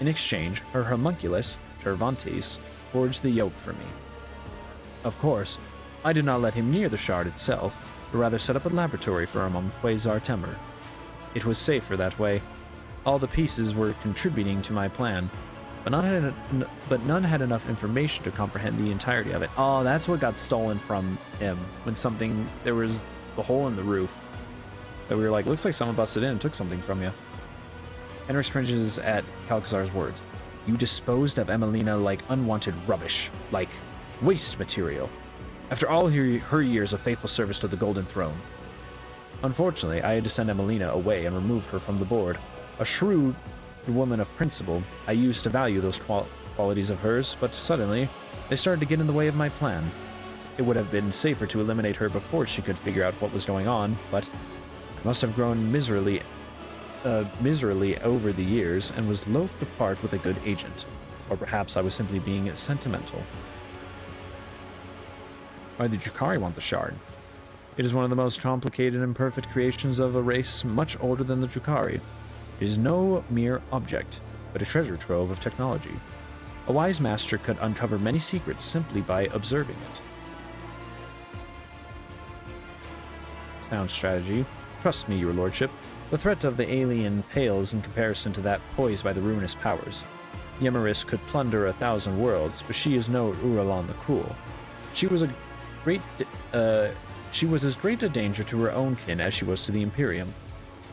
In exchange, her homunculus, Tervantes, forged the yoke for me. Of course, I did not let him near the shard itself, but rather set up a laboratory for him on Quasar Temur. It was safer that way. All the pieces were contributing to my plan, but none had enough information to comprehend the entirety of it. Oh, that's what got stolen from him when there was the hole in the roof. That we were like, looks like someone busted in and took something from you. Henrik cringes at Calcazar's words. You disposed of Emelina like unwanted rubbish, like waste material, after all her years of faithful service to the Golden Throne. Unfortunately, I had to send Emelina away and remove her from the board. A shrewd woman of principle, I used to value those qualities of hers, but suddenly, they started to get in the way of my plan. It would have been safer to eliminate her before she could figure out what was going on, but I must have grown miserably over the years and was loath to part with a good agent. Or perhaps I was simply being sentimental. Why did Drukhari want the shard? It is one of the most complicated and perfect creations of a race much older than the Drukhari. It is no mere object, but a treasure trove of technology. A wise master could uncover many secrets simply by observing it. Sound strategy. Trust me, your lordship. The threat of the alien pales in comparison to that posed by the ruinous powers. Yemeris could plunder 1,000 worlds, but she is no Uralon the Cruel. She was as great a danger to her own kin as she was to the Imperium.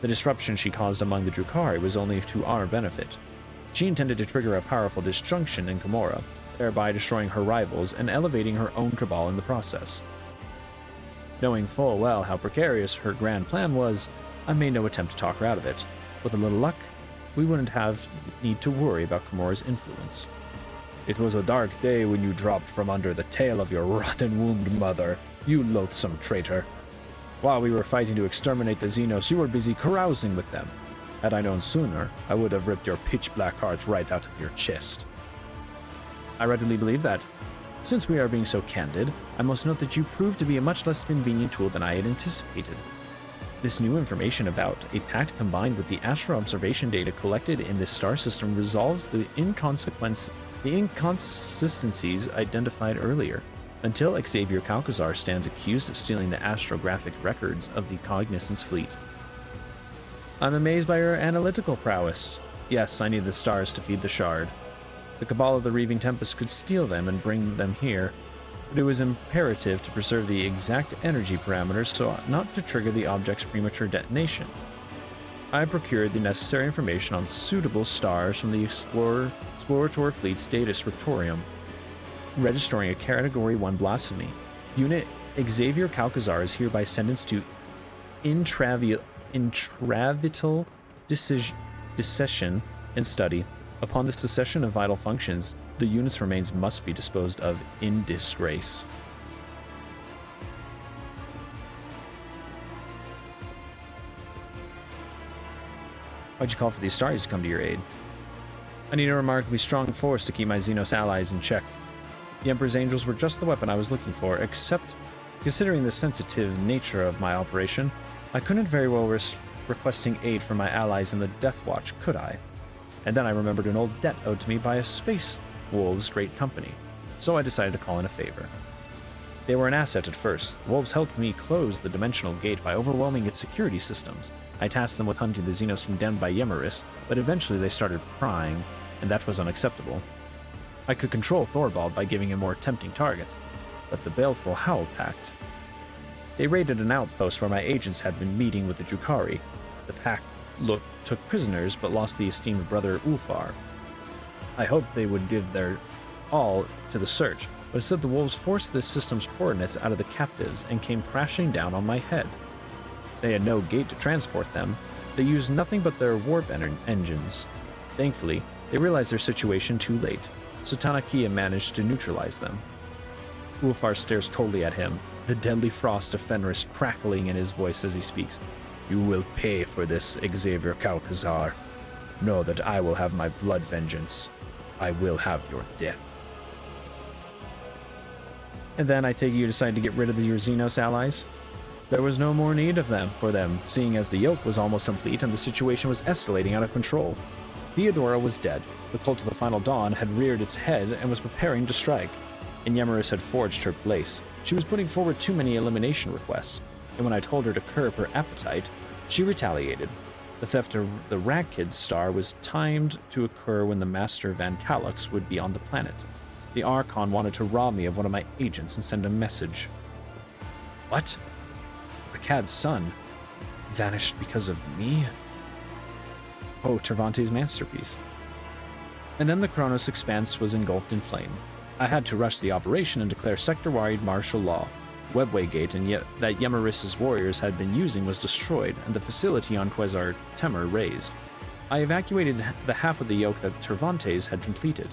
The disruption she caused among the Drukhari was only to our benefit. She intended to trigger a powerful disjunction in Gamora, thereby destroying her rivals and elevating her own cabal in the process. Knowing full well how precarious her grand plan was, I made no attempt to talk her out of it. With a little luck, we wouldn't have need to worry about Gamora's influence. It was a dark day when you dropped from under the tail of your rotten-wombed mother, you loathsome traitor. While we were fighting to exterminate the Xenos, you were busy carousing with them. Had I known sooner, I would have ripped your pitch-black hearts right out of your chest. I readily believe that. Since we are being so candid, I must note that you proved to be a much less convenient tool than I had anticipated. This new information about a pact combined with the astro observation data collected in this star system resolves the inconsistencies identified earlier, until Xavier Calcazar stands accused of stealing the astrographic records of the Cognizance fleet. I'm amazed by your analytical prowess. Yes, I need the stars to feed the shard. The Cabal of the Reaving Tempest could steal them and bring them here, but it was imperative to preserve the exact energy parameters so not to trigger the object's premature detonation. I procured the necessary information on suitable stars from the Explorator Fleet's data scriptorium, registering a Category 1 blasphemy. Unit Xavier Calcazar is hereby sentenced to intravital dissection and study. Upon the cessation of vital functions, the unit's remains must be disposed of in disgrace. Why'd you call for these stars to come to your aid? I need a remarkably strong force to keep my Xenos allies in check. The Emperor's Angels were just the weapon I was looking for, except, considering the sensitive nature of my operation, I couldn't very well risk requesting aid from my allies in the Death Watch, could I? And then I remembered an old debt owed to me by a Space Wolves great company, so I decided to call in a favor. They were an asset at first. The Wolves helped me close the Dimensional Gate by overwhelming its security systems. I tasked them with hunting the Xenos condemned by Yemeris, but eventually they started prying, and that was unacceptable. I could control Thorvald by giving him more tempting targets, but the baleful Howl Pact. They raided an outpost where my agents had been meeting with the Drukhari. The Pact took prisoners, but lost the esteemed brother Ulfar. I hoped they would give their all to the search, but instead the wolves forced this system's coordinates out of the captives and came crashing down on my head. They had no gate to transport them. They used nothing but their warp engines. Thankfully, they realized their situation too late, so Tanakia managed to neutralize them. Ulfar stares coldly at him, the deadly frost of Fenris crackling in his voice as he speaks. You will pay for this, Xavier Calcazar. Know that I will have my blood vengeance. I will have your death. And then I take it you decide to get rid of your Xenos allies? There was no more need of them for them, seeing as the yoke was almost complete and the situation was escalating out of control. Theodora was dead. The cult of the Final Dawn had reared its head and was preparing to strike, and Yemeris had forged her place. She was putting forward too many elimination requests, and when I told her to curb her appetite, she retaliated. The theft of the Ragkid star was timed to occur when the Master Van Calux would be on the planet. The Archon wanted to rob me of one of my agents and send a message. What? Rakad's son vanished because of me? Oh, Tervante's masterpiece. And then the Kronos Expanse was engulfed in flame. I had to rush the operation and declare sector-wide martial law. Webway Gate and yet that Yemeris' warriors had been using was destroyed, and the facility on Quasar Temur razed. I evacuated the half of the yoke that Tervantes had completed,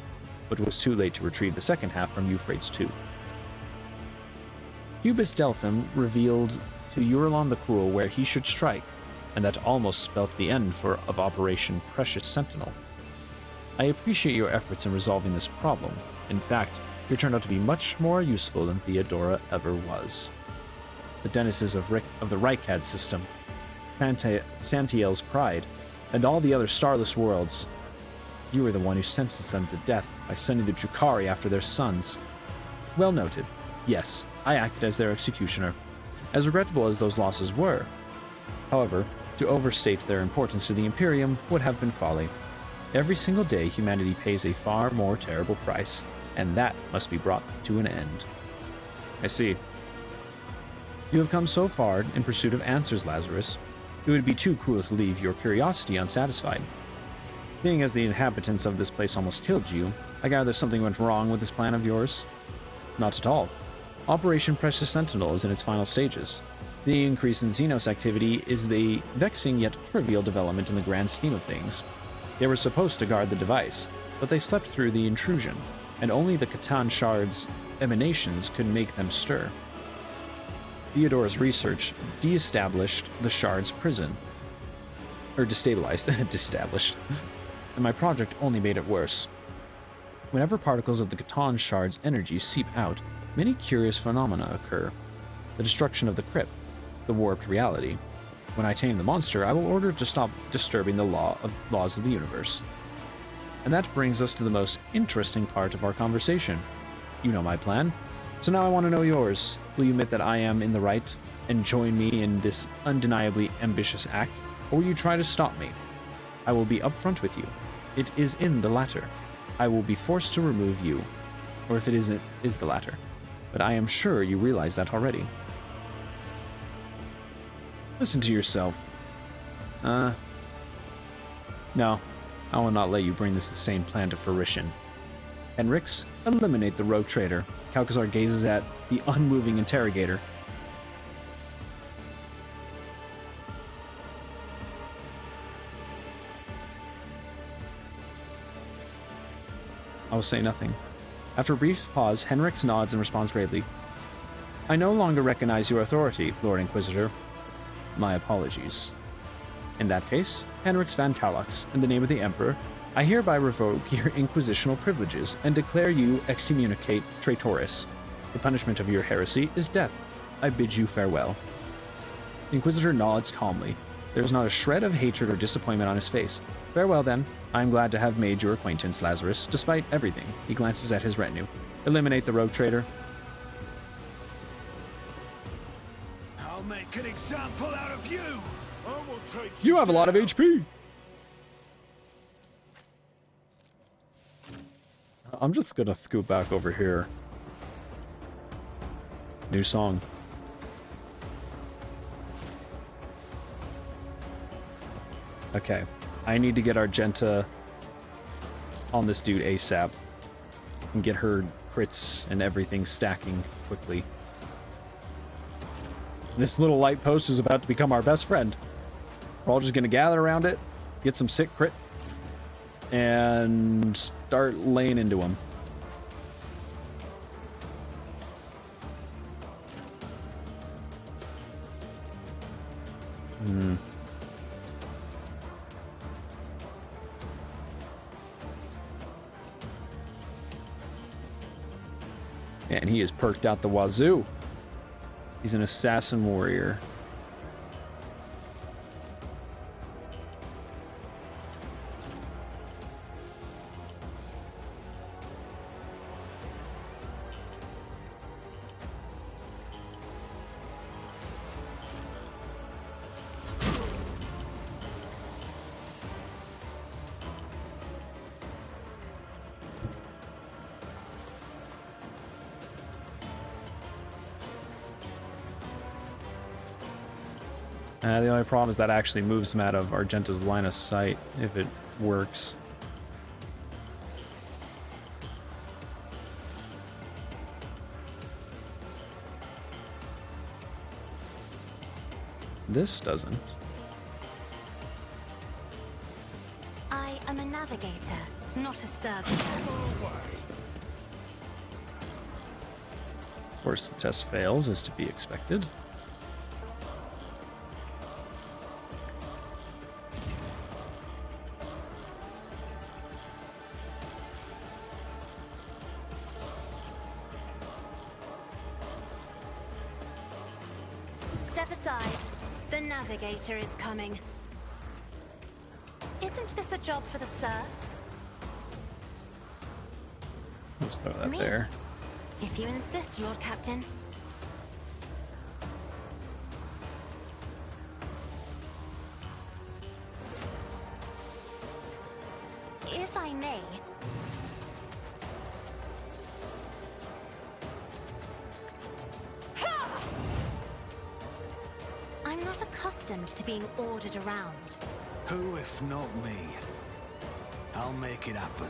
but it was too late to retrieve the second half from Euphrates II. Cubis Delphim revealed to Eurlon the Cruel where he should strike, and that almost spelt the end of Operation Precious Sentinel. I appreciate your efforts in resolving this problem. In fact, you turned out to be much more useful than Theodora ever was. The denizens of the Rykad system, Santiel's pride, and all the other starless worlds. You were the one who sentenced them to death by sending the Drukhari after their sons. Well noted. Yes, I acted as their executioner, as regrettable as those losses were. However, to overstate their importance to the Imperium would have been folly. Every single day, humanity pays a far more terrible price, and that must be brought to an end. I see. You have come so far in pursuit of answers, Lazarus. It would be too cruel to leave your curiosity unsatisfied. Seeing as the inhabitants of this place almost killed you, I gather something went wrong with this plan of yours? Not at all. Operation Precious Sentinel is in its final stages. The increase in Xenos activity is the vexing yet trivial development in the grand scheme of things. They were supposed to guard the device, but they slept through the intrusion, and only the Catan Shard's emanations could make them stir. Theodora's research de-established the Shard's prison. Or destabilized, distablished. And my project only made it worse. Whenever particles of the Catan Shard's energy seep out, many curious phenomena occur. The destruction of the crypt, the warped reality. When I tame the monster, I will order it to stop disturbing the laws of the universe. And that brings us to the most interesting part of our conversation. You know my plan, so now I want to know yours. Will you admit that I am in the right and join me in this undeniably ambitious act, or will you try to stop me? I will be upfront with you. It is in the latter. I will be forced to remove you, or if it isn't, is the latter. But I am sure you realize that already. Listen to yourself. No, I will not let you bring this insane plan to fruition. Henrix, eliminate the rogue traitor. Calcazar gazes at the unmoving interrogator. I will say nothing. After a brief pause, Henrix nods and responds gravely. I no longer recognize your authority, Lord Inquisitor. My apologies. In that case, Henrix Van Calux, in the name of the Emperor, I hereby revoke your inquisitional privileges and declare you excommunicate Traitoris. The punishment of your heresy is death. I bid you farewell. The Inquisitor nods calmly. There is not a shred of hatred or disappointment on his face. Farewell, then. I am glad to have made your acquaintance, Lazarus, despite everything. He glances at his retinue. Eliminate the rogue traitor.
I'll make an example out of you!
I will take
You have a lot of HP! I'm just gonna scoot back over here. New song. Okay. I need to get Argenta on this dude ASAP and get her crits and everything stacking quickly. This little light post is about to become our best friend. We're all just gonna gather around it, get some sick crit, and start laying into him. Yeah, and he is perked out the wazoo. He's an assassin warrior. The only problem is that actually moves him out of Argenta's line of sight, if it works. This doesn't.
I am a navigator, not a servitor.
Of course, the test fails, as to be expected.
Step aside. The navigator is coming. Isn't this a job for the serfs?
Just throw that
Me?
there.
If you insist, Lord Captain. If I may. I'm not accustomed to being ordered around.
Who if not me? I'll make it happen.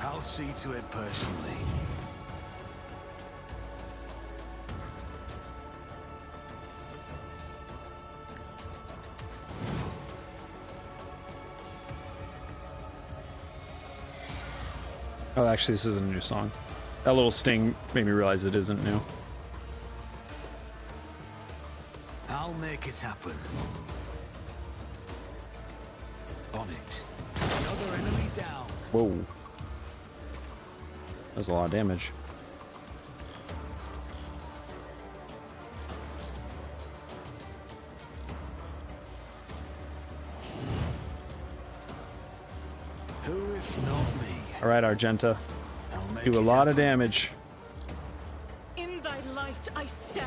I'll see to it personally.
Oh, actually, this isn't a new song. That little sting made me realize it isn't new.
I'll make it happen. On it. Another enemy down.
Whoa. That's a lot of damage.
Who if not me?
All right, Argenta.
I'll make
Do a
it
lot of
happen.
damage.
In thy light I stand,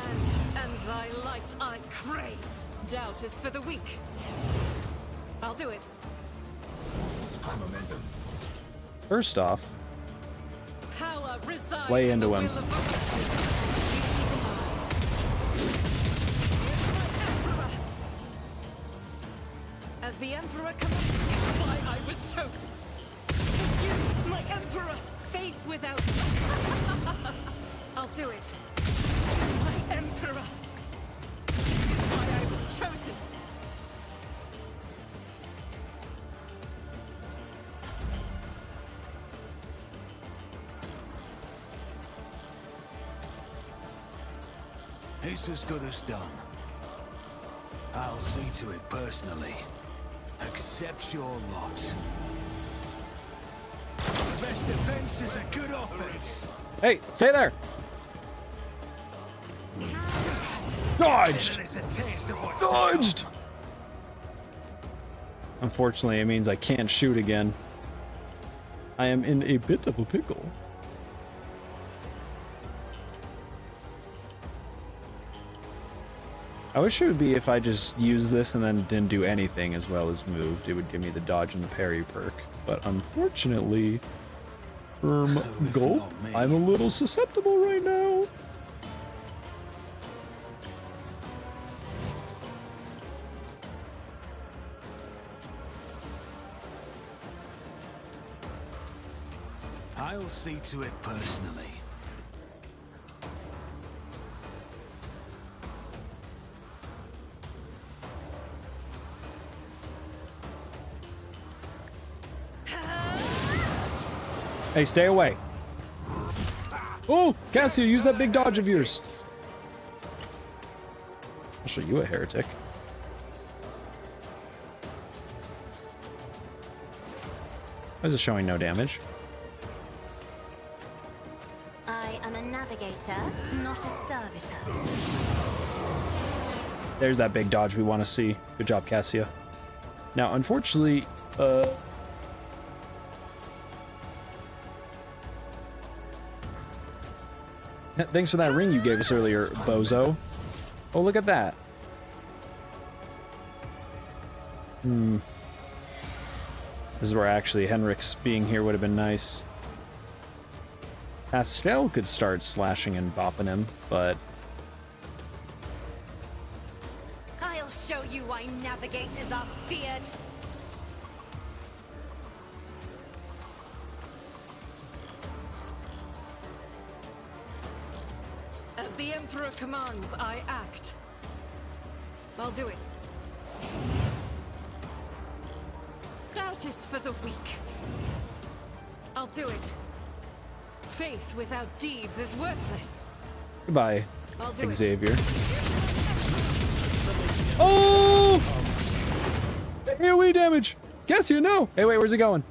and thy light I crave. Doubt is for the weak. I'll do it.
First off,
Power resides
Lay
in the
into him.
will of the As the Emperor commands, it's why I was chosen. You, my Emperor, faith without... I'll do it. My Emperor. It's why I was chosen.
It's as good as done. I'll see to it personally. Accept your lot. The best defense is a good offense.
hey, stay there. Dodged.
There's a taste of what's to come.
Dodged. Unfortunately, it means I can't shoot again. I am in a bit of a pickle. I wish it would be if I just used this and then didn't do anything as well as moved. It would give me the dodge and the parry perk. But unfortunately, gulp,
not me.
I'm a little susceptible right now.
I'll see to it personally.
Hey, stay away. Oh, Cassio, use that big dodge of yours. I'll show you a heretic. Why is it showing no damage?
I am a navigator, not a servitor.
There's that big dodge we want to see. Good job, Cassio. Now, unfortunately, thanks for that ring you gave us earlier, Bozo. Oh, look at that. This is where actually Henrik's being here would have been nice. Pascal could start slashing and bopping him, but
I'll show you why navigators are feared.
As the Emperor commands, I act. I'll do it. Doubt is for the weak. I'll do it. Faith without deeds is worthless.
goodbye,
I'll do it.
Xavier. Oh! AoE damage! Guess you know! Hey, wait, where's he going?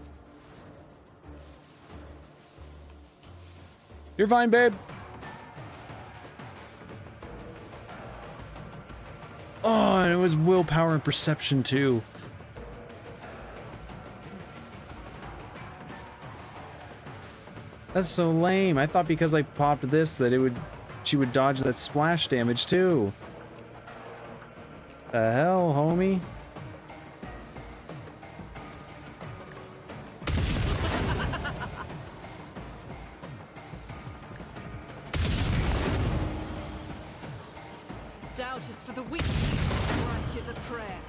You're fine, babe. Oh, and it was willpower and perception too. That's so lame. I thought because I popped this that she would dodge that splash damage too. The hell, homie?
Doubt is for the weak. Strike is a prayer.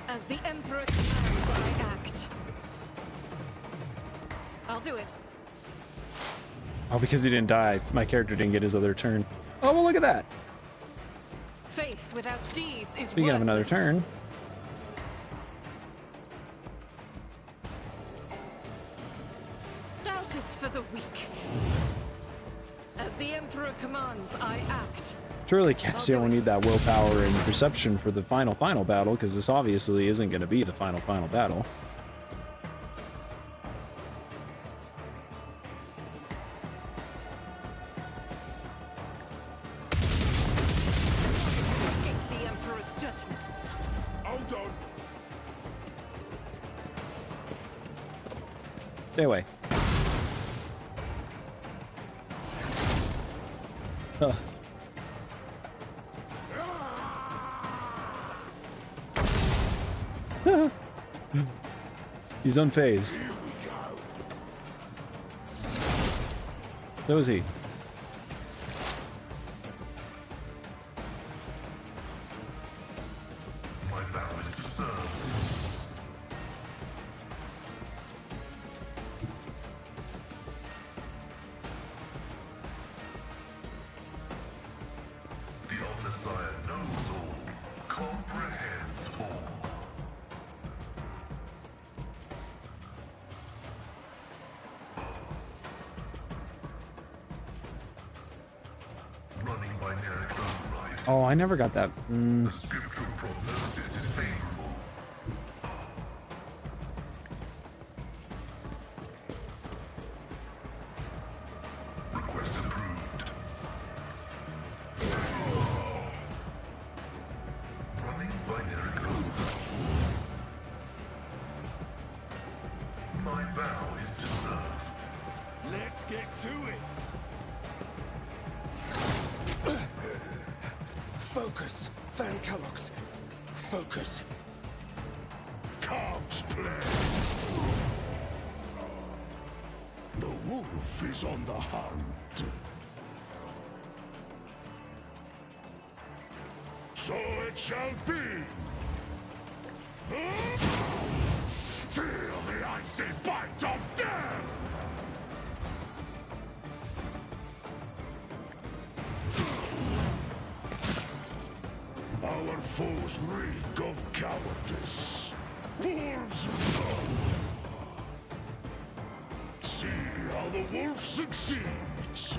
As the Emperor commands, I act. I'll do it.
Oh, because he didn't die, my character didn't get his other turn. Oh, well, look at that.
Faith without deeds is
Speaking of another
worthless.
turn.
Doubt is for the weak. As the Emperor commands, I act.
Surely Cassio will need that willpower and perception for the final battle, because this obviously isn't going to be the final battle.
Escape the Emperor's judgment.
Hold on.
Stay away. Ugh. He's unfazed.
Here we go.
So is he.
My vow is to serve. The Omnissiah knows all, comprehends all. Running by Nerrick override.
Oh, I never got that.
The scriptural prognosis is favorable. Request approved. Running binary code. My vow is to serve.
Let's get to it.
Focus, Van Kellogg's. Focus.
Cards play. The wolf is on the hunt. So it shall be. Feel the icy bite of death! Our foes reek of cowardice. Wolves run. See how the wolf succeeds.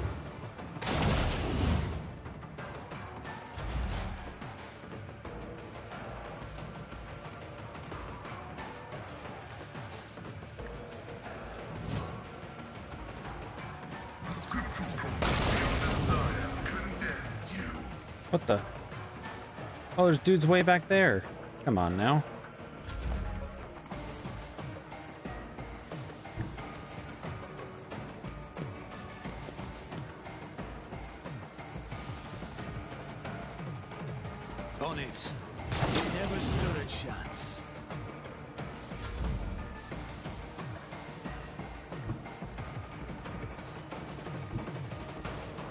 What the? Oh, there's dudes way back there. Come on now.
On it. You never stood a chance.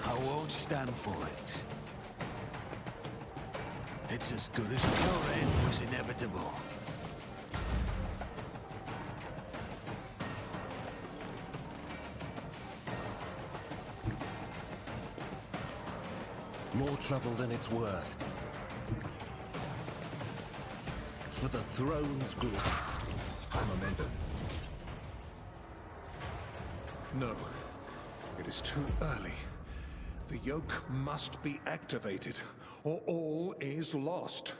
I won't stand for it. It's as good as your end was inevitable.
More trouble than it's worth. For the throne's glory. I'm Amanda.
No, it is too early. The yoke must be activated, or all is lost.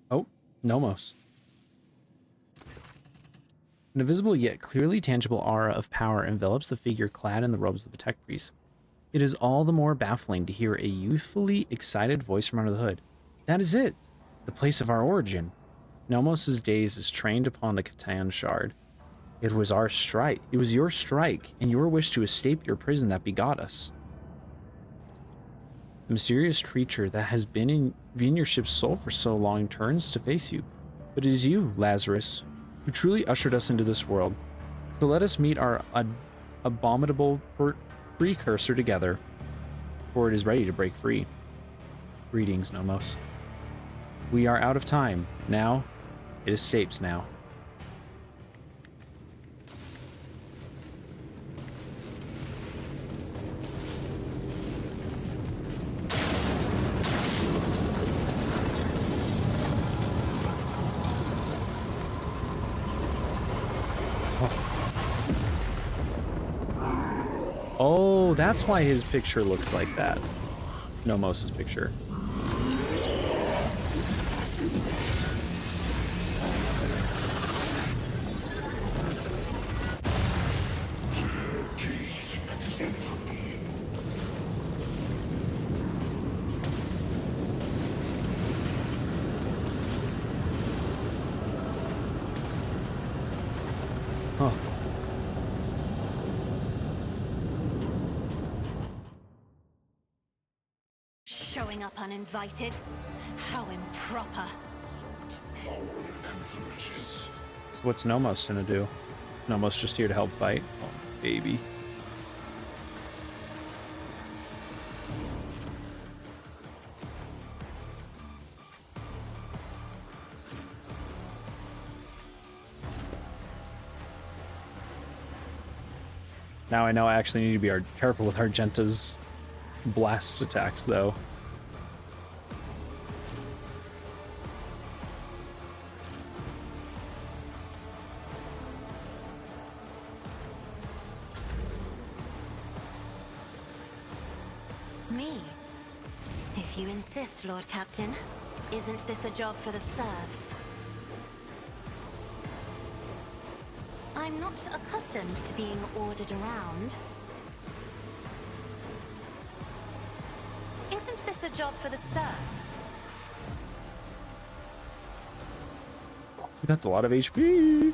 Oh, Nomos. An invisible yet clearly tangible aura of power envelops the figure clad in the robes of the tech priest. It is all the more baffling to hear a youthfully excited voice from under the hood. That is it! The place of our origin. Nomos' days is trained upon the Catan shard. It was our strike. It was your strike, and your wish to escape your prison that begot us. The mysterious creature that has been your ship's soul for so long turns to face you. But it is you, Lazarus, who truly ushered us into this world. So let us meet our abominable precursor together, for it is ready to break free. Greetings, Nomos. We are out of time. Now, it escapes now. Oh, that's why his picture looks like that. Nomos' picture. Huh.
Showing up uninvited? How improper.
So what's Nomos gonna do? Nomos just here to help fight? Oh, baby. Now I know I actually need to be careful with Argenta's blast attacks, though.
Me? If you insist, Lord Captain. Isn't this a job for the serfs? I'm not accustomed to being ordered around. Isn't this a job for the serfs?
That's a lot of HP.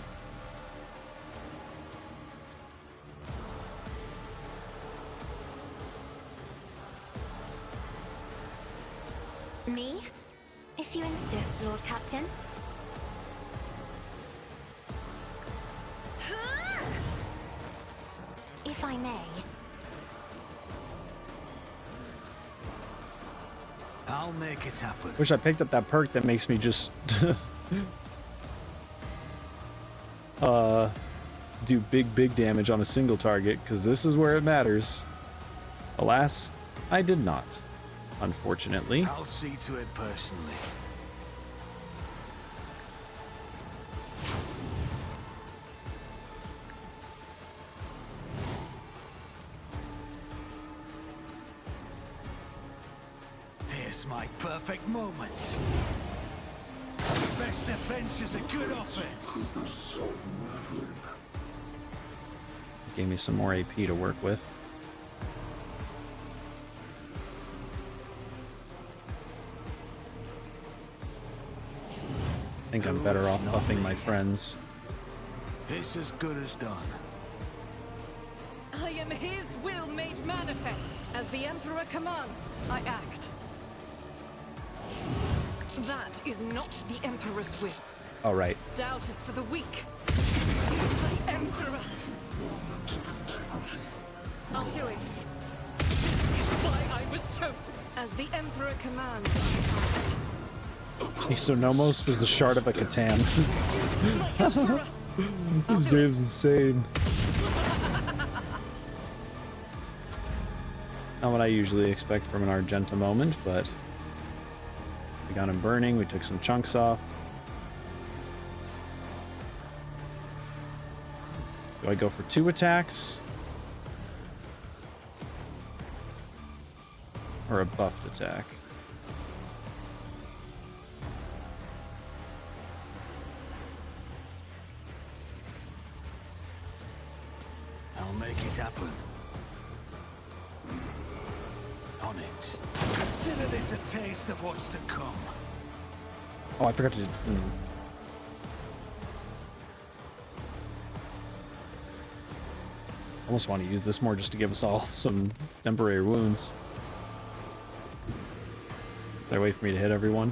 Me? If you insist, Lord Captain. If I may.
I'll make it happen.
Wish I picked up that perk that makes me just do big damage on a single target, because this is where it matters. Alas, I did not. Unfortunately.
I'll see to it personally. Here's my perfect moment. The best defense is a good offense.
Gave me some more AP to work with. I think I'm better off buffing my friends.
It's as good as done.
I am his will made manifest. As the Emperor commands, I act. That is not the Emperor's will.
All right.
Doubt is for the weak. The Emperor. I'll do it. This is why I was chosen. As the Emperor commands, I act.
Isonomos was the shard of a Catan.
Emperor.
This game's insane. Not what I usually expect from an Argenta moment, but we got him burning, we took some chunks off. Do I go for 2 attacks? Or a buffed attack?
I'll make it happen. On it. Consider this a taste of what's to come.
Oh, I forgot to... Almost want to use this more just to give us all some temporary wounds. Is there a way for me to hit everyone?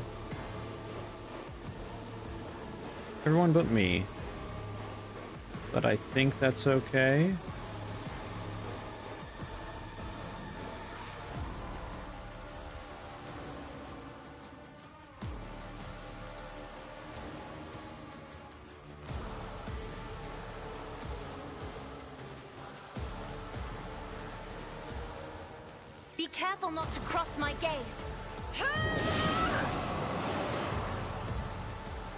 Everyone but me. But I think that's okay.
Be careful not to cross my gaze.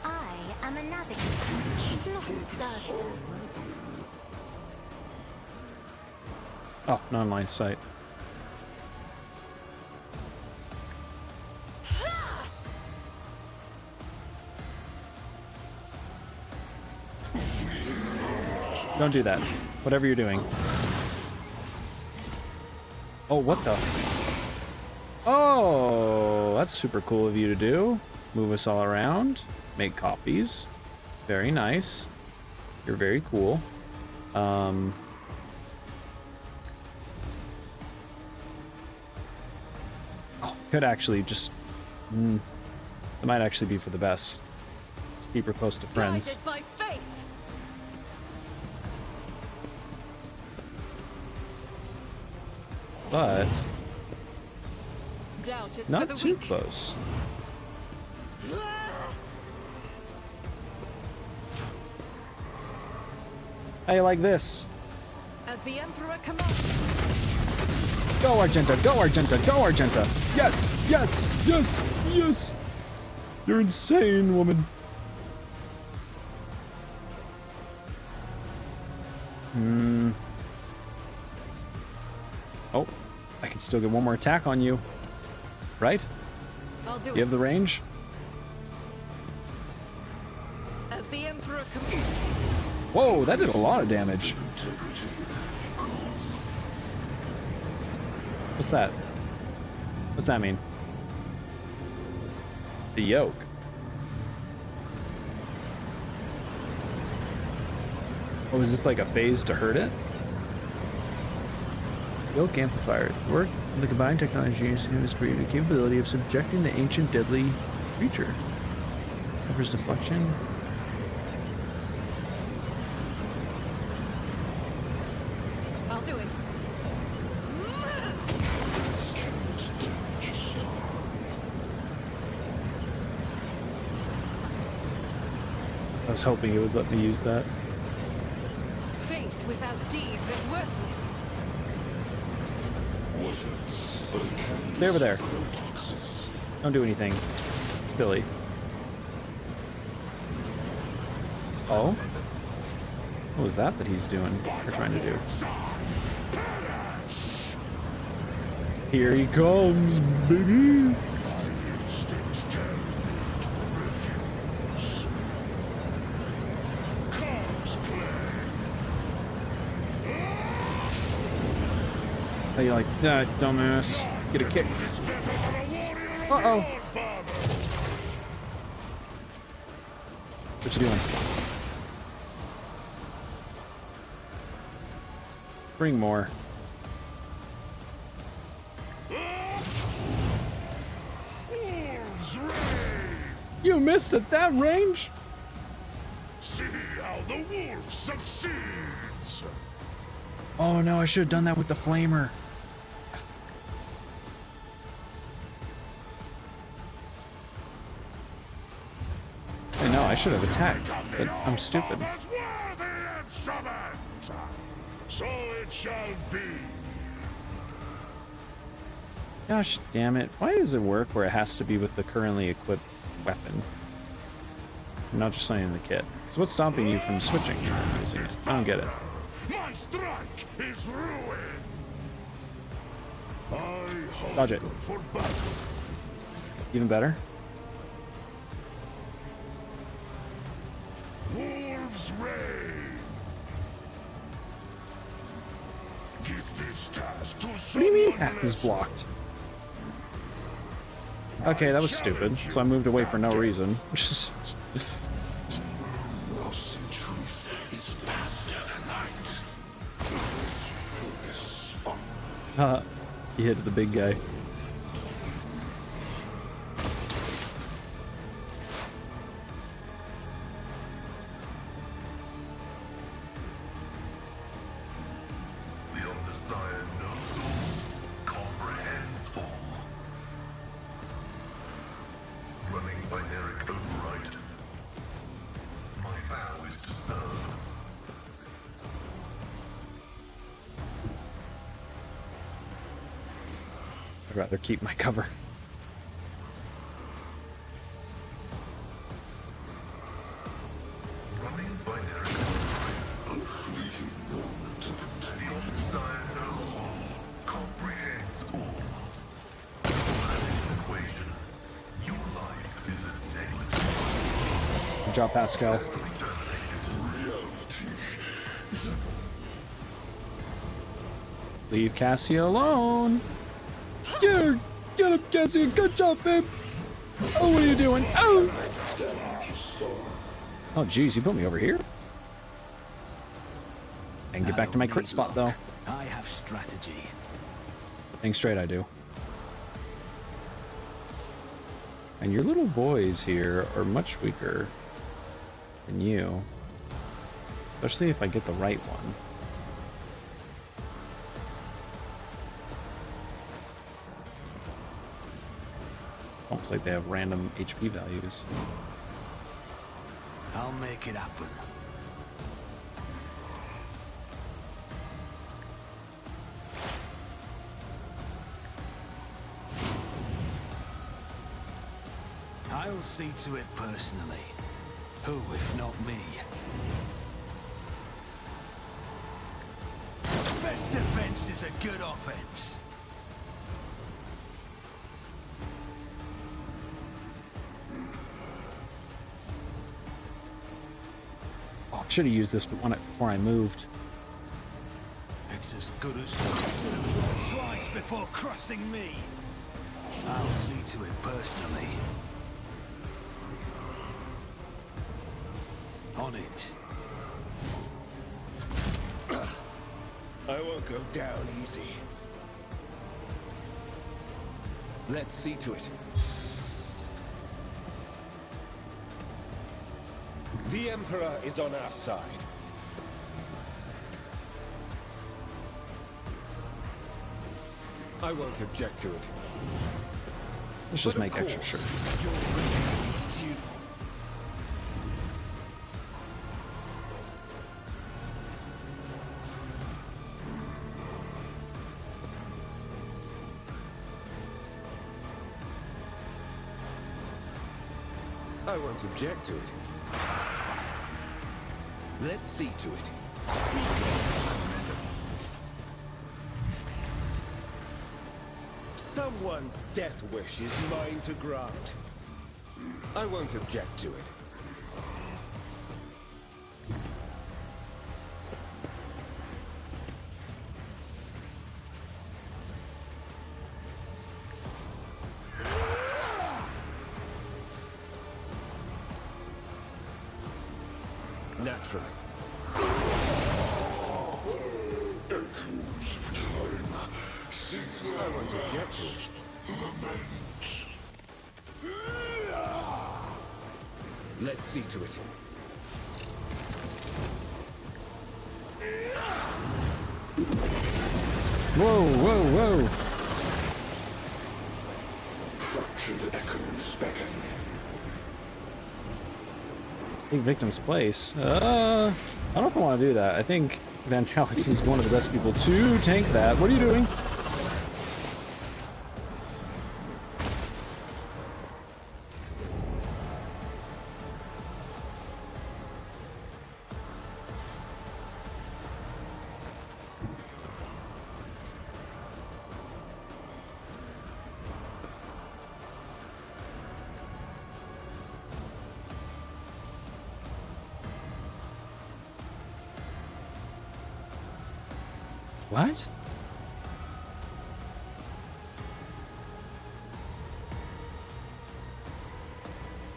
I am a navigator, not a servitor.
Oh, not line of sight. Don't do that. Whatever you're doing. Oh, what the? Oh, that's super cool of you to do. Move us all around. Make copies. Very nice. You're very cool. Oh, could actually just... it might actually be for the best. Just keep her close to friends.
Guided by faith.
But
Doubt is for
not
the
too
weak.
close. How you like this?
As the Emperor commands.
Go Argenta, go Argenta, go Argenta! Yes, yes, yes, yes! You're insane, woman. Oh, I can still get one more attack on you. Right?
I'll do
You
it.
have the range?
As the Emperor commands.
Whoa, that did a lot of damage. What's that? What's that mean? The yoke. Oh, is this like a phase to hurt it? Yoke amplifier. Work in the combined technologies has created a capability of subjecting the ancient deadly creature. Offers deflection.
I'll do it.
I was hoping it would let me use that.
Faith without deeds is worthless.
Stay over there. Don't do anything. Silly. Oh? What was that he's doing? Or trying to do? Here he comes, baby! Oh, you're like, ah, dumbass. Get a kick. Uh-oh. What you doing? Bring more. You missed at that range?
See how the wolf succeeds.
Oh no, I should have done that with the flamer. I know, I should have attacked, but I'm stupid.
So it shall be.
Gosh damn it. Why does it work where it has to be with the currently equipped weapon? I'm not just saying the kit. So what's stopping you from switching and using it? I don't get it.
My strike is ruin. I
Dodge it.
for battle.
Even better?
Wolves reign. Give this task to
What do you mean
someone
path is
lesser.
blocked? Okay, that was stupid. So I moved away for no reason.
Lost in truth is faster than light.
He hit the big guy.
The undesired knows all, comprehends all. Running binaric override. My vow is to serve.
I'd rather keep my cover.
Running binaric override. A fleeting moment of the undesired knows all, comprehends all. That is an equation. Your life is a negligible.
Good job, Pascal. Leave Cassie alone. Yeah, get up, Cassie. Good job, babe. Oh, what are you doing? Oh! Oh, geez, you put me over here? I can get back to my crit spot, though.
I have strategy.
Think straight, I do. And your little boys here are much weaker than you. Especially if I get the right one. Almost like they have random HP values.
I'll make it happen. I'll see to it personally. Who, if not me? Best defense is a good offense.
Oh, should have used this before I moved.
It's as good as thought twice before crossing me. I'll see to it personally. On it.
I won't go down easy. Let's see to it. The Emperor is on our side. I won't object to it.
Let's just
But
make
of
extra
course,
sure.
your reward is due. I won't object to it. Let's see to it. Someone's death wish is mine to grant. I won't object to it. Naturally. I won't object to it. Let's see to it.
Whoa, whoa, whoa.
Fractured echoes beckon.
Take victim's place. I don't know if I want to do that. I think Vangelis is one of the best people to tank that. What are you doing? What?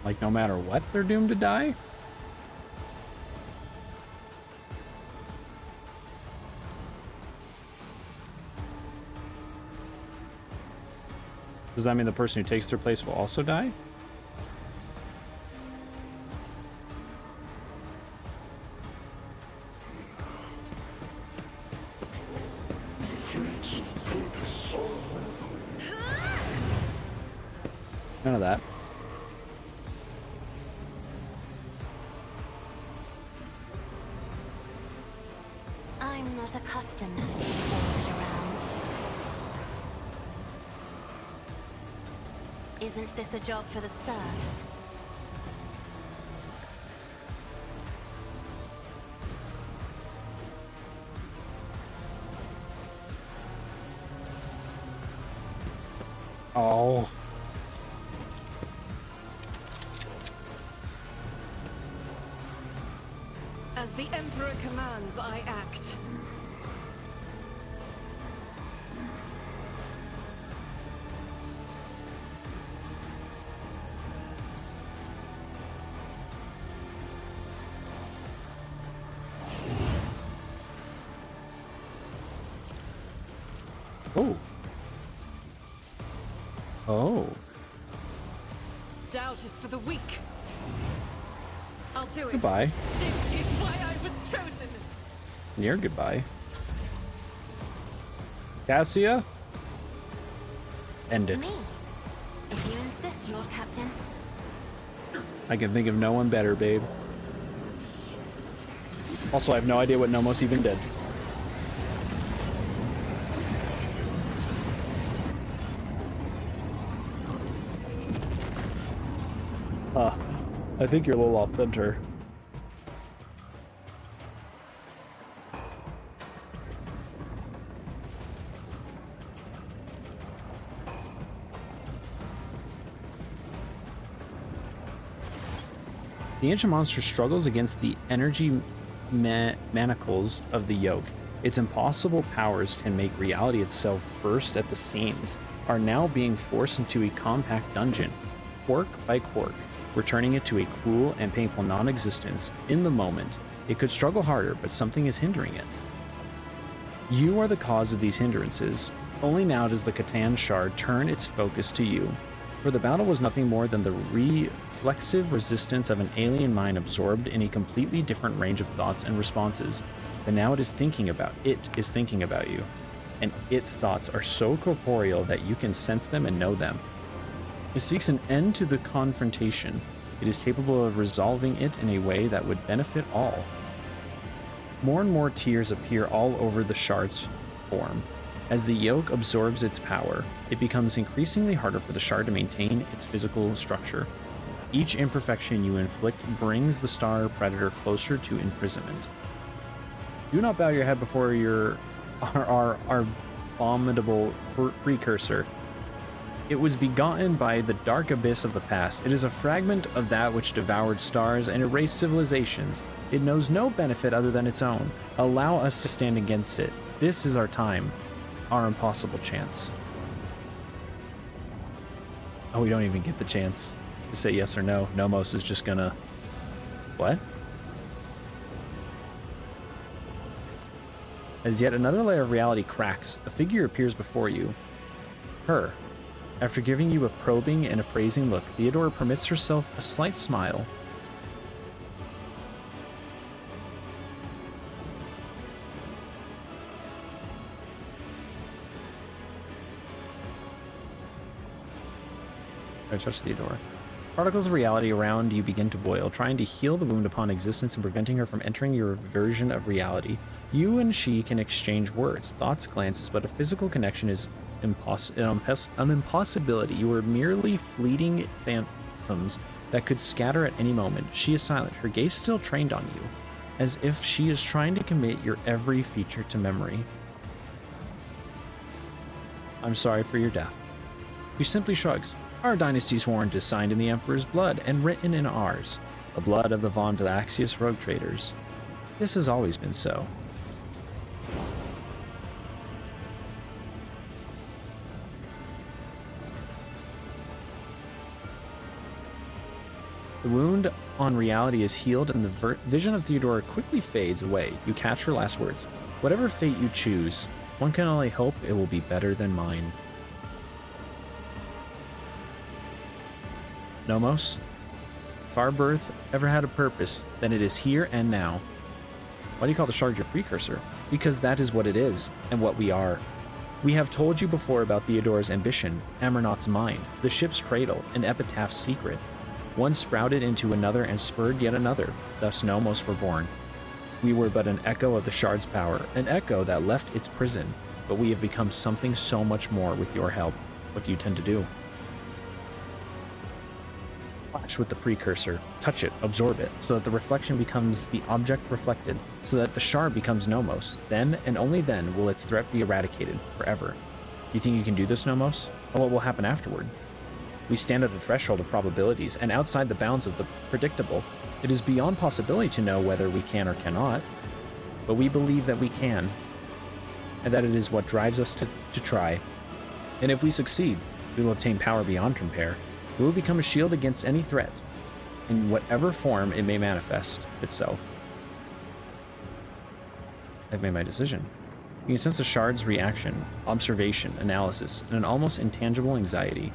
Like, no matter what, they're doomed to die? Does that mean the person who takes their place will also die? None of that.
I'm not accustomed to being ordered around. Isn't this a job for the serfs?
Oh.
As the Emperor commands, I act.
Oh. Oh.
Doubt is for the weak. I'll do it.
Goodbye.
This is why I was chosen.
Near goodbye. Cassia? End it.
Me. If you insist, Lord Captain.
I can think of no one better, babe. Also, I have no idea what Nomos even did. I think you're a little off center. The ancient monster struggles against the energy manacles of the yoke. Its impossible powers can make reality itself burst at the seams, are now being forced into a compact dungeon, quirk by quirk, returning it to a cruel and painful non-existence in the moment. It could struggle harder, but something is hindering it. You are the cause of these hindrances. Only now does the Catan Shard turn its focus to you. For the battle was nothing more than the reflexive resistance of an alien mind absorbed in a completely different range of thoughts and responses. But now it is thinking about you. And its thoughts are so corporeal that you can sense them and know them. It seeks an end to the confrontation. It is capable of resolving it in a way that would benefit all. More and more tears appear all over the shard's form. As the yoke absorbs its power, it becomes increasingly harder for the shard to maintain its physical structure. Each imperfection you inflict brings the Star Predator closer to imprisonment. Do not bow your head before our abominable precursor. It was begotten by the dark abyss of the past. It is a fragment of that which devoured stars and erased civilizations. It knows no benefit other than its own. Allow us to stand against it. This is our time, our impossible chance. Oh, we don't even get the chance to say yes or no. Nomos is just gonna... What? As yet another layer of reality cracks, a figure appears before you. Her. After giving you a probing and appraising look, Theodora permits herself a slight smile. I touch Theodora. Particles of reality around you begin to boil, trying to heal the wound upon existence and preventing her from entering your version of reality. You and she can exchange words, thoughts, glances, but a physical connection is an impossibility. You are merely fleeting phantoms that could scatter at any moment. She is silent, her gaze still trained on you, as if she is trying to commit your every feature to memory. I'm sorry for your death. She simply shrugs. Our dynasty's warrant is signed in the Emperor's blood and written in ours, the blood of the Von Valaxius rogue traders. This has always been so. The wound on reality is healed and the vision of Theodora quickly fades away. You catch her last words. Whatever fate you choose, one can only hope it will be better than mine. Nomos, if our birth ever had a purpose, then it is here and now. Why do you call the shard your precursor? Because that is what it is, and what we are. We have told you before about Theodora's ambition, Amernaut's mind, the ship's cradle, and Epitaph's secret. One sprouted into another and spurred yet another, thus Nomos were born. We were but an echo of the shard's power, an echo that left its prison, but we have become something so much more with your help. What do you tend to do? Flash with the precursor, touch it, absorb it, so that the reflection becomes the object reflected, so that the shard becomes Nomos. Then, and only then, will its threat be eradicated, forever. You think you can do this, Nomos? Or what will happen afterward? We stand at the threshold of probabilities, and outside the bounds of the predictable. It is beyond possibility to know whether we can or cannot, but we believe that we can, and that it is what drives us to try. And if we succeed, we will obtain power beyond compare. We will become a shield against any threat, in whatever form it may manifest itself. I've made my decision. You can sense the shard's reaction, observation, analysis, and an almost intangible anxiety.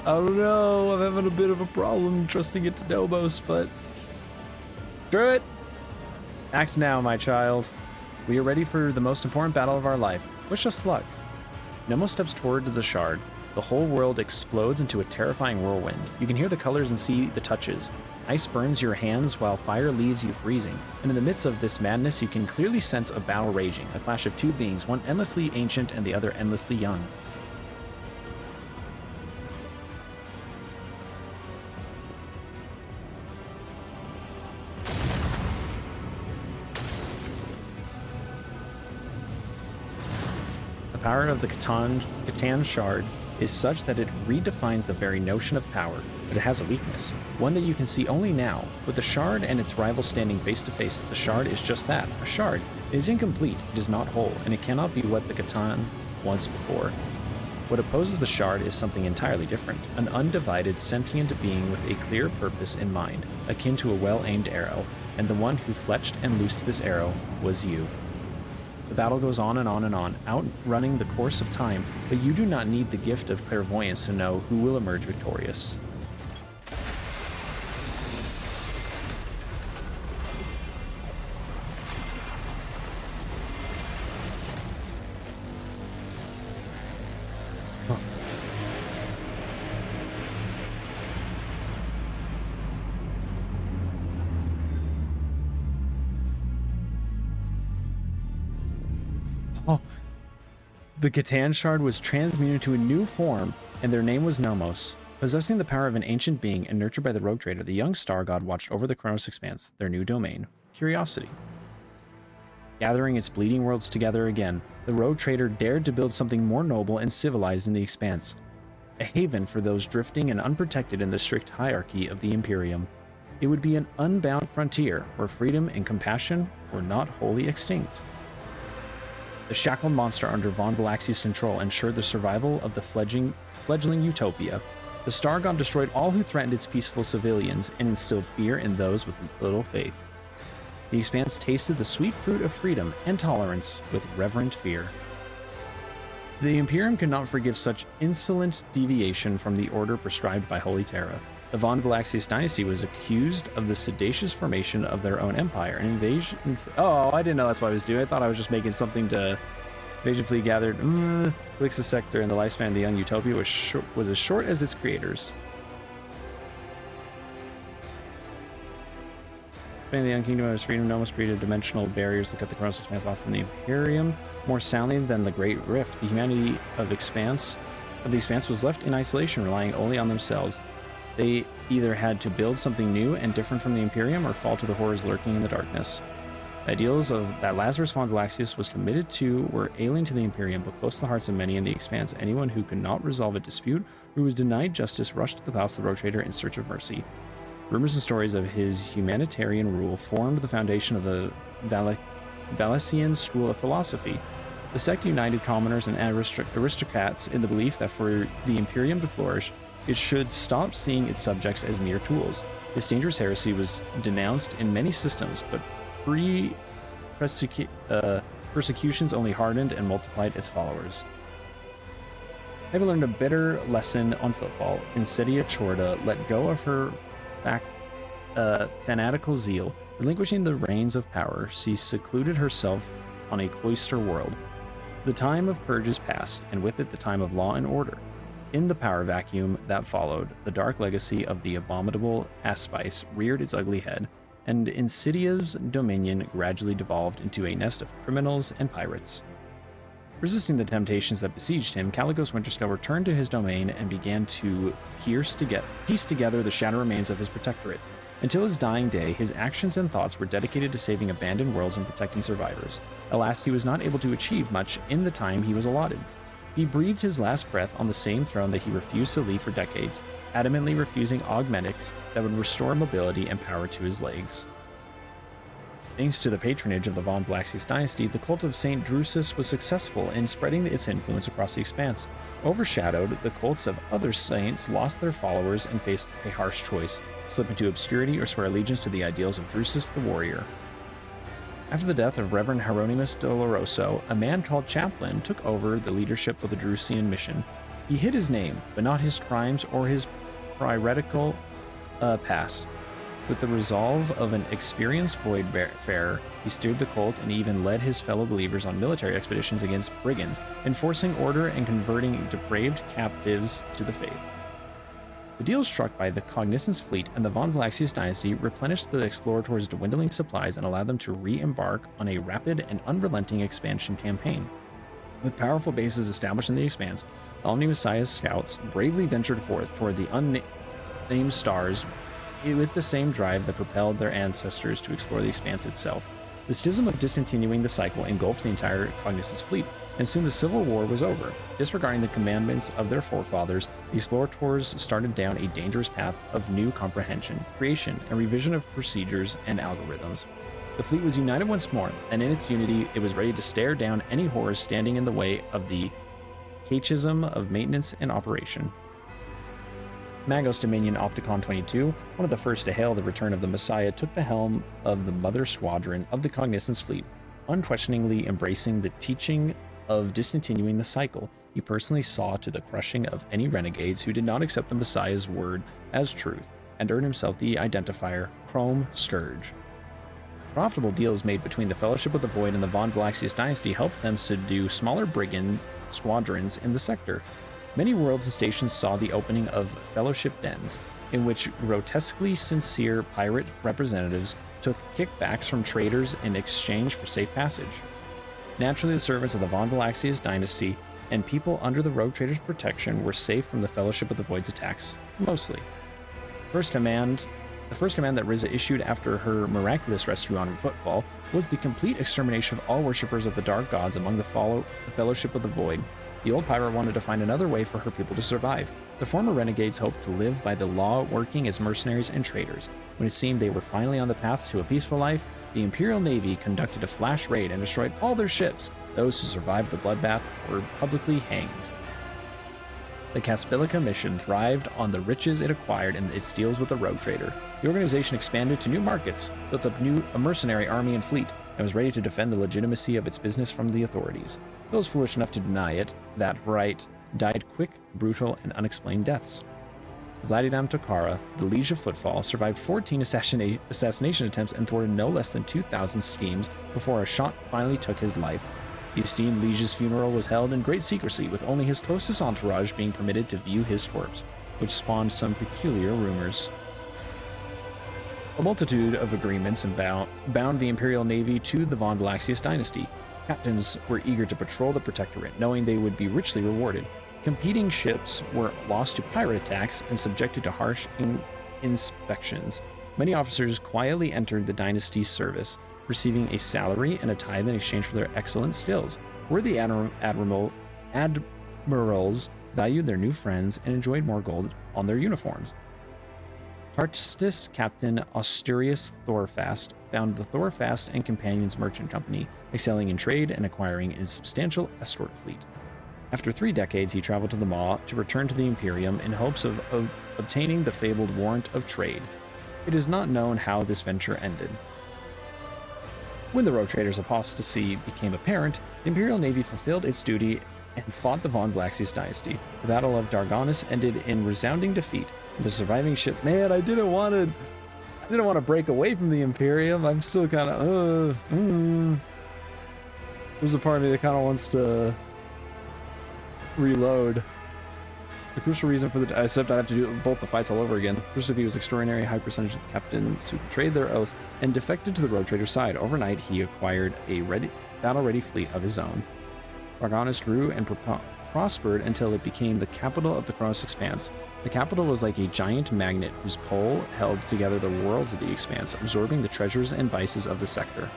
I don't know. I'm having a bit of a problem trusting it to Nomos, but screw it. Act now, my child. We are ready for the most important battle of our life. Wish us luck. Nomos steps toward the shard. The whole world explodes into a terrifying whirlwind. You can hear the colors and see the touches. Ice burns your hands while fire leaves you freezing. And in the midst of this madness, you can clearly sense a battle raging, a clash of two beings, one endlessly ancient and the other endlessly young. The power of the Catan shard is such that it redefines the very notion of power, but it has a weakness, one that you can see only now. With the shard and its rival standing face to face, the shard is just that, a shard. It is incomplete, it is not whole, and it cannot be what the Catan was before. What opposes the Shard is something entirely different, an undivided, sentient being with a clear purpose in mind, akin to a well-aimed arrow, and the one who fletched and loosed this arrow was you. The battle goes on and on and on, outrunning the course of time, but you do not need the gift of clairvoyance to know who will emerge victorious. The Catan Shard was transmuted to a new form, and their name was Nomos. Possessing the power of an ancient being and nurtured by the Rogue Trader, the young Star God watched over the Chronos Expanse, their new domain, Curiosity. Gathering its bleeding worlds together again, the Rogue Trader dared to build something more noble and civilized in the Expanse, a haven for those drifting and unprotected in the strict hierarchy of the Imperium. It would be an unbound frontier where freedom and compassion were not wholly extinct. The shackled monster under Von Valaxi's control ensured the survival of the fledgling utopia. The Star God destroyed all who threatened its peaceful civilians and instilled fear in those with little faith. The Expanse tasted the sweet fruit of freedom and tolerance with reverent fear. The Imperium could not forgive such insolent deviation from the order prescribed by Holy Terra. The Von Valaxi's dynasty was accused of the seditious formation of their own empire, an invasion. Oh, I didn't know that's what I was doing. I thought I was just making something to. Invasion fleet gathered Calixtus sector, and the lifespan of the young utopia was as short as its creators. Expanding the young kingdom of its freedom, Nomos created dimensional barriers that cut the Chronos Expanse off from the Imperium more soundly than the Great Rift. The humanity of the Expanse was left in isolation, relying only on themselves. They either had to build something new and different from the Imperium or fall to the horrors lurking in the darkness. The ideals that Lazarus von Valaxius was committed to were alien to the Imperium, but close to the hearts of many in the Expanse. Anyone who could not resolve a dispute or who was denied justice rushed to the palace of the Rogue Trader in search of mercy. Rumors and stories of his humanitarian rule formed the foundation of the Valaxian school of philosophy. The sect united commoners and aristocrats in the belief that for the Imperium to flourish, it should stop seeing its subjects as mere tools. This dangerous heresy was denounced in many systems, but persecutions only hardened and multiplied its followers. Having learned a bitter lesson on Footfall, Insidia Chorda let go of her fanatical zeal. Relinquishing the reins of power, she secluded herself on a cloister world. The time of purges passed, and with it the time of law and order. In the power vacuum that followed, the dark legacy of the abominable Aspice reared its ugly head, and Insidia's dominion gradually devolved into a nest of criminals and pirates. Resisting the temptations that besieged him, Caligos Winterskull returned to his domain and began to piece together the shattered remains of his protectorate. Until his dying day, his actions and thoughts were dedicated to saving abandoned worlds and protecting survivors. Alas, he was not able to achieve much in the time he was allotted. He breathed his last breath on the same throne that he refused to leave for decades, adamantly refusing augmentics that would restore mobility and power to his legs. Thanks to the patronage of the Von Valaxius dynasty, the cult of Saint Drusus was successful in spreading its influence across the Expanse. Overshadowed, the cults of other saints lost their followers and faced a harsh choice: slip into obscurity or swear allegiance to the ideals of Drusus the warrior. After the death of Reverend Hieronymus Doloroso, a man called Chaplain took over the leadership of the Drusian mission. He hid his name, but not his crimes or his piratical past. With the resolve of an experienced voidfarer, he steered the cult and even led his fellow believers on military expeditions against brigands, enforcing order and converting depraved captives to the faith. The deal struck by the Cognizance fleet and the Von Valaxius dynasty replenished the Explorator's dwindling supplies and allowed them to re-embark on a rapid and unrelenting expansion campaign. With powerful bases established in the Expanse, the Omni Messiah's scouts bravely ventured forth toward the unnamed stars with the same drive that propelled their ancestors to explore the Expanse itself. The schism of discontinuing the cycle engulfed the entire Cognizance fleet, and soon the Civil War was over. Disregarding the commandments of their forefathers, the Explorators started down a dangerous path of new comprehension, creation, and revision of procedures and algorithms. The fleet was united once more, and in its unity, it was ready to stare down any horrors standing in the way of the catechism of maintenance and operation. Magos Dominion Opticon 22, one of the first to hail the return of the Messiah, took the helm of the Mother Squadron of the Cognizance Fleet, unquestioningly embracing the teaching of discontinuing the cycle. He personally saw to the crushing of any renegades who did not accept the Messiah's word as truth, and earned himself the identifier Chrome Scourge. Profitable deals made between the Fellowship of the Void and the Von Valaxius dynasty helped them subdue smaller brigand squadrons in the sector. Many worlds and stations saw the opening of Fellowship dens, in which grotesquely sincere pirate representatives took kickbacks from traders in exchange for safe passage. Naturally, the servants of the Von Valaxius dynasty and people under the Rogue Traders' protection were safe from the Fellowship of the Void's attacks, mostly. The first command that Riza issued after her miraculous rescue on Footfall was the complete extermination of all worshippers of the Dark Gods among the Fellowship of the Void. The old pirate wanted to find another way for her people to survive. The former renegades hoped to live by the law, working as mercenaries and traders. When it seemed they were finally on the path to a peaceful life, the Imperial Navy conducted a flash raid and destroyed all their ships. Those who survived the bloodbath were publicly hanged. The Caspilica mission thrived on the riches it acquired in its deals with the Rogue Trader. The organization expanded to new markets, built up a mercenary army and fleet, and was ready to defend the legitimacy of its business from the authorities. Those foolish enough to deny it, that right, died quick, brutal, and unexplained deaths. Vladidam Tokara, the Liege of Footfall, survived 14 assassination attempts and thwarted no less than 2,000 schemes before a shot finally took his life. The esteemed Liege's funeral was held in great secrecy, with only his closest entourage being permitted to view his corpse, which spawned some peculiar rumors. A multitude of agreements bound the Imperial Navy to the Von Valaxius dynasty. Captains were eager to patrol the Protectorate, knowing they would be richly rewarded. Competing ships were lost to pirate attacks and subjected to harsh inspections. Many officers quietly entered the dynasty's service, receiving a salary and a tithe in exchange for their excellent skills. Worthy admirals valued their new friends and enjoyed more gold on their uniforms. Tartistus Captain Asturius Thorfast founded the Thorfast and Companions Merchant Company, excelling in trade and acquiring a substantial escort fleet. After 3 decades, he traveled to the Maw to return to the Imperium in hopes of obtaining the fabled warrant of trade. It is not known how this venture ended. When the Rogue Traders' apostasy became apparent, the Imperial Navy fulfilled its duty and fought the Von Valaxius dynasty. The Battle of Darganis ended in resounding defeat. The surviving ship, man, I didn't want to break away from the Imperium. I'm still kind of, There's a part of me that kind of wants to reload. The crucial reason for except I have to do both the fights all over again. First, he was extraordinary high percentage of the captains who betrayed their oaths and defected to the Rogue Trader side. Overnight, he acquired a battle-ready fleet of his own. Darganis grew and prospered until it became the capital of the Chronos Expanse. The capital was like a giant magnet whose pole held together the worlds of the Expanse, absorbing the treasures and vices of the sector.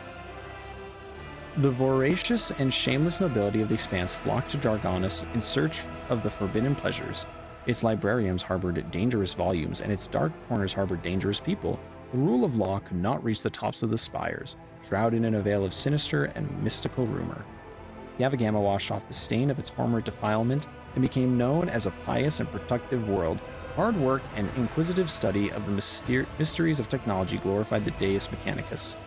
The voracious and shameless nobility of the Expanse flocked to Darganis in search of the forbidden pleasures. Its librariums harbored dangerous volumes, and its dark corners harbored dangerous people. The rule of law could not reach the tops of the spires, shrouded in a veil of sinister and mystical rumor. Yavagama washed off the stain of its former defilement and became known as a pious and protective world. Hard work and inquisitive study of the mysteries of technology glorified the Deus Mechanicus.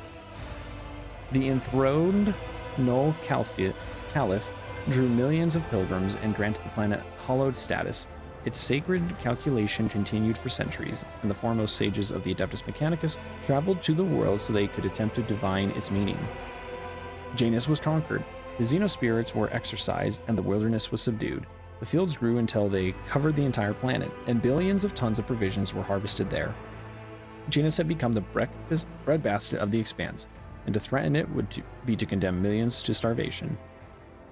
The enthroned Null Caliph drew millions of pilgrims and granted the planet hallowed status. Its sacred calculation continued for centuries, and the foremost sages of the Adeptus Mechanicus traveled to the world so they could attempt to divine its meaning. Janus was conquered. The Xenospirits were exorcised, and the wilderness was subdued. The fields grew until they covered the entire planet, and billions of tons of provisions were harvested there. Janus had become the breadbasket of the Expanse, and to threaten it would be to condemn millions to starvation.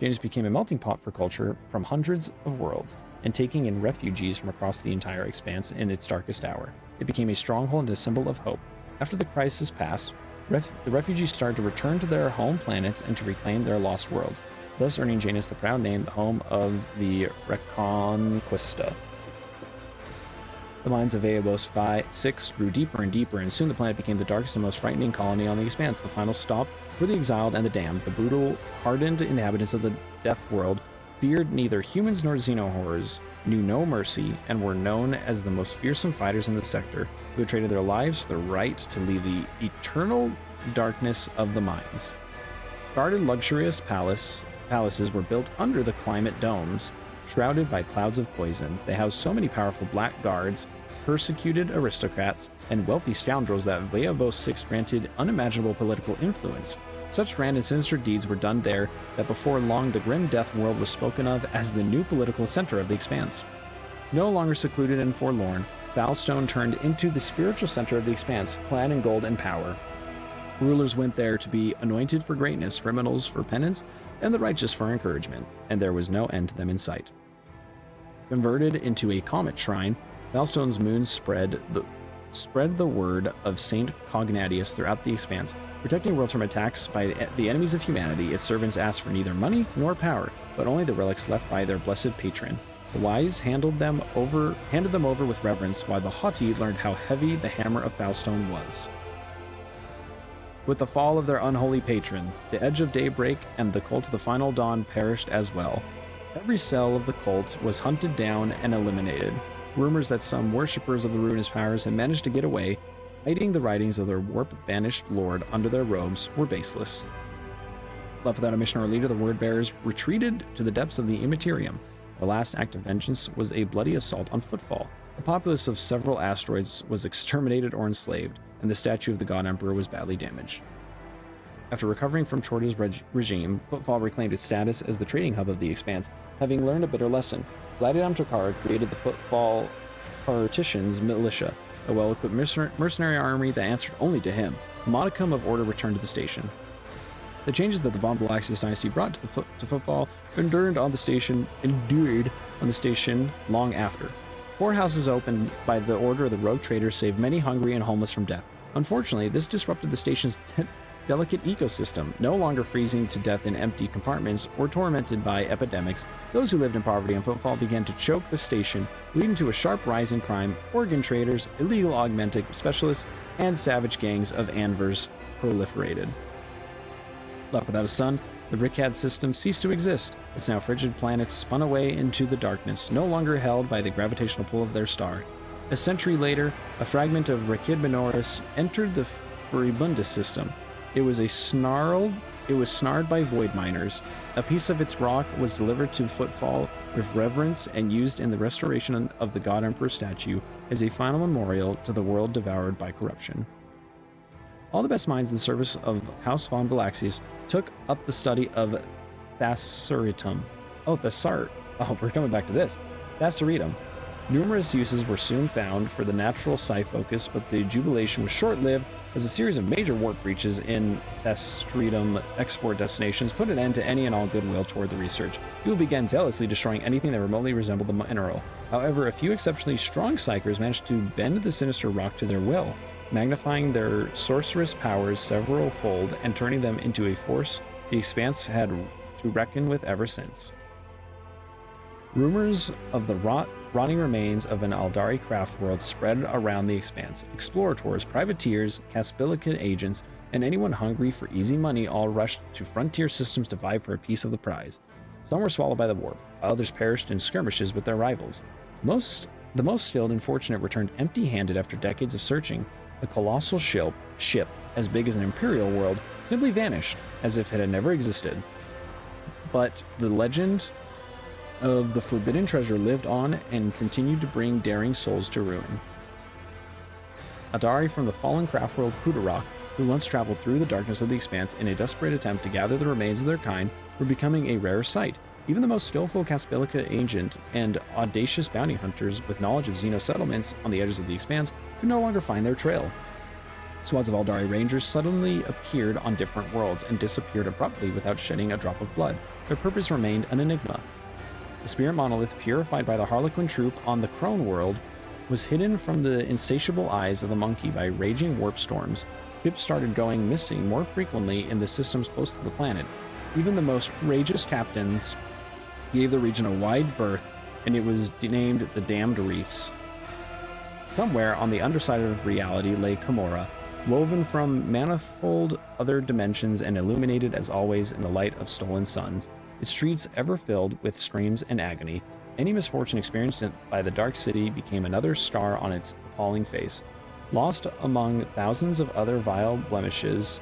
Janus became a melting pot for culture from hundreds of worlds, and taking in refugees from across the entire Expanse in its darkest hour. It became a stronghold and a symbol of hope. After the crisis passed, the refugees started to return to their home planets and to reclaim their lost worlds, thus earning Janus the proud name, the home of the Reconquista. The mines of Eobos 6 grew deeper and deeper, and soon the planet became the darkest and most frightening colony on the Expanse, the final stop for the exiled and the damned. The brutal, hardened inhabitants of the Death World feared neither humans nor xenohorrors, knew no mercy, and were known as the most fearsome fighters in the sector, who had traded their lives for the right to leave the eternal darkness of the mines. Guarded luxurious palaces were built under the climate domes, shrouded by clouds of poison. They housed so many powerful black guards, persecuted aristocrats, and wealthy scoundrels that Veavos VI granted unimaginable political influence. Such grand and sinister deeds were done there that before long the grim death world was spoken of as the new political center of the Expanse. No longer secluded and forlorn, Valstone turned into the spiritual center of the Expanse, clad in gold and power. Rulers went there to be anointed for greatness, criminals for penance, and the righteous for encouragement, and there was no end to them in sight. Converted into a comet shrine, Valstone's moon spread the word of Saint Cognatius throughout the Expanse. Protecting worlds from attacks by the enemies of humanity, its servants asked for neither money nor power, but only the relics left by their blessed patron. The wise handed them over with reverence, while the haughty learned how heavy the hammer of Valstone was. With the fall of their unholy patron, the Edge of Daybreak and the Cult of the Final Dawn perished as well. Every cell of the cult was hunted down and eliminated. Rumors that some worshippers of the ruinous powers had managed to get away, hiding the writings of their warp-banished lord under their robes, were baseless. Left without a mission or leader, the Word-Bearers retreated to the depths of the Immaterium. The last act of vengeance was a bloody assault on Footfall. The populace of several asteroids was exterminated or enslaved, and the statue of the God Emperor was badly damaged. After recovering from Chorda's regime, Footfall reclaimed its status as the trading hub of the Expanse, having learned a bitter lesson. Gladiadam Tokara created the Footfall Partitions Militia, a well-equipped mercenary army that answered only to him. A modicum of order returned to the station. The changes that the Von Valaxius dynasty brought to Footfall endured on the station long after. Poorhouses opened by the order of the rogue traders saved many hungry and homeless from death. Unfortunately, this disrupted the station's delicate ecosystem. No longer freezing to death in empty compartments or tormented by epidemics, those who lived in poverty and Footfall began to choke the station, leading to a sharp rise in crime. Organ traders, illegal augmented specialists, and savage gangs of Anvers proliferated. Left without a sun, the Ricad system ceased to exist. Its now frigid planets spun away into the darkness, no longer held by the gravitational pull of their star. A century later, a fragment of Ricid Minoris entered the Furibundus system. It was snarled by void miners. A piece of its rock was delivered to Footfall with reverence and used in the restoration of the God Emperor statue as a final memorial to the world devoured by corruption. All the best minds in the service of House Von Valaxius took up the study of Thassauritum. We're coming back to this. Thassauritum. Numerous uses were soon found for the natural psi focus, but the jubilation was short-lived as a series of major warp breaches in Thassauritum export destinations put an end to any and all goodwill toward the research. People began zealously destroying anything that remotely resembled the mineral. However, a few exceptionally strong psychers managed to bend the sinister rock to their will, magnifying their sorcerous powers several-fold and turning them into a force the Expanse had to reckon with ever since. Rumors of the rotting remains of an Aldari craft world spread around the Expanse. Explorators, privateers, Caspilican agents, and anyone hungry for easy money all rushed to frontier systems to vie for a piece of the prize. Some were swallowed by the warp, while others perished in skirmishes with their rivals. The most skilled and fortunate returned empty-handed after decades of searching. The colossal ship, as big as an imperial world, simply vanished, as if it had never existed. But the legend of the forbidden treasure lived on and continued to bring daring souls to ruin. Aldari from the fallen craft world Kudarok, who once traveled through the darkness of the Expanse in a desperate attempt to gather the remains of their kind, were becoming a rare sight. Even the most skillful Caspilica agent and audacious bounty hunters with knowledge of Xeno settlements on the edges of the Expanse could no longer find their trail. Squads of Aldari Rangers suddenly appeared on different worlds and disappeared abruptly without shedding a drop of blood. Their purpose remained an enigma. The spirit monolith, purified by the Harlequin troop on the Crone world, was hidden from the insatiable eyes of the monkey by raging warp storms. Ships started going missing more frequently in the systems close to the planet. Even the most courageous captains gave the region a wide berth, and it was named the Damned Reefs. Somewhere on the underside of reality lay Komorra, woven from manifold other dimensions and illuminated as always in the light of stolen suns. its streets ever filled with screams and agony. Any misfortune experienced by the Dark City became another scar on its appalling face. Lost among thousands of other vile blemishes,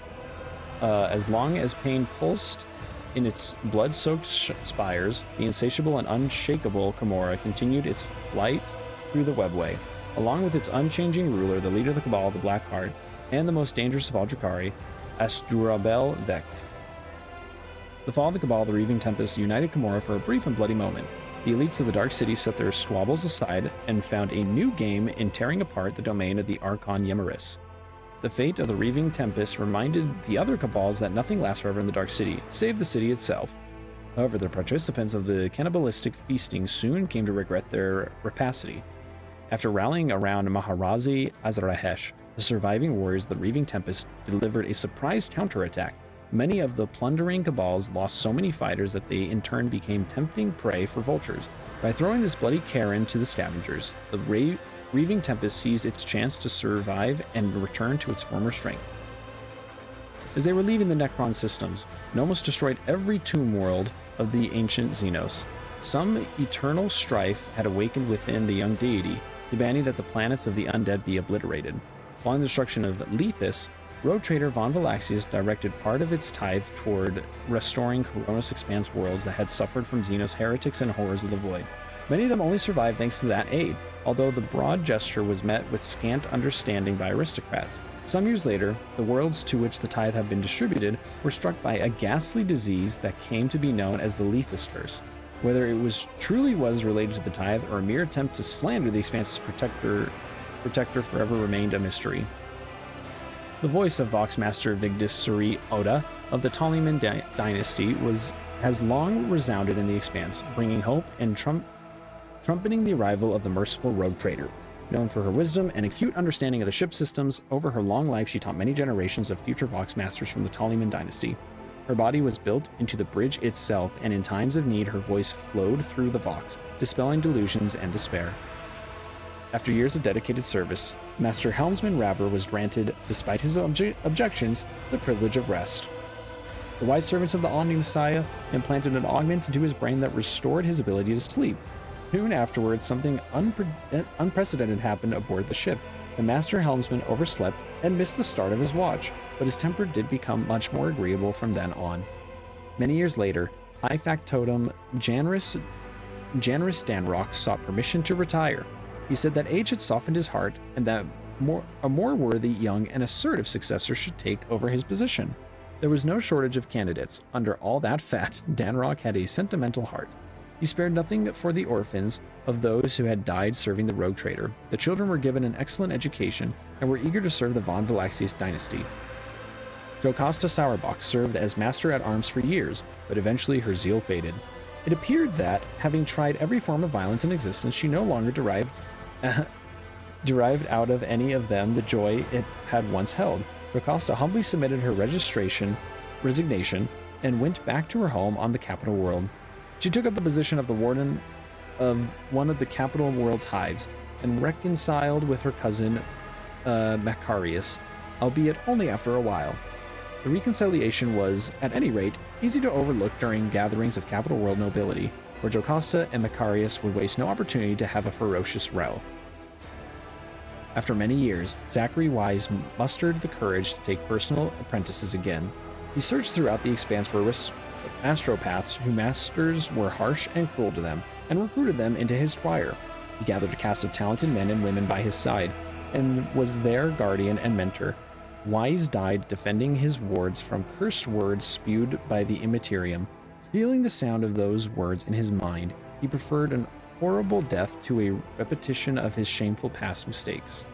as long as pain pulsed in its blood-soaked spires, the insatiable and unshakable Camorra continued its flight through the webway. Along with its unchanging ruler, the leader of the Cabal, the Blackheart, and the most dangerous of all Drakari, Asturabel Vect. The fall of the Cabal, the Reaving Tempest, united Camorra for a brief and bloody moment. The elites of the Dark City set their squabbles aside and found a new game in tearing apart the domain of the Archon Yemeris. The fate of the Reaving Tempest reminded the other Cabals that nothing lasts forever in the Dark City, save the city itself. However, the participants of the cannibalistic feasting soon came to regret their rapacity. After rallying around Maharazi Azrahesh, the surviving warriors of the Reaving Tempest delivered a surprise counterattack. Many of the plundering Cabals lost so many fighters that they in turn became tempting prey for vultures. By throwing this bloody carrion to the scavengers, the Reaving Tempest seized its chance to survive and return to its former strength. As they were leaving the Necron systems, Nomos destroyed every tomb world of the ancient Xenos. Some eternal strife had awakened within the young deity, demanding that the planets of the undead be obliterated. Following the destruction of Lethis, Rogue Trader Von Valaxius directed part of its tithe toward restoring Coronis Expanse worlds that had suffered from Xenos heretics and horrors of the void. Many of them only survived thanks to that aid, although the broad gesture was met with scant understanding by aristocrats. Some years later, the worlds to which the tithe had been distributed were struck by a ghastly disease that came to be known as the Lethis Curse. Whether it was truly was related to the tithe or a mere attempt to slander the Expanse's protector forever remained a mystery. The voice of Vox Master Vigdis Suri Oda of the Ptoleman dynasty has long resounded in the Expanse, bringing hope and trumpeting the arrival of the merciful Rogue Trader. Known for her wisdom and acute understanding of the ship systems, over her long life she taught many generations of future Vox Masters from the Ptoleman dynasty. Her body was built into the bridge itself, and in times of need her voice flowed through the Vox, dispelling delusions and despair. After years of dedicated service, Master Helmsman Raver was granted, despite his objections, the privilege of rest. The wise servants of the Omni Messiah implanted an augment into his brain that restored his ability to sleep. Soon afterwards, something unprecedented happened aboard the ship. The Master Helmsman overslept and missed the start of his watch, but his temper did become much more agreeable from then on. Many years later, High Factotum Janris Danrock sought permission to retire. He said that age had softened his heart and that a more worthy, young, and assertive successor should take over his position. There was no shortage of candidates. Under all that fat, Danrock had a sentimental heart. He spared nothing for the orphans of those who had died serving the Rogue Trader. The children were given an excellent education and were eager to serve the Von Valaxius dynasty. Jocasta Sauerbach served as master-at-arms for years, but eventually her zeal faded. It appeared that, having tried every form of violence in existence, she no longer derived out of any of them the joy it had once held. Jocasta humbly submitted her resignation and went back to her home on the Capital World. She took up the position of the warden of one of the Capital World's hives and reconciled with her cousin Macarius, albeit only after a while. The reconciliation was, at any rate, easy to overlook during gatherings of Capital World nobility, where Jocasta and Macarius would waste no opportunity to have a ferocious row. After many years, Zachary Wise mustered the courage to take personal apprentices again. He searched throughout the Expanse for astropaths whose masters were harsh and cruel to them, and recruited them into his choir. He gathered a cast of talented men and women by his side, and was their guardian and mentor. Wise died defending his wards from cursed words spewed by the Immaterium. Sealing the sound of those words in his mind, he preferred an horrible death to a repetition of his shameful past mistakes.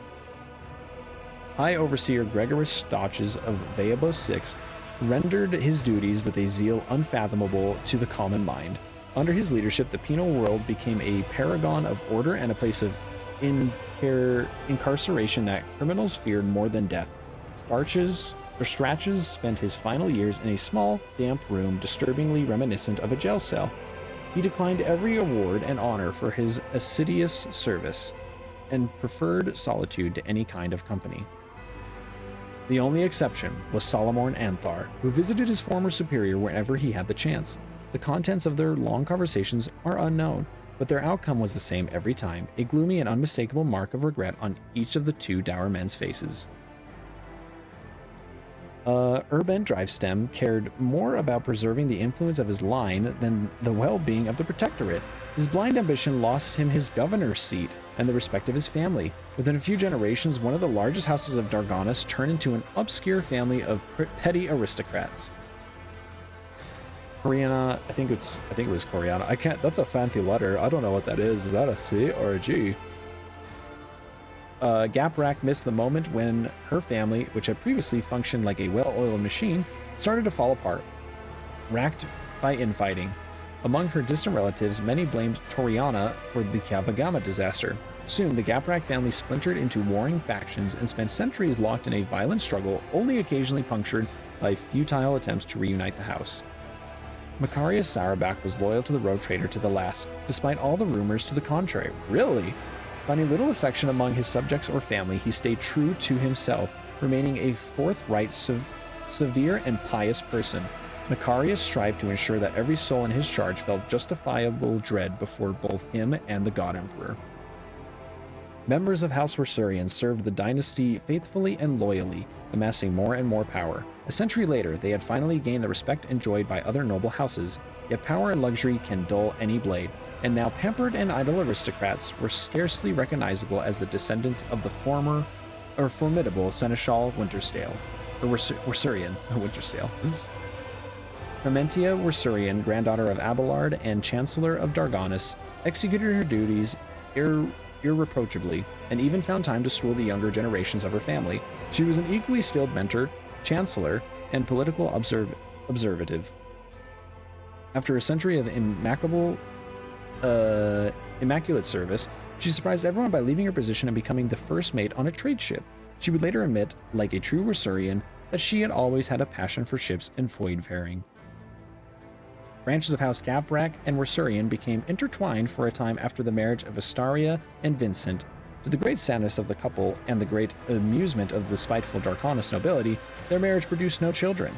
High Overseer Gregorus Stotches of Veabos 6 rendered his duties with a zeal unfathomable to the common mind. Under his leadership, the penal world became a paragon of order and a place of incarceration that criminals feared more than death. Stratches spent his final years in a small, damp room disturbingly reminiscent of a jail cell. He declined every award and honor for his assiduous service, and preferred solitude to any kind of company. The only exception was Solomon Anthar, who visited his former superior whenever he had the chance. The contents of their long conversations are unknown, but their outcome was the same every time, a gloomy and unmistakable mark of regret on each of the two dour men's faces. Urban Drivestem cared more about preserving the influence of his line than the well-being of the Protectorate. His blind ambition lost him his governor's seat and the respect of his family. Within a few generations, one of the largest houses of Dargonis turned into an obscure family of petty aristocrats. Coriana, I think it was Coriana. I can't. That's a fancy letter. I don't know what that is. Is that a C or a G? Gaprak missed the moment when her family, which had previously functioned like a well-oiled machine, started to fall apart, racked by infighting. Among her distant relatives, many blamed Toriana for the Kavagama disaster. Soon, the Gaprak family splintered into warring factions and spent centuries locked in a violent struggle, only occasionally punctured by futile attempts to reunite the house. Macarius Sauerbach was loyal to the Rogue Trader to the last, despite all the rumors to the contrary. Really? Finding little affection among his subjects or family, he stayed true to himself, remaining a forthright, severe, and pious person. Macarius strived to ensure that every soul in his charge felt justifiable dread before both him and the God Emperor. Members of House Wersurian served the dynasty faithfully and loyally, amassing more and more power. A century later, they had finally gained the respect enjoyed by other noble houses, yet power and luxury can dull any blade, and now pampered and idle aristocrats were scarcely recognizable as the descendants of the formidable Seneschal Winterstale, or Wersurian, Winterstale. Hermentia Wersurian, granddaughter of Abelard and Chancellor of Dargonis, executed her duties irreproachably, and even found time to school the younger generations of her family. She was an equally skilled mentor, chancellor, and political observative. After a century of immaculate service, she surprised everyone by leaving her position and becoming the first mate on a trade ship. She would later admit, like a true Wersurian, that she had always had a passion for ships and voidfaring. Branches of House Gaprak and Wersurian became intertwined for a time after the marriage of Astaria and Vincent. To the great sadness of the couple and the great amusement of the spiteful Darkonis nobility, their marriage produced no children.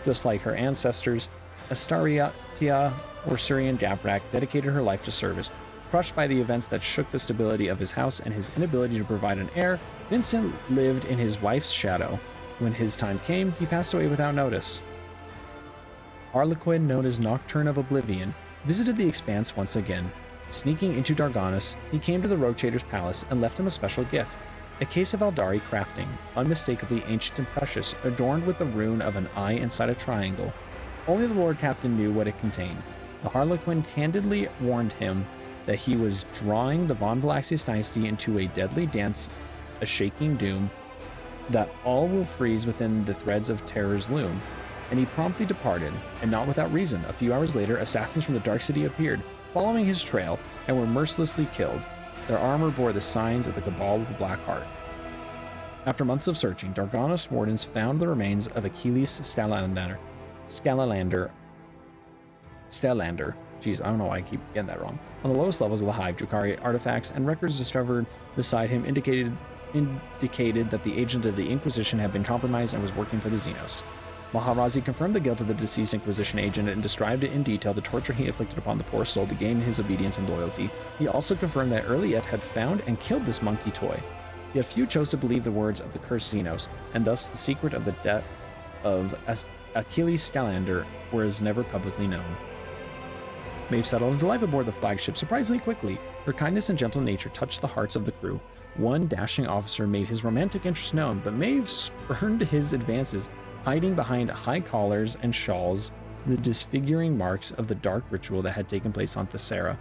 Just like her ancestors, Astariatia Wersurian Gaprak dedicated her life to service. Crushed by the events that shook the stability of his house and his inability to provide an heir, Vincent lived in his wife's shadow. When his time came, he passed away without notice. Harlequin, known as Nocturne of Oblivion, visited the Expanse once again. Sneaking into Dargonis, he came to the Rogue Trader's palace and left him a special gift, a case of Aldari crafting, unmistakably ancient and precious, adorned with the rune of an eye inside a triangle. Only the Lord Captain knew what it contained. The Harlequin candidly warned him that he was drawing the Von Valaxius dynasty into a deadly dance, a shaking doom, that all will freeze within the threads of terror's loom. And he promptly departed, and not without reason. A few hours later, assassins from the Dark City appeared, following his trail, and were mercilessly killed. Their armor bore the signs of the Cabal of the Black Heart. After months of searching, Dargonis wardens found the remains of Achilles Stellander. Jeez, I don't know why I keep getting that wrong. On the lowest levels of the Hive, Drukhari artifacts and records discovered beside him indicated that the agent of the Inquisition had been compromised and was working for the Xenos. Maharazi confirmed the guilt of the deceased Inquisition agent and described in detail the torture he inflicted upon the poor soul to gain his obedience and loyalty. He also confirmed that Erliet had found and killed this monkey toy. Yet few chose to believe the words of the cursed Xenos, and thus the secret of the death of Achilles Stellander was never publicly known. Maeve settled into life aboard the flagship surprisingly quickly. Her kindness and gentle nature touched the hearts of the crew. One dashing officer made his romantic interest known, but Maeve spurned his advances, hiding behind high collars and shawls, the disfiguring marks of the dark ritual that had taken place on Thessera.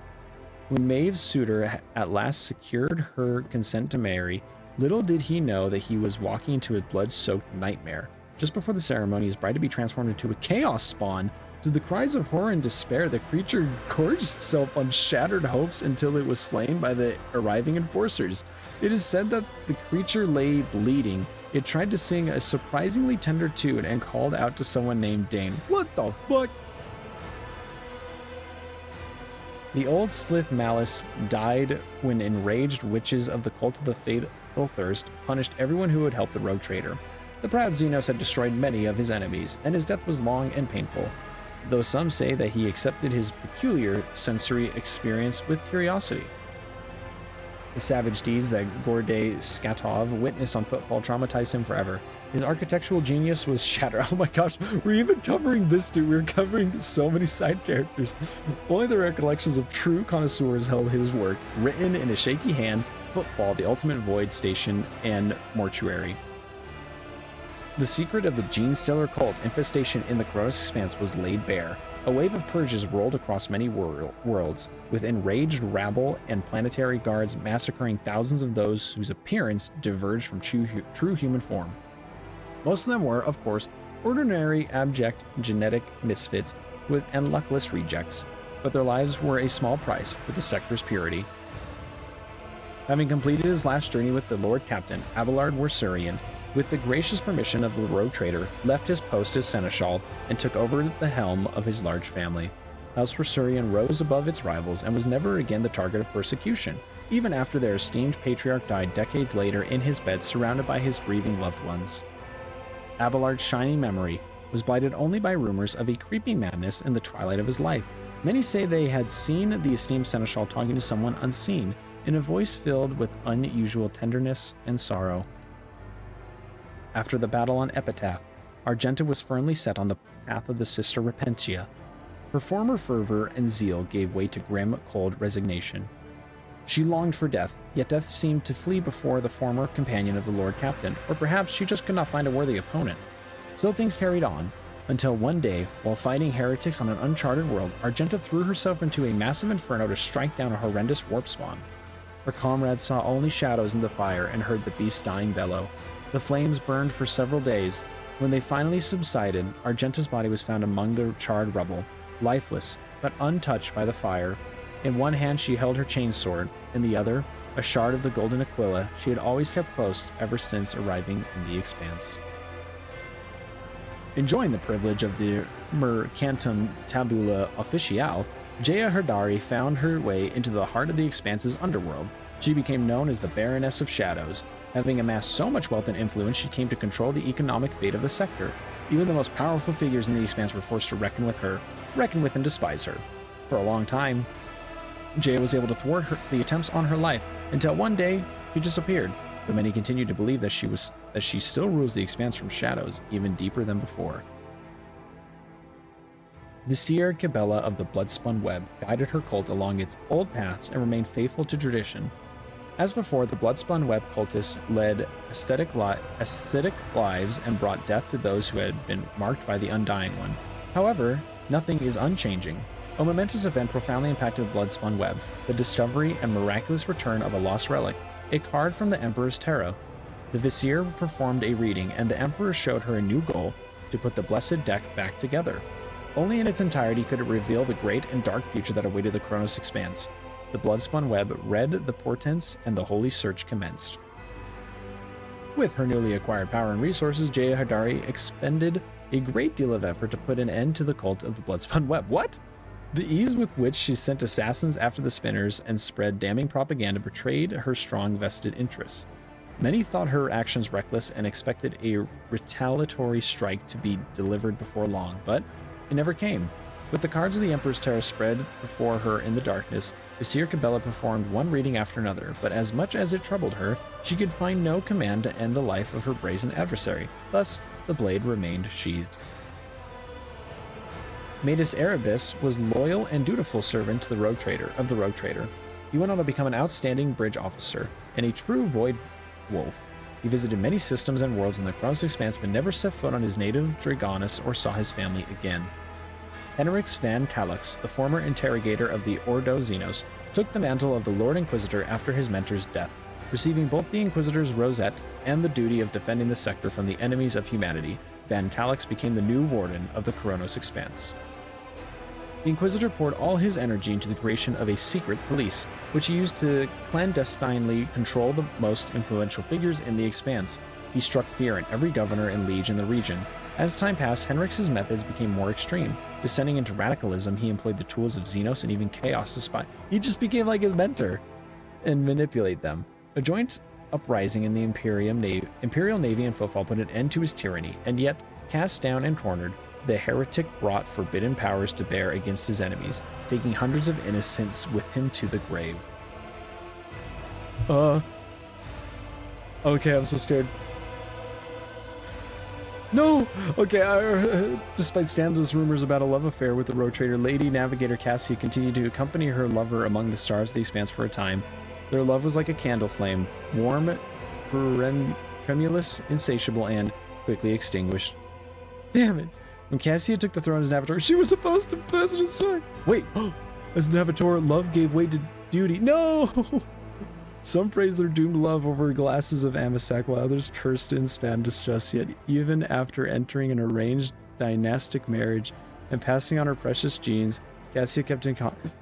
When Maeve's suitor at last secured her consent to marry, little did he know that he was walking into a blood-soaked nightmare. Just before the ceremony, his bride-to-be transformed into a chaos spawn. To the cries of horror and despair, the creature gorged itself on shattered hopes until it was slain by the arriving enforcers. It is said that the creature lay bleeding. It tried to sing a surprisingly tender tune and called out to someone named Dane. What the fuck? The old Slith Malice died when enraged witches of the Cult of the Fatal Thirst punished everyone who had helped the Rogue Trader. The proud Xenos had destroyed many of his enemies, and his death was long and painful. though some say that he accepted his peculiar sensory experience with curiosity. The savage deeds that Gordey Skatov witnessed on Footfall traumatized him forever. His architectural genius was shattered. Oh my gosh, we're even covering this dude. We're covering so many side characters. Only the recollections of true connoisseurs held his work, written in a shaky hand, Footfall, the Ultimate Void Station, and Mortuary. The secret of the Gene Stealer cult infestation in the Kronos Expanse was laid bare. A wave of purges rolled across many worlds, with enraged rabble and planetary guards massacring thousands of those whose appearance diverged from true human form. Most of them were, of course, ordinary, abject, genetic misfits and luckless rejects, but their lives were a small price for the sector's purity. Having completed his last journey with the Lord Captain, Abelard Wersurian, with the gracious permission of the rogue trader, left his post as seneschal and took over the helm of his large family. House Wersurian rose above its rivals and was never again the target of persecution, even after their esteemed patriarch died decades later in his bed surrounded by his grieving loved ones. Abelard's shining memory was blighted only by rumors of a creeping madness in the twilight of his life. Many say they had seen the esteemed seneschal talking to someone unseen, in a voice filled with unusual tenderness and sorrow. After the battle on Epitaph, Argenta was firmly set on the path of the sister Repentia. Her former fervor and zeal gave way to grim, cold resignation. She longed for death, yet death seemed to flee before the former companion of the Lord Captain, or perhaps she just could not find a worthy opponent. So things carried on, until one day, while fighting heretics on an uncharted world, Argenta threw herself into a massive inferno to strike down a horrendous warp spawn. Her comrades saw only shadows in the fire and heard the beast's dying bellow. The flames burned for several days. When they finally subsided, Argenta's body was found among the charred rubble, lifeless, but untouched by the fire. In one hand she held her chainsword, in the other, a shard of the golden Aquila she had always kept close ever since arriving in the Expanse. Enjoying the privilege of the Mercantum Tabula Officiale, Jaya Herdari found her way into the heart of the Expanse's underworld. She became known as the Baroness of Shadows. Having amassed so much wealth and influence, she came to control the economic fate of the sector. Even the most powerful figures in the Expanse were forced to reckon with and despise her. For a long time, Jaya was able to thwart the attempts on her life, until one day she disappeared, but many continued to believe that she still rules the Expanse from shadows, even deeper than before. Vizier Cabela of the Bloodspun Web guided her cult along its old paths and remained faithful to tradition. As before, the Bloodspun Web cultists led ascetic lives and brought death to those who had been marked by the Undying One. However, nothing is unchanging. A momentous event profoundly impacted the Bloodspun Web, the discovery and miraculous return of a lost relic, a card from the Emperor's Tarot. The Vizier performed a reading, and the Emperor showed her a new goal: to put the blessed deck back together. Only in its entirety could it reveal the great and dark future that awaited the Kronos Expanse. The Bloodspun Web read the portents, and the holy search commenced. With her newly acquired power and resources, Jaya Herdari expended a great deal of effort to put an end to the cult of the Bloodspun Web. What? The ease with which she sent assassins after the spinners and spread damning propaganda betrayed her strong vested interests. Many thought her actions reckless and expected a retaliatory strike to be delivered before long, but it never came. With the cards of the Emperor's Tarot spread before her in the darkness, Vizier Cabela performed one reading after another, but as much as it troubled her, she could find no command to end the life of her brazen adversary. Thus, the blade remained sheathed. Matus Erebus was loyal and dutiful servant to the Rogue Trader. He went on to become an outstanding bridge officer and a true void wolf. He visited many systems and worlds in the Kronos Expanse, but never set foot on his native Dragonus or saw his family again. Henrix Van Calix, the former interrogator of the Ordo Xenos, took the mantle of the Lord Inquisitor after his mentor's death, receiving both the Inquisitor's rosette and the duty of defending the sector from the enemies of humanity. Van Calix became the new warden of the Kronos Expanse. The Inquisitor poured all his energy into the creation of a secret police, which he used to clandestinely control the most influential figures in the Expanse. He struck fear in every governor and liege in the region. As time passed, Henrix's methods became more extreme. Descending into radicalism, he employed the tools of Xenos and even Chaos to spy. He just became like his mentor and manipulate them. A joint uprising in the Imperial Navy and Footfall put an end to his tyranny, and yet, cast down and cornered, the heretic brought forbidden powers to bear against his enemies, taking hundreds of innocents with him to the grave. Okay, I'm so scared. No! Okay, despite scandalous rumors about a love affair with the Rogue Trader, Lady Navigator Cassia continued to accompany her lover among the stars of the Expanse for a time. Their love was like a candle flame, warm, tremulous, insatiable, and quickly extinguished. Damn it! When Cassia took the throne as Navigator, she was supposed to pass it aside. Wait, as Navigator, love gave way to duty. No! Some praised their doomed love over glasses of Amasac, while others cursed and spat distress. Yet, even after entering an arranged dynastic marriage and passing on her precious genes, Cassia kept in contact.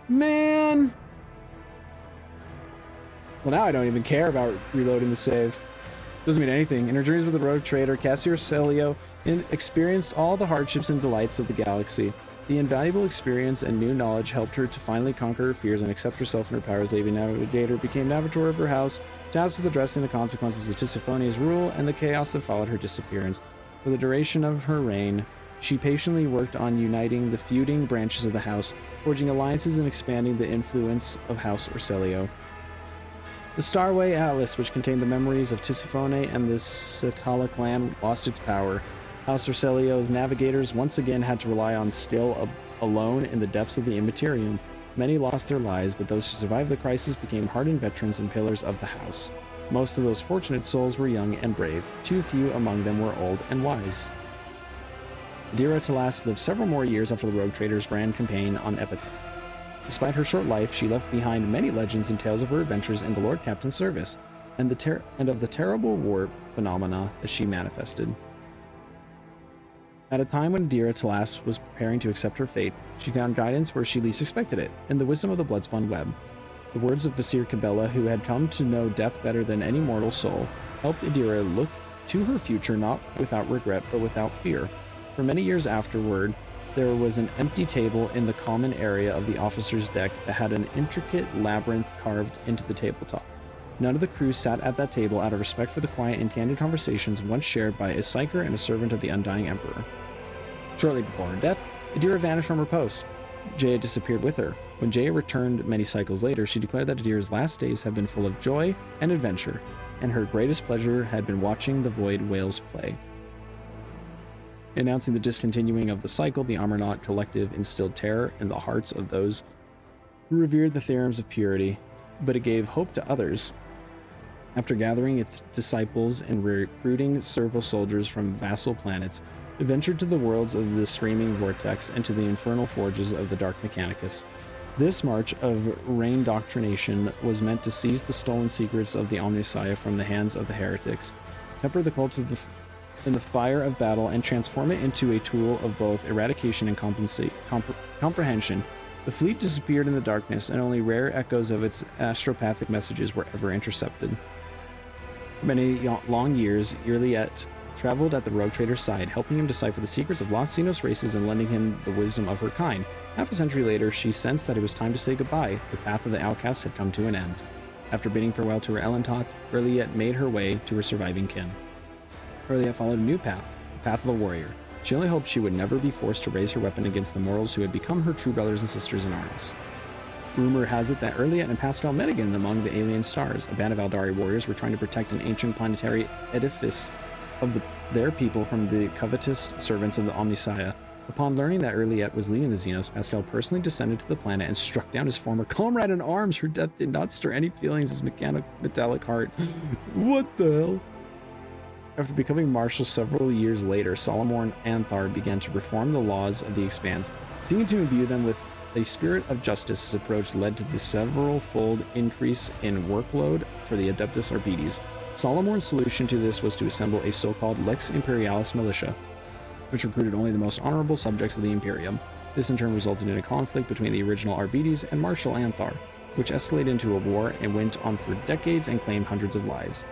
Man! Well, now I don't even care about reloading the save. Doesn't mean anything. In her journeys with the Rogue Trader, Cassia Orselio experienced all the hardships and delights of the galaxy. The invaluable experience and new knowledge helped her to finally conquer her fears and accept herself and her powers. Lady Navigator became Navigator of her house, tasked with addressing the consequences of Tisiphone's rule and the chaos that followed her disappearance. For the duration of her reign, she patiently worked on uniting the feuding branches of the house, forging alliances and expanding the influence of House Orselio. The Starway Atlas, which contained the memories of Tisiphone and the Setala clan, lost its power. House Orselio's navigators once again had to rely on skill alone in the depths of the Immaterium. Many lost their lives, but those who survived the crisis became hardened veterans and pillars of the house. Most of those fortunate souls were young and brave. Too few among them were old and wise. Adira Talas lived several more years after the Rogue Trader's grand campaign on Epitaph. Despite her short life, she left behind many legends and tales of her adventures in the Lord Captain's service, and of the terrible warp phenomena that she manifested. At a time when Adira Talas was preparing to accept her fate, she found guidance where she least expected it, in the wisdom of the Bloodspun Web. The words of Visir Cabela, who had come to know death better than any mortal soul, helped Adira look to her future not without regret but without fear. For many years afterward, there was an empty table in the common area of the officer's deck that had an intricate labyrinth carved into the tabletop. None of the crew sat at that table out of respect for the quiet and candid conversations once shared by a psyker and a servant of the undying emperor. Shortly before her death, Adira vanished from her post. Jaya disappeared with her. When Jaya returned many cycles later, she declared that Adira's last days had been full of joy and adventure, and her greatest pleasure had been watching the Void Whales play. Announcing the discontinuing of the cycle, the Amarnaut Collective instilled terror in the hearts of those who revered the theorems of purity, but it gave hope to others. After gathering its disciples and recruiting serval soldiers from vassal planets, it ventured to the worlds of the Screaming Vortex and to the infernal forges of the Dark Mechanicus. This march of reindoctrination was meant to seize the stolen secrets of the Omnissiah from the hands of the heretics, temper the cult in the fire of battle, and transform it into a tool of both eradication and comprehension. The fleet disappeared in the darkness, and only rare echoes of its astropathic messages were ever intercepted. For many long years, Irliet traveled at the Rogue Trader's side, helping him decipher the secrets of Lost Xenos races and lending him the wisdom of her kind. Half a century later, she sensed that it was time to say goodbye. The path of the outcasts had come to an end. After bidding farewell to her Elentok, Irliet made her way to her surviving kin. Irliet followed a new path, the path of the warrior. She only hoped she would never be forced to raise her weapon against the mortals who had become her true brothers and sisters in arms. Rumor has it that Irliet and Pascal met again among the alien stars. A band of Aldari warriors were trying to protect an ancient planetary edifice of their people from the covetous servants of the Omnissiah. Upon learning that Irliet was leading the Xenos, Pascal personally descended to the planet and struck down his former comrade in arms. Her death did not stir any feelings in his metallic heart. What the hell? After becoming Marshal several years later, Solomorn Anthar began to reform the laws of the Expanse. Seeking to imbue them with a spirit of justice, his approach led to the several-fold increase in workload for the Adeptus Arbites. Solomorn's solution to this was to assemble a so-called Lex Imperialis militia, which recruited only the most honorable subjects of the Imperium. This in turn resulted in a conflict between the original Arbites and Marshal Anthar, which escalated into a war and went on for decades and claimed hundreds of lives.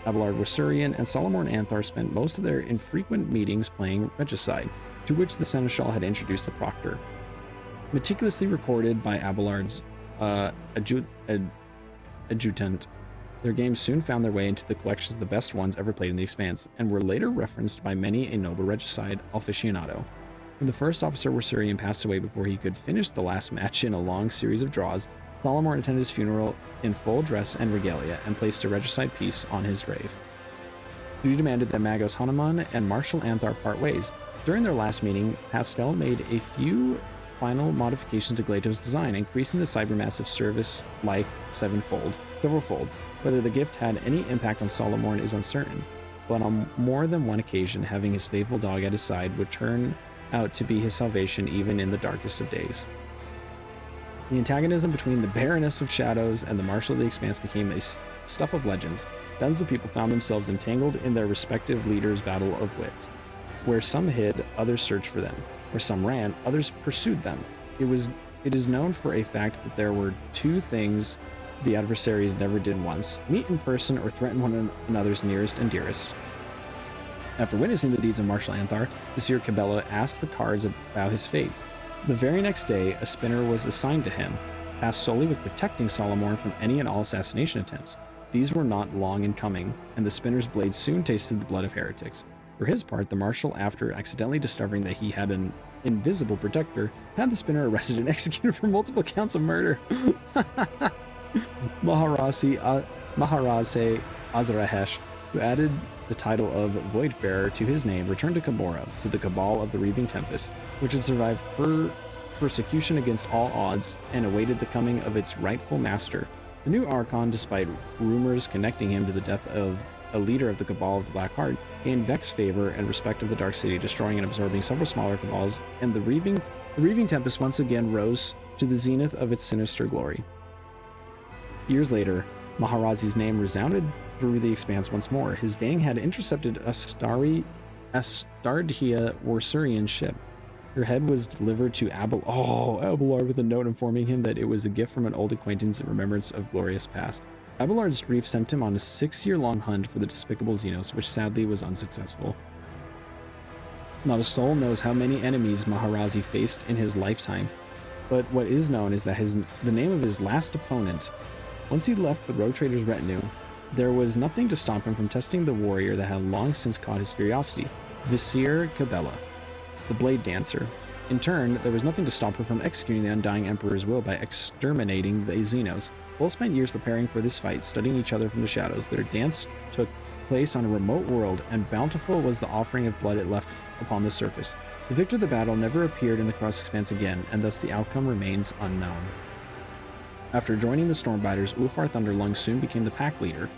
Abelard Wasurian and Solomorn Anthar spent most of their infrequent meetings playing regicide, to which the Seneschal had introduced the Proctor. Meticulously recorded by Abelard's adjutant, Their games soon found their way into the collections of the best ones ever played in the Expanse, and were later referenced by many a noble regicide aficionado. When the first officer Warsurian passed away before he could finish the last match in a long series of draws, Thalamorn attended his funeral in full dress and regalia, and placed a regicide piece on his grave. Duty demanded that Magos Hanuman and Marshal Anthar part ways. During their last meeting, Pascal made a few final modifications to Glato's design, increasing the cybermassive service life several-fold. Whether the gift had any impact on Solomorn is uncertain, but on more than one occasion, having his faithful dog at his side would turn out to be his salvation even in the darkest of days. The antagonism between the Baroness of Shadows and the Marshal of the Expanse became a stuff of legends. Dozens of people found themselves entangled in their respective leaders' battle of wits. Where some hid, others searched for them. Where some ran, others pursued them. It is known for a fact that there were two things the adversaries never did once: meet in person or threaten one another's nearest and dearest. After witnessing the deeds of Marshal Anthar, the Seer Cabela asked the cards about his fate. The very next day, a spinner was assigned to him, tasked solely with protecting Solomorn from any and all assassination attempts. These were not long in coming, and the spinner's blade soon tasted the blood of heretics. For his part, the Marshal, after accidentally discovering that he had an invisible protector, had the spinner arrested and executed for multiple counts of murder. Maharazi Azrahesh, who added the title of Voidfarer to his name, returned to Cabora, to the Cabal of the Reaving Tempest, which had survived persecution against all odds and awaited the coming of its rightful master. The new Archon, despite rumors connecting him to the death of a leader of the Cabal of the Black Heart, gained Vex's favor and respect of the Dark City, destroying and absorbing several smaller Cabals, and the Reaving Tempest once again rose to the zenith of its sinister glory. Years later, Maharazi's name resounded through the Expanse once more. His gang had intercepted Astardia Warsurian ship. Her head was delivered to Abelard with a note informing him that it was a gift from an old acquaintance in remembrance of glorious past. Abelard's grief sent him on a 6-year-long hunt for the despicable Xenos, which sadly was unsuccessful. Not a soul knows how many enemies Maharazi faced in his lifetime, but what is known is that the name of his last opponent. Once he left the Rogue Trader's retinue, there was nothing to stop him from testing the warrior that had long since caught his curiosity, Visir Cabela, the Blade Dancer. In turn, there was nothing to stop him from executing the Undying Emperor's will by exterminating the Xenos. Both spent years preparing for this fight, studying each other from the shadows. Their dance took place on a remote world, and bountiful was the offering of blood it left upon the surface. The victor of the battle never appeared in the Cross Expanse again, and thus the outcome remains unknown. After joining the Stormbiters, Ulfar Thunderlung soon became the pack leader,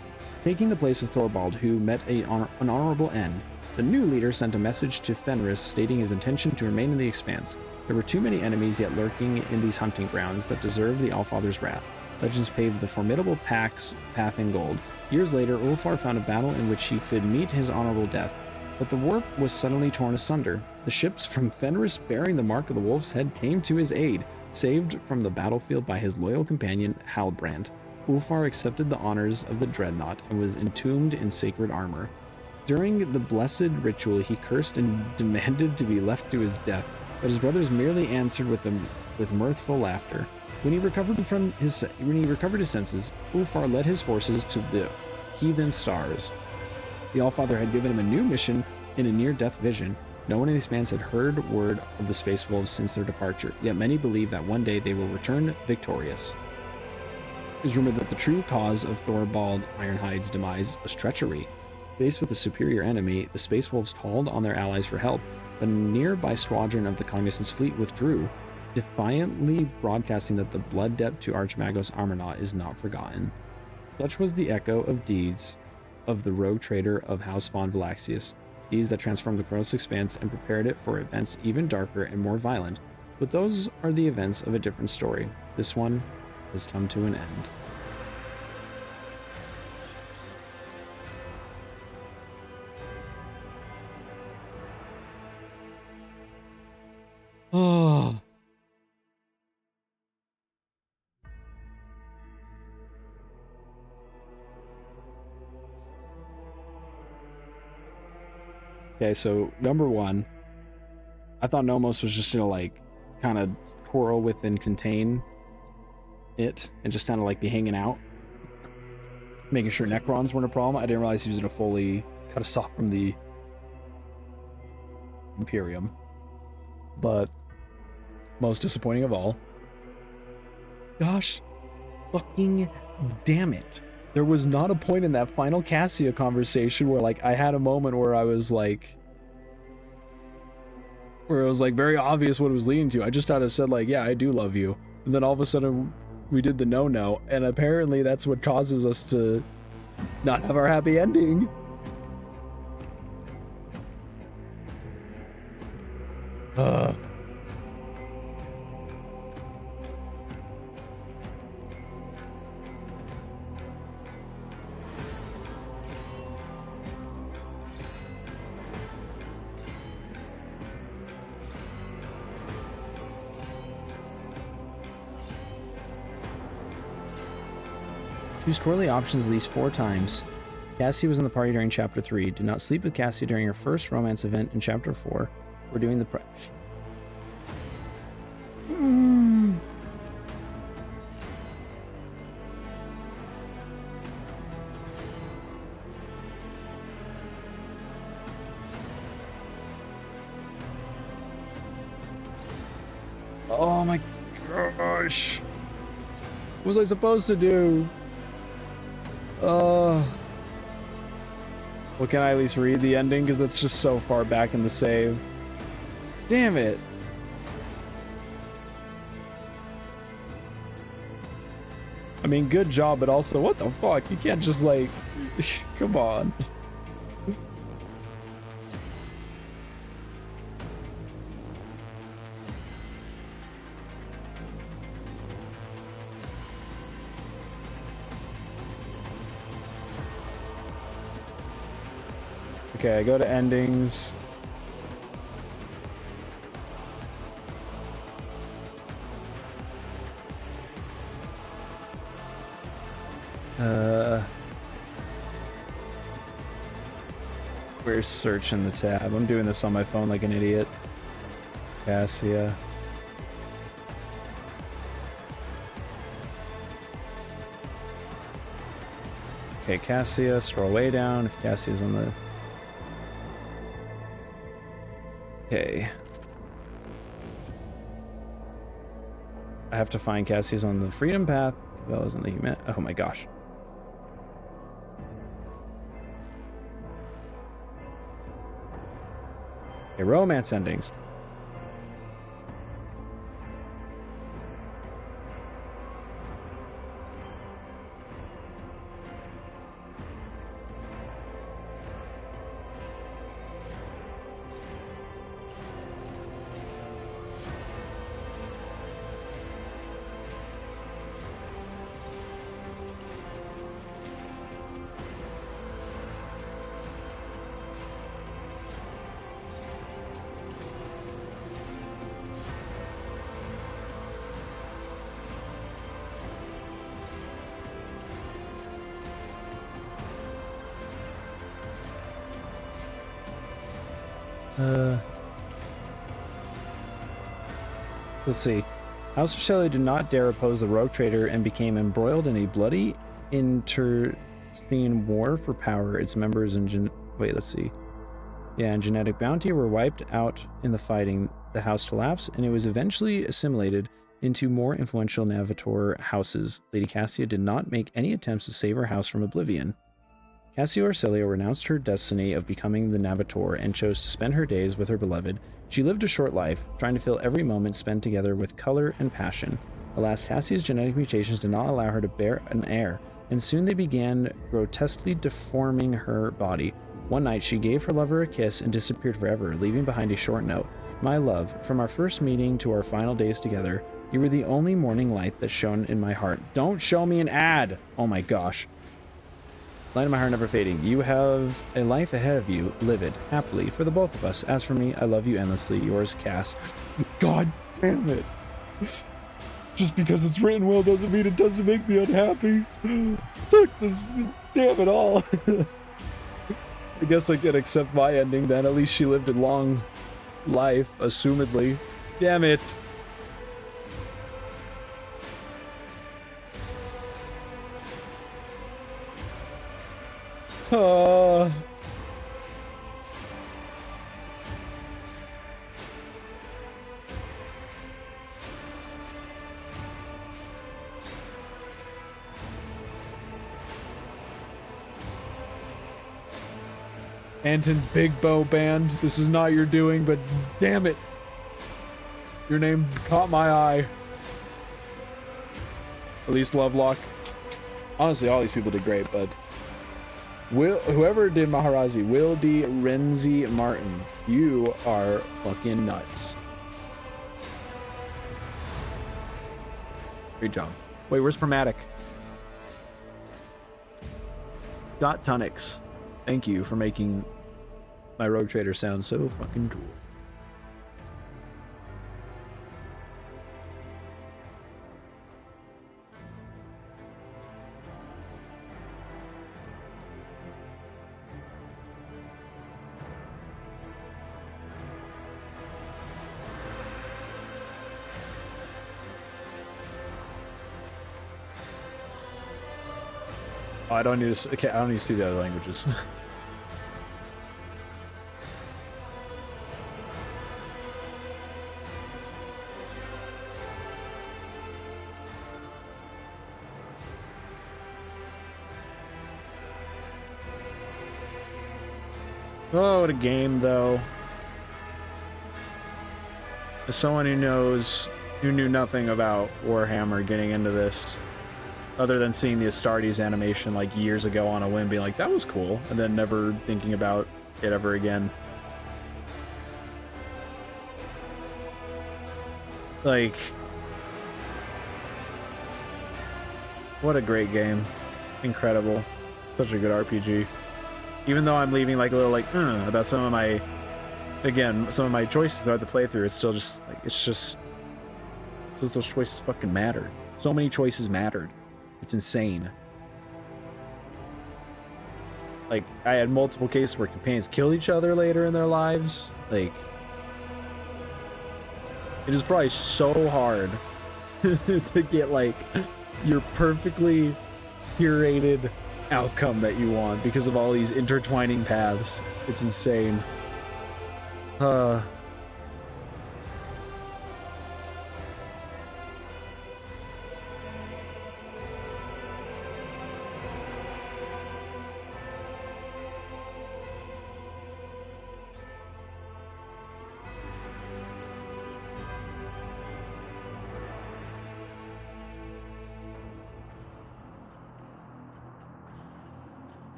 taking the place of Thorvald, who met an honorable end. The new leader sent a message to Fenris stating his intention to remain in the Expanse. There were too many enemies yet lurking in these hunting grounds that deserved the Allfather's wrath. Legends paved the formidable pack's path in gold. Years later, Ulfar found a battle in which he could meet his honorable death, but the warp was suddenly torn asunder. The ships from Fenris bearing the mark of the wolf's head came to his aid, saved from the battlefield by his loyal companion Halbrand. Ulfar accepted the honors of the Dreadnought and was entombed in sacred armor. During the blessed ritual, he cursed and demanded to be left to his death, but his brothers merely answered with mirthful laughter. When he recovered his senses, Ulfar led his forces to the heathen stars. The Allfather had given him a new mission in a near-death vision. No one in the Expanse had heard word of the Space Wolves since their departure, yet many believe that one day they will return victorious. It is rumored that the true cause of Thorvald Ironhide's demise was treachery. Faced with a superior enemy, the Space Wolves called on their allies for help. The nearby squadron of the Cognizance fleet withdrew, defiantly broadcasting that the blood debt to Archmagos Armanaut is not forgotten. Such was the echo of deeds of the rogue trader of House von Valaxius, deeds that transformed the Kronos Expanse and prepared it for events even darker and more violent. But those are the events of a different story. This one has come to an end. Oh. Okay, so number one, I thought Nomos was just gonna like kind of quarrel with and contain it and just kind of like be hanging out.
making sure Necrons weren't a problem. I didn't realize he was going to fully cut us off from the Imperium. But most disappointing of all, gosh fucking damn it. There was not a point in that final Cassia conversation where like I had a moment where I was like, where it was like very obvious what it was leading to. I just thought it said like, yeah, I do love you. And then all of a sudden we did the no-no, and apparently that's what causes us to not have our happy ending. Use Corley options at least 4 times. Cassie was in the party during Chapter 3. Did not sleep with Cassie during her first romance event in Chapter 4. We're doing the Oh my gosh. What was I supposed to do? Well, can I at least read the ending? Because that's just so far back in the save. Damn it. I mean, good job, but also, what the fuck? You can't just, like... Come on. Okay, I go to endings. Where's search in the tab? I'm doing this on my phone like an idiot. Cassia. Okay, Cassia, scroll way down if Cassia's on the... Okay. I have to find Cassie's on the freedom path. Cabela's on the human... Oh my gosh. Okay, romance endings. Let's see. House of Shelley did not dare oppose the rogue trader and became embroiled in a bloody internecine war for power. Its members and and genetic bounty were wiped out in the fighting. The house collapsed, and it was eventually assimilated into more influential Navitor houses. Lady Cassia did not make any attempts to save her house from oblivion. Cassia Orselio renounced her destiny of becoming the Navitor and chose to spend her days with her beloved. She lived a short life, trying to fill every moment spent together with color and passion. Alas, Cassia's genetic mutations did not allow her to bear an heir, and soon they began grotesquely deforming her body. One night, she gave her lover a kiss and disappeared forever, leaving behind a short note. My love, from our first meeting to our final days together, you were the only morning light that shone in my heart. Don't show me an ad! Oh my gosh. Light of my heart never fading. You have a life ahead of you. Live it, happily, for the both of us. As for me, I love you endlessly. Yours, Cass. God damn it. Just because it's written well doesn't mean it doesn't make me unhappy. Fuck this. Damn it all. I guess I can accept my ending then. At least she lived a long life, assumedly. Damn it. Uh, Anton Big Bow Band, this is not your doing, but damn it. Your name caught my eye. At least Lovelock. Honestly, all these people did great, but whoever did Maharazi, Will D. Renzi Martin, you are fucking nuts. Great job. Wait, where's Pragmatic? Scott Tunnix. Thank you for making my Rogue Trader sound so fucking cool. Oh, I don't need to. Okay, I don't need to see the other languages. Oh, what a game, though. As someone who knew nothing about Warhammer getting into this, other than seeing the Astartes animation like years ago on a whim, being like, that was cool, and then never thinking about it ever again. Like, what a great game. Incredible. Such a good RPG. Even though I'm leaving like a little like, about some of my choices throughout the playthrough, it's still just like, it's just because those choices fucking mattered. So many choices mattered. It's insane. Like, I had multiple cases where companions killed each other later in their lives. Like, it is probably so hard to get like your perfectly curated outcome that you want because of all these intertwining paths. It's insane. I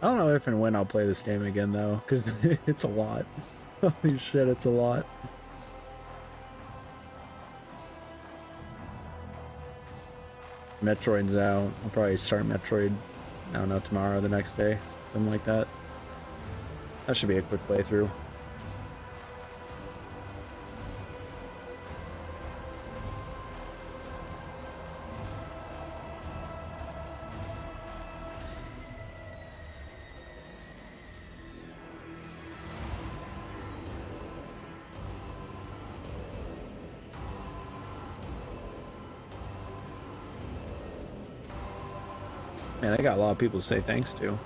don't know if and when I'll play this game again, though, because it's a lot. Holy shit, it's a lot. Metroid's out. I'll probably start Metroid, I don't know, tomorrow or the next day. Something like that. That should be a quick playthrough. Man, they got a lot of people to say thanks to.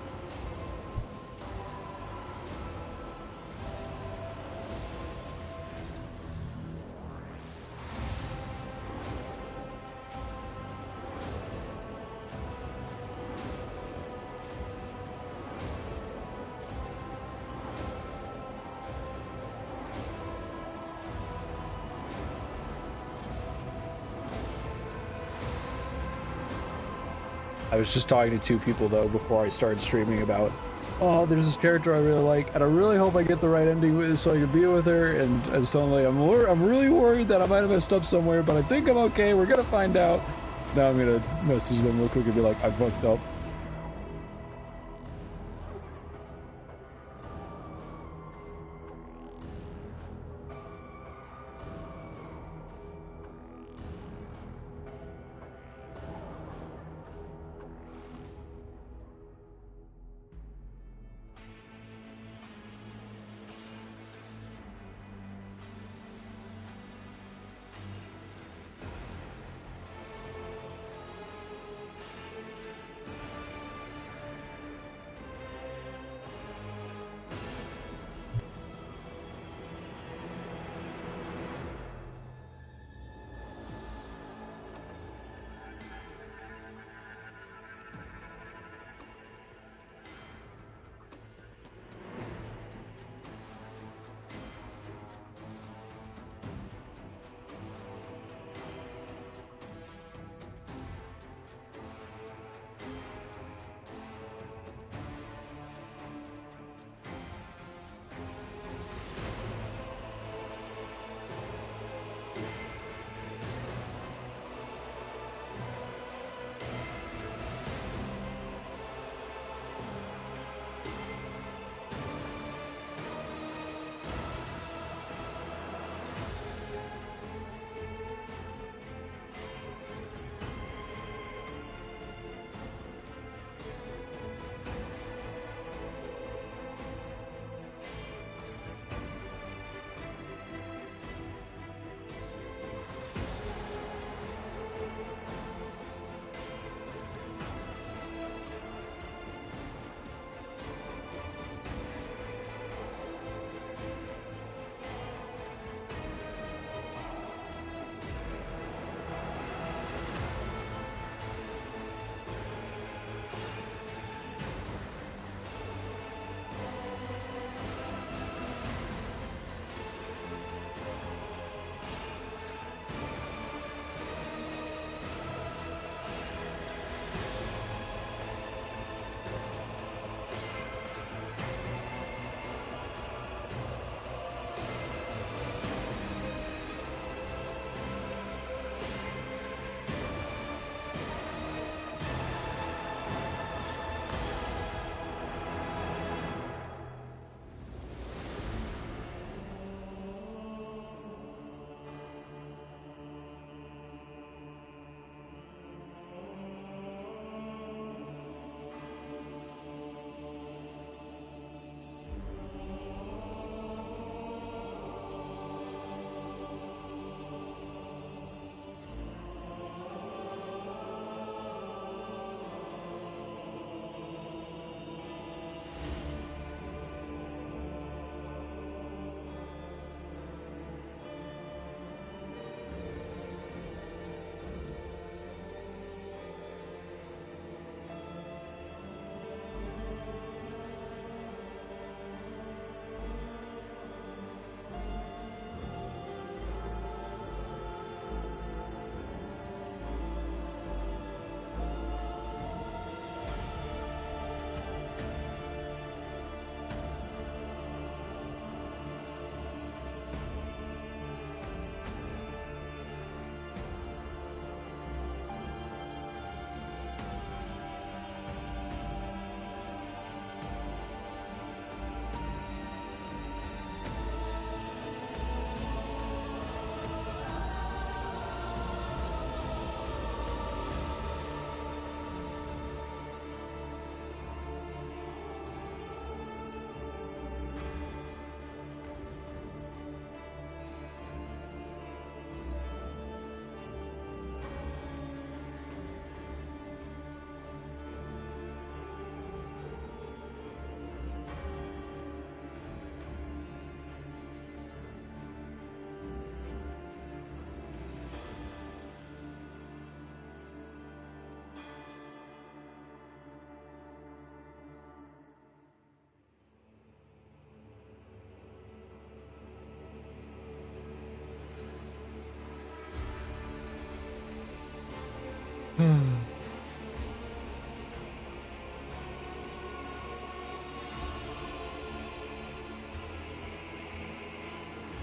I was just talking to two people though before I started streaming about, oh, there's this character I really like, and I really hope I get the right ending with so I can be with her. And I was telling them, like, I'm really worried that I might have messed up somewhere, but I think I'm okay. We're gonna find out. Now I'm gonna message them real quick and be like, I fucked up.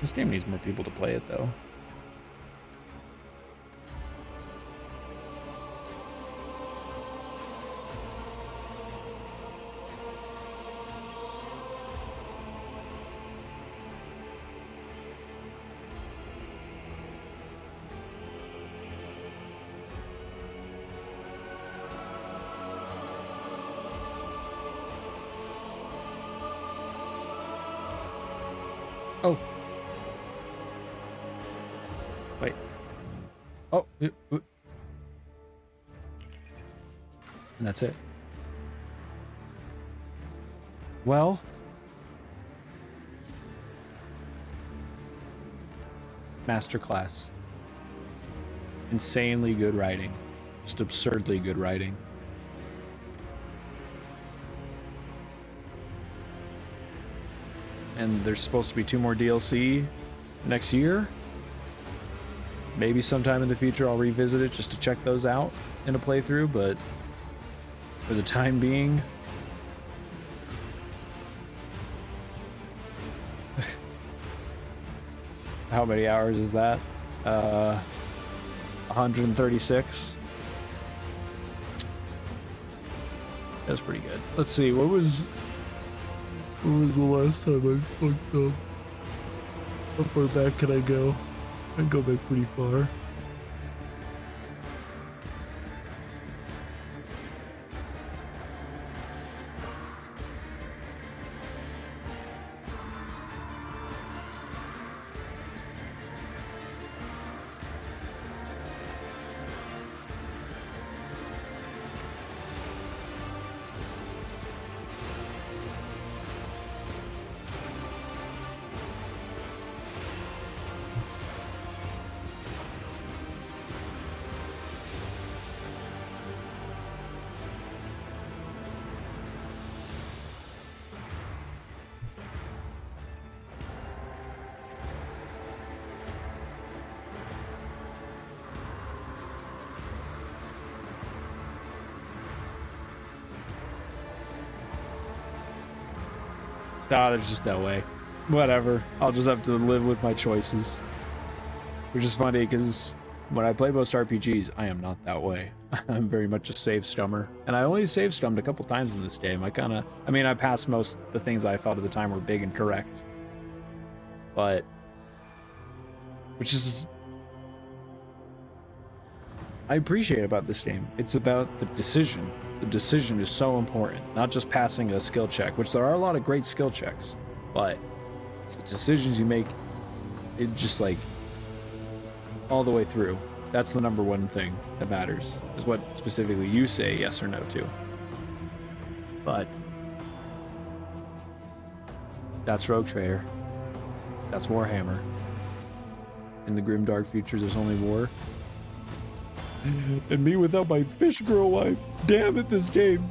This game needs more people to play it, though. Oh. Wait. Oh. And that's it. Well. Masterclass. Insanely good writing. Just absurdly good writing. And there's supposed to be 2 more DLC next year. Maybe sometime in the future I'll revisit it just to check those out in a playthrough, but for the time being, how many hours is that? 136. That's pretty good. Let's see, what was the last time I fucked up? How far back can I go? I can go back pretty far. Nah, there's just no way. Whatever. I'll just have to live with my choices. Which is funny because when I play most RPGs, I am not that way. I'm very much a save stummer. And I only save stummed a couple times in this game. I passed most the things I felt at the time were big and correct. But, which is, I appreciate about this game. It's about the decision. The decision is so important. Not just passing a skill check, which there are a lot of great skill checks, but it's the decisions you make, it just like, all the way through. That's the number one thing that matters, is what specifically you say yes or no to. But that's Rogue Trader. That's Warhammer. In the grim dark future, there's only war. And me without my fish girl wife. Damn it, this game.